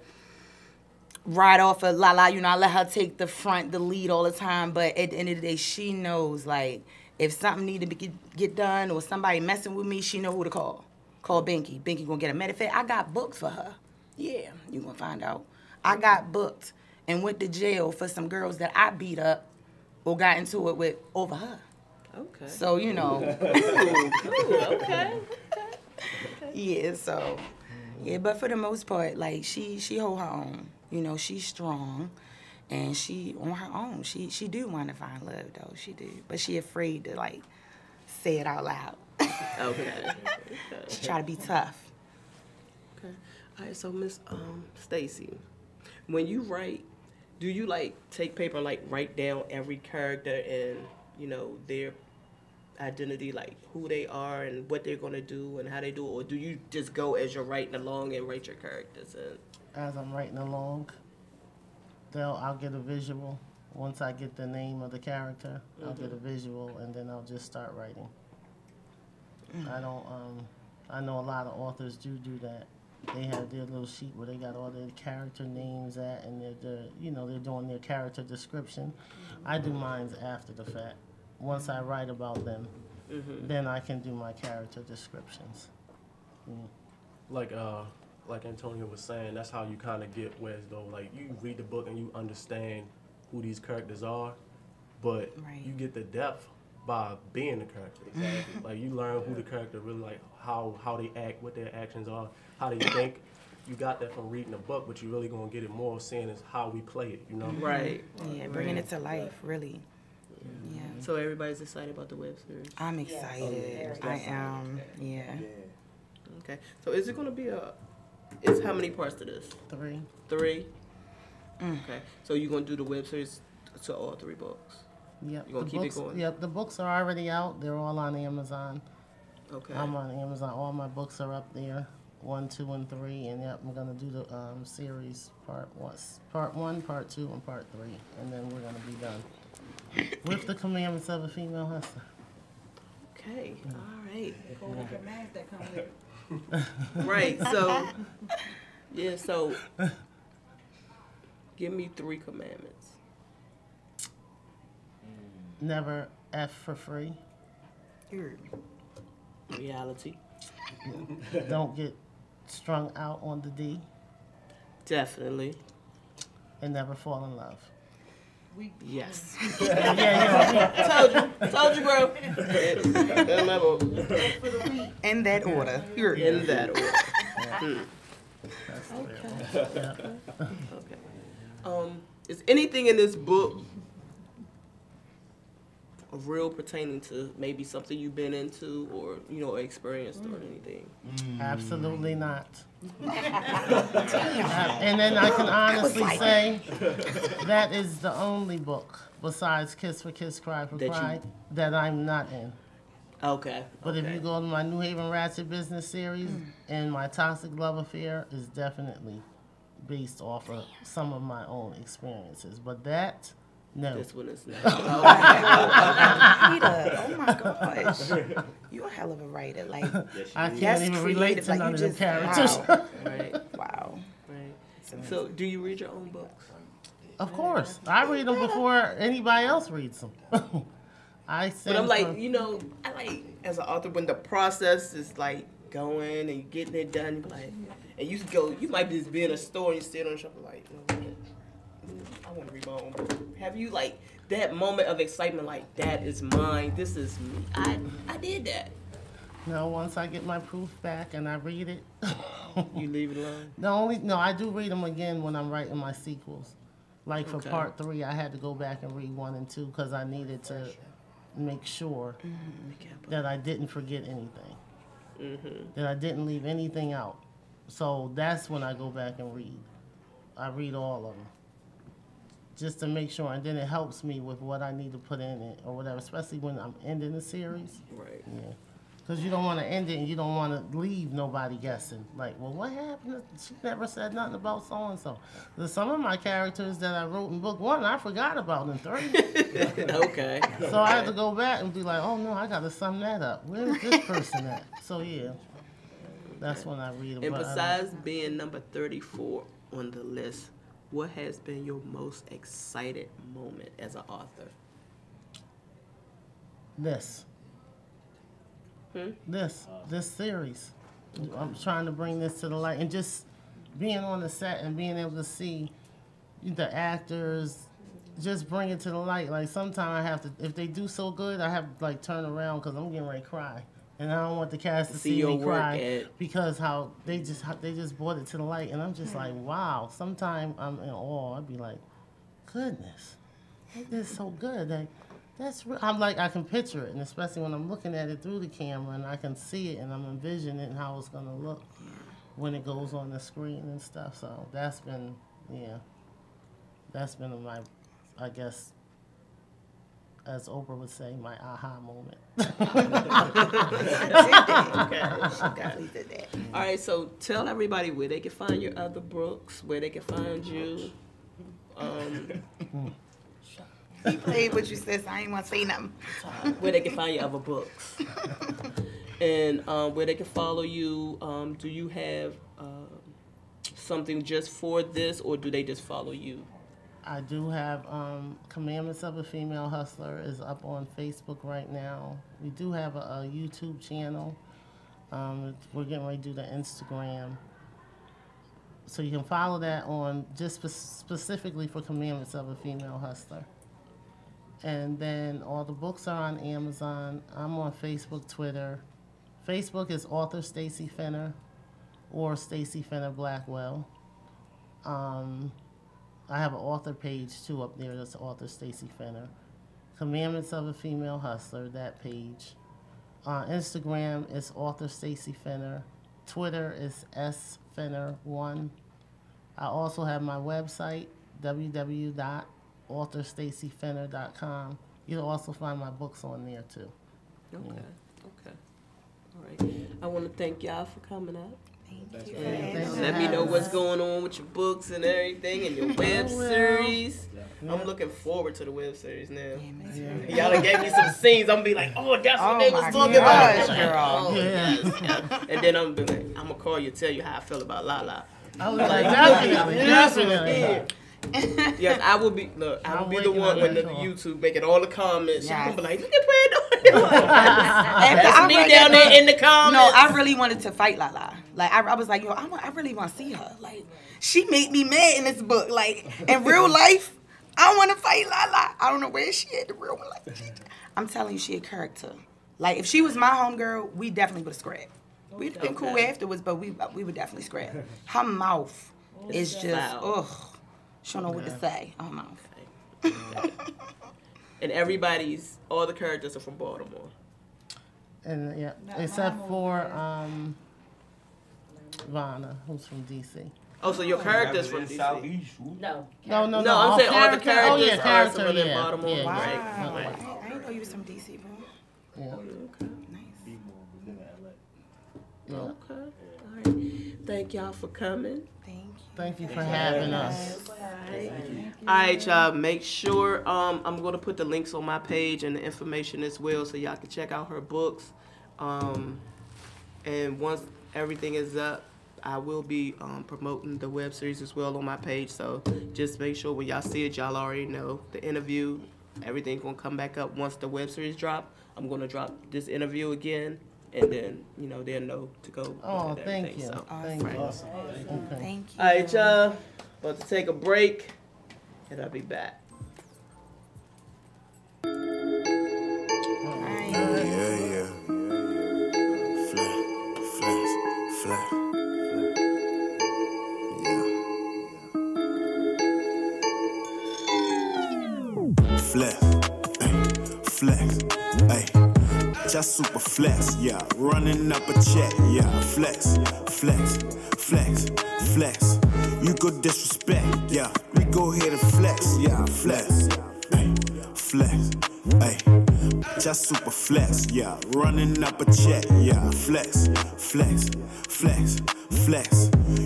ride off of Lala, you know, I let her take the lead all the time. But at the end of the day, she knows, like, if something need to get done or somebody messing with me, she know who to call. Call Binky. Binky gonna get a matter of fact, I got booked for her. Yeah, you gonna find out. I got booked and went to jail for some girls that I beat up or got into it with over her. Okay. So, you know. Ooh, okay. Yeah, so, yeah, but for the most part, like, she hold her own. You know, she's strong, and she on her own. She do want to find love, though. She do. But she afraid to, like, say it out loud. Okay. She try to be tough. Okay. All right, so Miss Stacy, when you write, do you like take paper and like write down every character and, you know, their identity, like who they are and what they're gonna do and how they do it, or do you just go as you're writing along and write your characters in? As I'm writing along, I'll get a visual. Once I get the name of the character, I'll get a visual, and then I'll just start writing. I don't. I know a lot of authors do that. They have their little sheet where they got all their character names at, and they're doing their character description. I do mine after the fact. Once I write about them, then I can do my character descriptions. Like Antonio was saying, that's how you kind of get where as though, like, you read the book and you understand who these characters are, but you get the depth by being the character. Exactly. Like, you learn who the character really, like, how they act, what their actions are, how they think. You got that from reading the book, but you really gonna get it more seeing is how we play it, you know? Right. Yeah, bringing it to life, really. Yeah. So everybody's excited about the web series? I'm excited. I am. Yeah. Okay. So is it gonna be it's how many parts to this? 3. 3? Okay. So you're gonna do the web series to all 3 books? Yep. You gonna keep it going? Yep. The books are already out. They're all on Amazon. Okay. I'm on Amazon. All my books are up there. 1, 2, and 3, and yep, I'm gonna do the series part 1, part 2, and part 3, and then we're gonna be done with the commandments of a female hustler. Okay, all right. That Right. So, yeah. So, give me 3 commandments. Never F for free. Reality. Don't get strung out on the D. Definitely. And never fall in love. Yes. Yeah. Told you, bro. In my book. In that order. In that order. That's the real one. Yeah. Okay. Is anything in this book real pertaining to maybe something you've been into or, you know, experienced or anything? Absolutely not. And then I can honestly say that is the only book besides Kiss for Kiss, Cry for Cry that I'm not in. Okay. But if you go to my New Haven Ratchet Business series, and my Toxic Love Affair is definitely based off of some of my own experiences. But that, no. This one is not. Peter, oh my gosh. You're a hell of a writer. Like, I can't even relate to none of the characters. Wow. Right. Wow. Right. So, do you read your own books? Of course. I read them before anybody else reads them. But I'm like, you know, I like, as an author, when the process is like going and getting it done, you're like, and you go, you might just be in a store and you sit on the shop like, you know, I want to read my own book. Have you like that moment of excitement, like, that is mine, this is me, I did that? No, once I get my proof back and I read it. You leave it alone? No, I do read them again when I'm writing my sequels. Like for part 3, I had to go back and read 1 and 2 because I needed to make sure that I didn't forget anything, that I didn't leave anything out. So that's when I go back and read. I read all of them just to make sure, and then it helps me with what I need to put in it or whatever, especially when I'm ending the series. Right. Yeah. Because you don't want to end it and you don't want to leave nobody guessing. Like, well, what happened? She never said nothing about so-and-so. There's some of my characters that I wrote in book 1, I forgot about in 3. Okay. So I had to go back and be like, oh, no, I got to sum that up. Where's this person at? So, yeah, that's when I read them. And besides being number 34 on the list, what has been your most excited moment as an author? This series. I'm trying to bring this to the light, and just being on the set and being able to see the actors, just bring it to the light. Like sometimes I have to, if they do so good, I have to like turn around because I'm getting ready to cry, and I don't want the cast to see me cry because how they just brought it to the light, and I'm just like, wow. Sometimes I'm in awe. I'd be like, goodness, they did so good. Like, I'm like, I can picture it, and especially when I'm looking at it through the camera, and I can see it, and I'm envisioning how it's gonna look when it goes on the screen and stuff. So that's been my, I guess, as Oprah would say, my aha moment. All right, so tell everybody where they can find your other books, where they can find you. He played what you said, so I ain't want to say nothing. Where they can find your other books. And where they can follow you. Do you have something just for this, or do they just follow you? I do have Commandments of a Female Hustler is up on Facebook right now. We do have a YouTube channel. We're getting ready to do the Instagram. So you can follow that on just specifically for Commandments of a Female Hustler. And then all the books are on Amazon. I'm on Facebook, Twitter. Facebook is author Stacy Fenner or Stacy Fenner Blackwell. I have an author page too up there that's author Stacy Fenner. Commandments of a Female Hustler, that page. Instagram is author Stacy Fenner. Twitter is sfenner1. I also have my website, www.authorstacyfenner.com. You'll also find my books on there too. Okay. Okay. All right. I want to thank y'all for coming out. Thank you. Let me know what's going on with your books and everything and your web series. I'm looking forward to the web series now. Y'all done gave me some scenes. I'm gonna be like, oh, that's what they was talking about. Girl. Oh, yes. And then I'm gonna be like, I'm gonna call you and tell you how I feel about Lala. I was like, definitely. Yes, I will be. Look, I will be the one when the YouTube making all the comments. Yes. I'm gonna be like, look at Pandora. That's me down there in the comments. No, I really wanted to fight Lala. Like I was like, yo, I really want to see her. Like she made me mad in this book. Like in real life, I want to fight Lala. I don't know where she at in real life. I'm telling you, she a character. Like if she was my homegirl, we definitely would have scrapped. We'd been cool afterwards, but we would definitely scrap. Her mouth is just ugh. She don't know what to say. Oh no. And all the characters are from Baltimore. And yeah, except for Vanna, who's from DC. Oh, so your characters from DC? No. No, I'm saying all the characters are from yeah. Baltimore. Yeah. Right. Wow. Right. I didn't know you was from DC, bro. Yeah. Okay. Nice. Yeah. Okay. All right. Thank y'all for coming. Thank you for having us. All right, y'all. Make sure I'm going to put the links on my page and the information as well, so y'all can check out her books. And once everything is up, I will be promoting the web series as well on my page. So just make sure when y'all see it, y'all already know the interview. Everything's gonna come back up once the web series drop. I'm gonna drop this interview again, and then they'll know to go. Oh, thank you. So, Thank you. awesome. Okay. Thank you. All right, y'all. About to take a break, and I'll be back. Yeah. Flex. Flex, ayy, just super flex, yeah, running up a check, yeah, flex, you go disrespect, yeah, we go ahead and flex, yeah, flex, ayy, just super flex, yeah, running up a check, yeah, flex,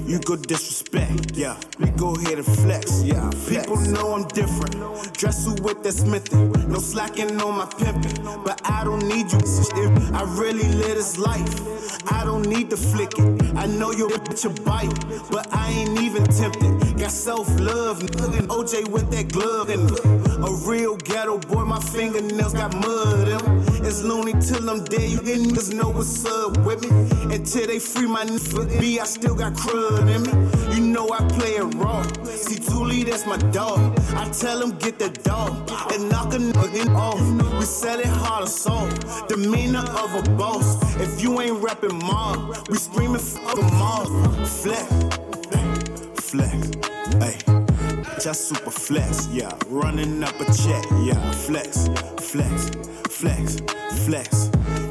you go disrespect, yeah, we go ahead and flex, yeah, people know I'm different, dress you with that Smithy, no slacking on my pimpin', but I don't need you, I really live this life, I don't need to flick it, I know your bitch a bite, but I ain't even tempted, got self-love, and OJ with that glove, and a real ghetto boy, my fingernails got mud in them, it's loony till I'm dead, you niggas know what's up with me, until they free my nigga, B, I still got crud in me, you know I play it raw, see Thule, that's my dog, I tell him get the dog, and knock a nigga off, we sell it hard assault, demeanor of a boss, if you ain't rapping mob, we screaming fuck 'em off, flex, ayy, just super flex, yeah, running up a check, yeah, flex,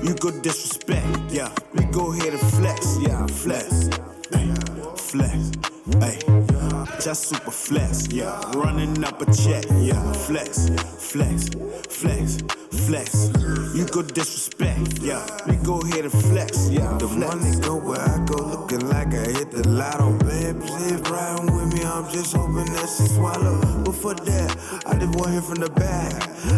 you go disrespect, yeah, we go ahead and flex, yeah, flex, ayy, just super flex, yeah, running up a check, yeah, flex, you go disrespect, yeah, we go ahead and flex, yeah, the money go where I go, looking like I hit the lotto, babe, she's riding with me, I'm just hoping that she swallow, but for that, I just want him from the back,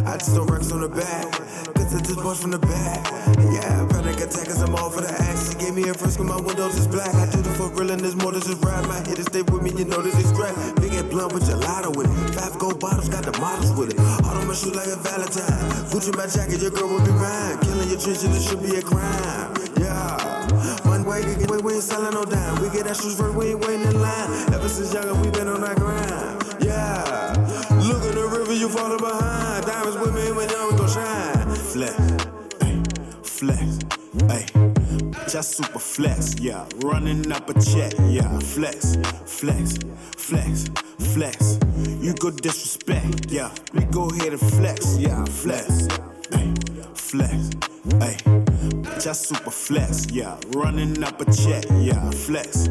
I just throw racks on the back, cause I just bust from the back, yeah, panic attack cause I'm all for the ass, she gave me a first cause my windows is black, I do this for real and there's more than just ride, my hitters stay with me, you know this is crack, big and blunt with gelato with it, 5 gold bottles, got the models with it, all on my shoes like a Valentine, Gucci my jacket, your girl will be mine, killing your trenches, it should be a crime, yeah, one way, we ain't selling no dime, we get that shoes first, we ain't waiting in line, ever since younger, we been on that grind, yeah, look at the river, you falling behind, diamonds with me, when young, we gon' shine, flex, ayy, just super flex, yeah, running up a check, yeah, flex, you go disrespect, yeah, we go ahead and flex, yeah, flex, ayy, just super flex, yeah, running up a check, yeah, flex,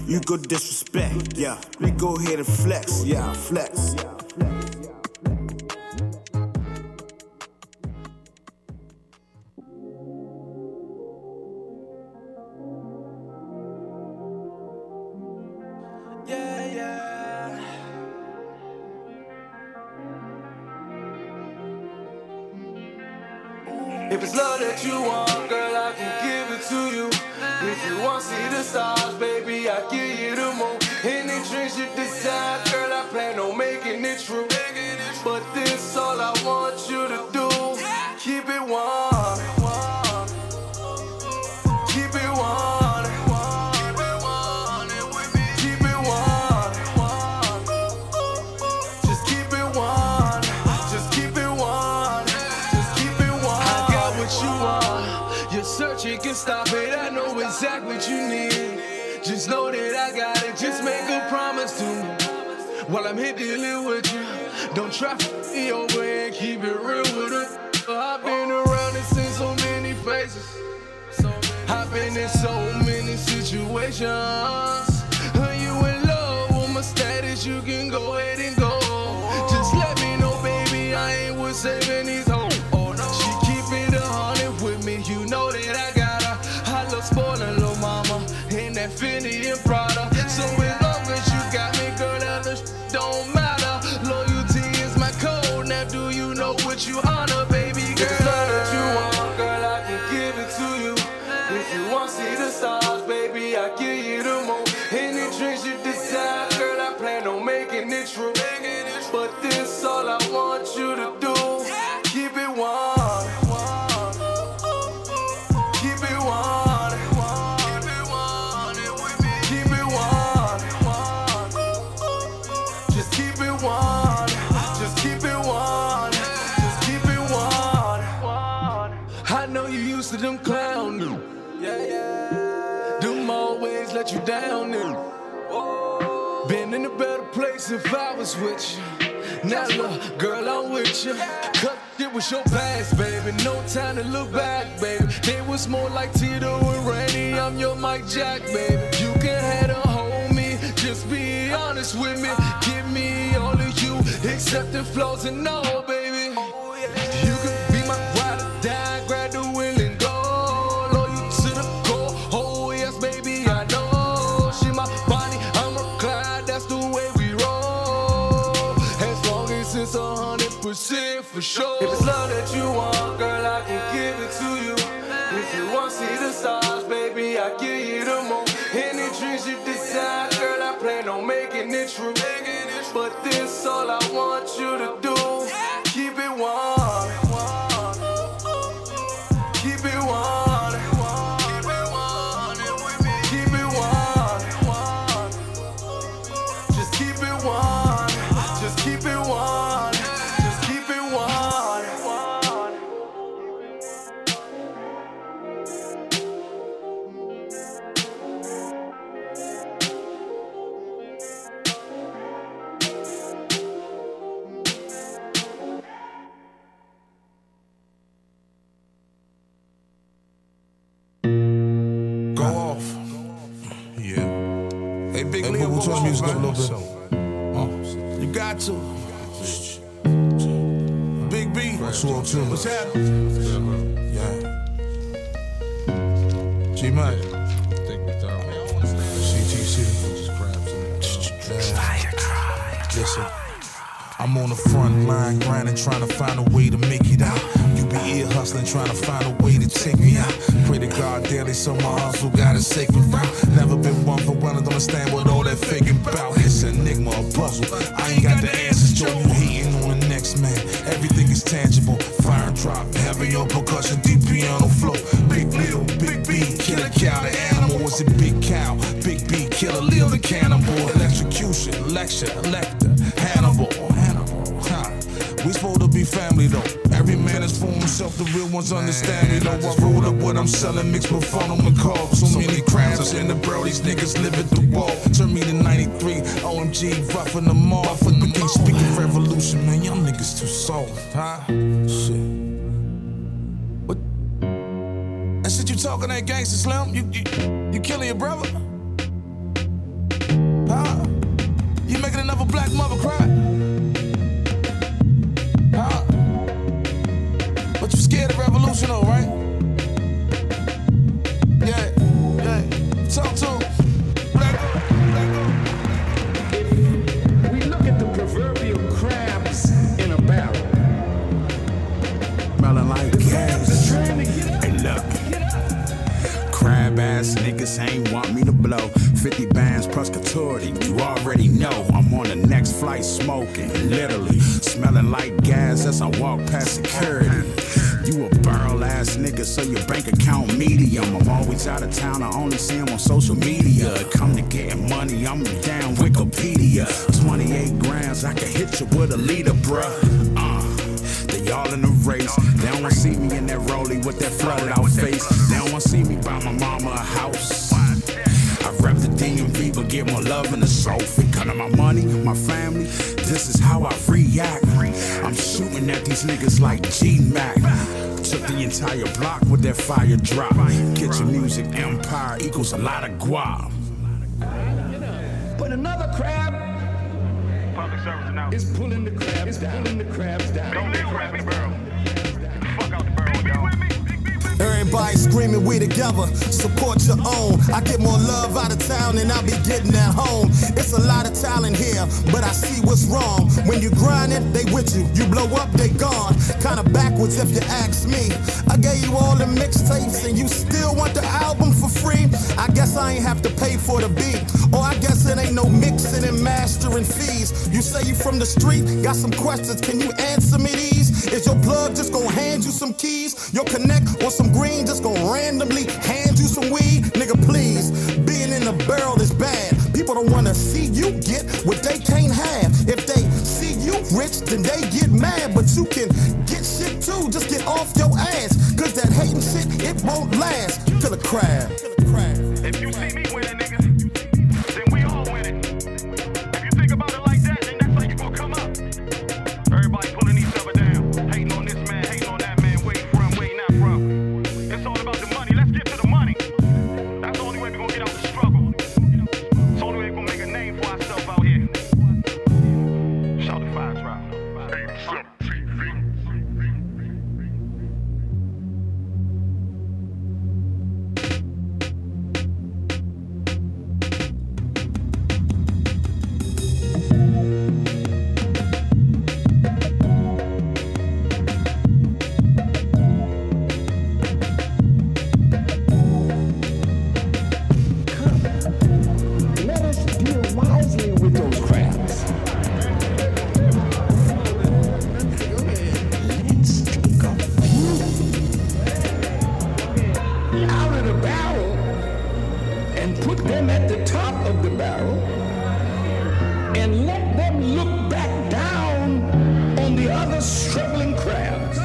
you go disrespect, yeah, we go ahead and flex, yeah, flex. If it's love that you want, girl, I can give it to you. If you want to see the stars, baby, I give you the moon. Any dreams you decide, girl, I plan on making it true. But this all I want you to do. Keep it warm. Keep it warm. You can stop it, I know exactly what you need. Just know that I got it, just make a promise to me. While I'm here dealing with you, Don't try me over and keep it real with her. I've been around and seen so many faces. I've been in so many situations. You in love with my status, you can go ahead and go. Just let me know, baby, I ain't with saving these hoes. She keep it 100 with me, you know that I got her. I love spoiling little mama in that Fendi and Prada. So as long as you got me, girl, that don't matter. Loyalty is my code, now do you know what you honor, baby girl? It's all that you want, girl, I can give it to you. If you want to see the stars, baby, I give you the moon. Any dreams you desire, girl, I plan on making it true. But this all I want you to do. Keep it one. Keep it one. Keep it one. Just keep it one. Just keep it one. Just keep it one. I know you used to them clown new. Them always let you down new. Been in a better place if I was with you. Now look, girl, I'm with you. Cut it was your past, baby. No time to look back, baby. They was more like Tito and Randy. I'm your Mike Jack, baby. You can have to hold me. Just be honest with me. Give me all of you, except the flaws and all, baby. You can be my ride or die, grab the wheel and go. Loyal to the core. Oh yes, baby, I know. She my Bonnie, I'm a Clyde. That's the way we roll. As long as it's 100% for sure. If it's love that you want, girl, I can give it to you. If you want to see the stars, baby, I give you the moon. Any dreams you desire, girl, I plan on making it true. But this all I want you to do. Keep it one. Keep it one. Keep it one. Just keep it one. Just keep it one. Just keep it one. Go off. Yeah. Hey, Big Leo, we'll turn music up a little bit. You got to. Big B. What's happening? Yeah. G-Mac. CTC. Listen. I'm on the front line, grinding, trying to find a way to make it out. You be ear hustling, trying to find a way to take me out. Pray to God daily, so my hustle got a sacred route. Never been one for one, I don't understand what all that faking about. It's an enigma, a puzzle. I ain't got the answers, Joe. You hating on the next man. Everything is tangible. Fire drop, heavy on percussion, deep piano flow. Big Leo, Big B, killer cow, the animal. Was it Big Cow? Big B, killer Leo, the cannibal. Electrocution, lecture, elector, Hannibal. We supposed to be family though. Every man is for himself, the real ones understand me though. I rolled up what I'm selling, mixed with funnel and carb. So many crabs in the barrel, these niggas live at the wall. Turn me to 93, OMG, roughing them off. We can't speak of revolution, man, y'all niggas too soft, huh? Shit. What? That shit you talking that gangster Slim? You killing your brother? Huh? You making another black mother cry? But you scared of revolution though, right? Yeah, yeah. Talk to him. If we look at the proverbial crabs in a barrel, smelling like gas. Hey, look. Crab ass niggas ain't want me to blow 50 bands plus couturity. You already know I'm on the next flight smoking, literally smelling like gas as I walk past security. You a barrel ass nigga, so your bank account medium. I'm always out of town, I only see him on social media. Come to getting money, I'm down Wikipedia. 28 grams, I can hit you with a liter, bruh. They all in the race. They don't wanna see me in that rollie with that flooded out face. They don't wanna see me buy my mama a house. I rep the DMV, but get more love in the sofa. Kind of my money, my family, this is how I react. I'm shooting at these niggas like G-Mac. Took the entire block with that fire drop. Kitchen music empire equals a lot of guap. But another crab is pulling the crabs down. Pulling the crabs down. Don't be crabby, bro. Fuck out the barrel, y'all. Everybody screaming, we together, support your own. I get more love out of town than I be getting at home. It's a lot of talent here, but I see what's wrong. When you grind it, they with you. You blow up, they gone. Kinda backwards if you ask me. I gave you all the mixtapes and you still want the album for free? I guess I ain't have to pay for the beat. Or I guess it ain't no mixing and mastering fees. You say you from the street, got some questions, can you answer me these? Is your plug just gonna hand you some keys? Your connect or some green just gonna randomly hand you some weed? Nigga, please, being in the barrel is bad. People don't wanna see you get what they can't have. If they see you rich, then they get mad. But you can get shit too, just get off your ass. Cause that hating shit, it won't last. Kill a crab. If you see me winning, niggas, then we all winning. If you think about it like that, then that's how you gonna come up. Everybody pulling each other down. Hating on this man, hating on that man, where he from, where he not from. It's all about the money. Let's get to the money. That's the only way we're gonna get out the struggle. It's the only way we're gonna make a name for ourselves out here. Shout the fire drop. 87 TV. Let us deal wisely with those crabs. Let's take a few out of the barrel and put them at the top of the barrel and let them look back down on the other struggling crabs.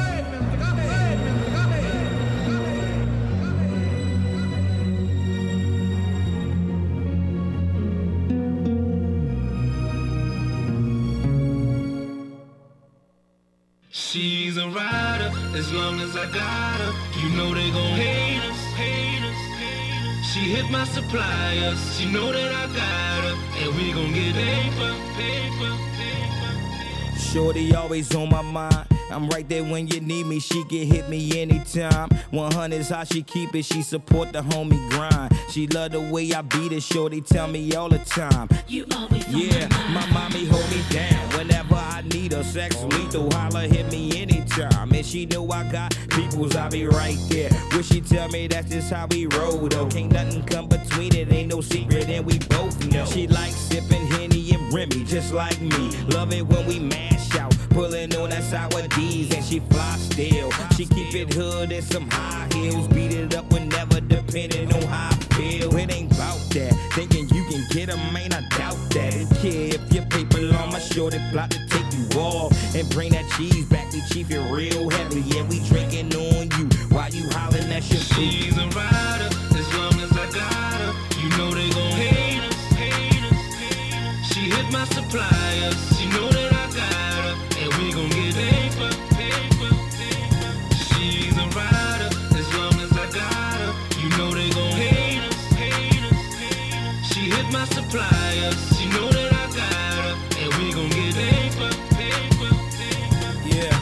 She's a rider, as long as I got her. You know they gon' hate us, hate us, hate us. She hit my suppliers, she know that I got her. And we gon' get paper, paper, paper. Shorty always on my mind. I'm right there when you need me. She can hit me anytime. 100's how she keep it. She support the homie grind. She love the way I beat it. Shorty tell me all the time. You always yeah, my mommy hold me down whenever I need her. Sex lethal, holler, hit me anytime. And she know I got peoples, I be right there. Will she tell me that's just how we roll though? Can't nothing come between it, ain't no secret and we both know. She like sipping Henny and Remy just like me. Love it when we mash out, pulling on that sour D's and she fly still. She keep it hood and some high heels, beat it up whenever depending on how I feel. It ain't about that, thinking you can get 'em, ain't I doubt that. Don't care if your paper on my shorty plot to take you off and bring that cheese back. We chief it real heavy, yeah, we drinking on you while you hollering that shit. She's a rider, as long as I got her. You know they gon' hate us, hate us, hate us. She hit my suppliers, she know that I got her. And we gon' get paper, paper, paper. She's a rider, as long as I got her. You know they gon' hate us, hate us, hate us. She hit my suppliers, she know that I got her. And we gon' get paper, paper, paper. Yeah.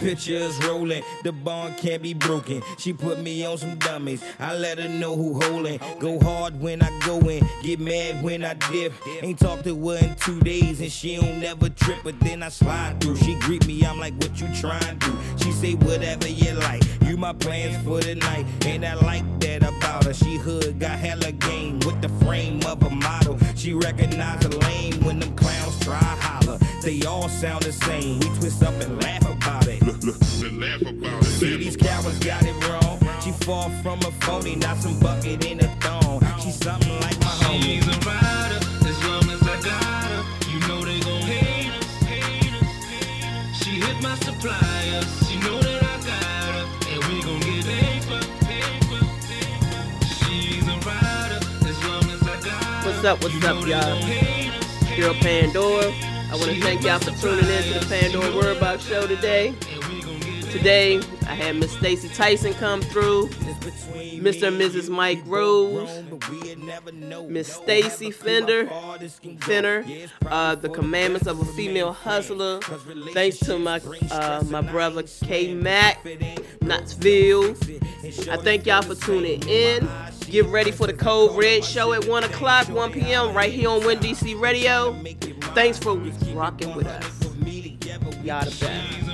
Pictures rolling, the bond can't be broken. She put me on some dummies, I let her know who holding. Go hard when I go in, get mad when I dip. Ain't talked to her in 2 days and she don't never trip, but then I slide through. She greet me, I'm like, what you trying to do? She say, whatever you like, you my plans for the night. And I like that about her, she hood, got hella game with the frame of a model. She recognize the lane when them clowns try holler. They all sound the same, we twist up and laugh about it. Laugh about it. See, these cowards got it wrong. She fall from a phony, not some bucket in a thong. She's something like my homie. She's a rider, as long as I got her. You know they gon' hate us, hate us, hate us. She hit my suppliers, she know that I got her. And we gon' get paper, paper, paper. She's a rider, as long as What's up, y'all? Girl Pandora. I want to thank y'all for tuning in to the Pandora Word Box Show today. Today, I had Miss Stacy Tyson come through, Mr. and Mrs. Mike Rose, Miss Stacy Fender, The Commandments of a Female Hustler. Thanks to my brother K Mac, Knoxville. I thank y'all for tuning in. Get ready for the Code Red Show at 1 o'clock, 1 p.m. right here on WinDC Radio. Thanks for rocking with us. Y'all the best.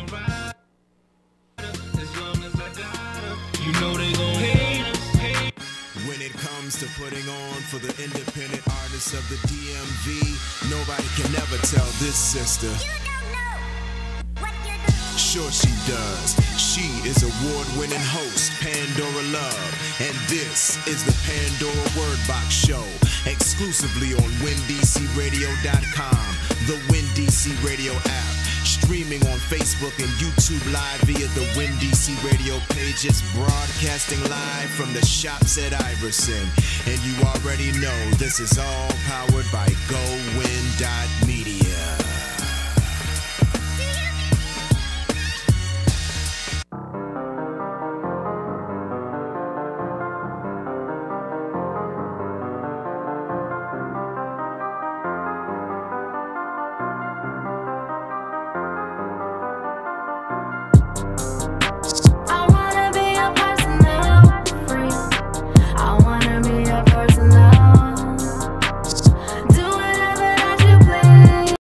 When it comes to putting on for the independent artists of the DMV, nobody can ever tell this sister. Sure she does. She is award-winning host Pandora Love, and this is the Pandora Word Box Show, exclusively on WinDCRadio.com, the WinDC Radio app, streaming on Facebook and YouTube Live via the WinDC Radio pages, broadcasting live from the shops at Iverson. And you already know this is all powered by GoWin.me.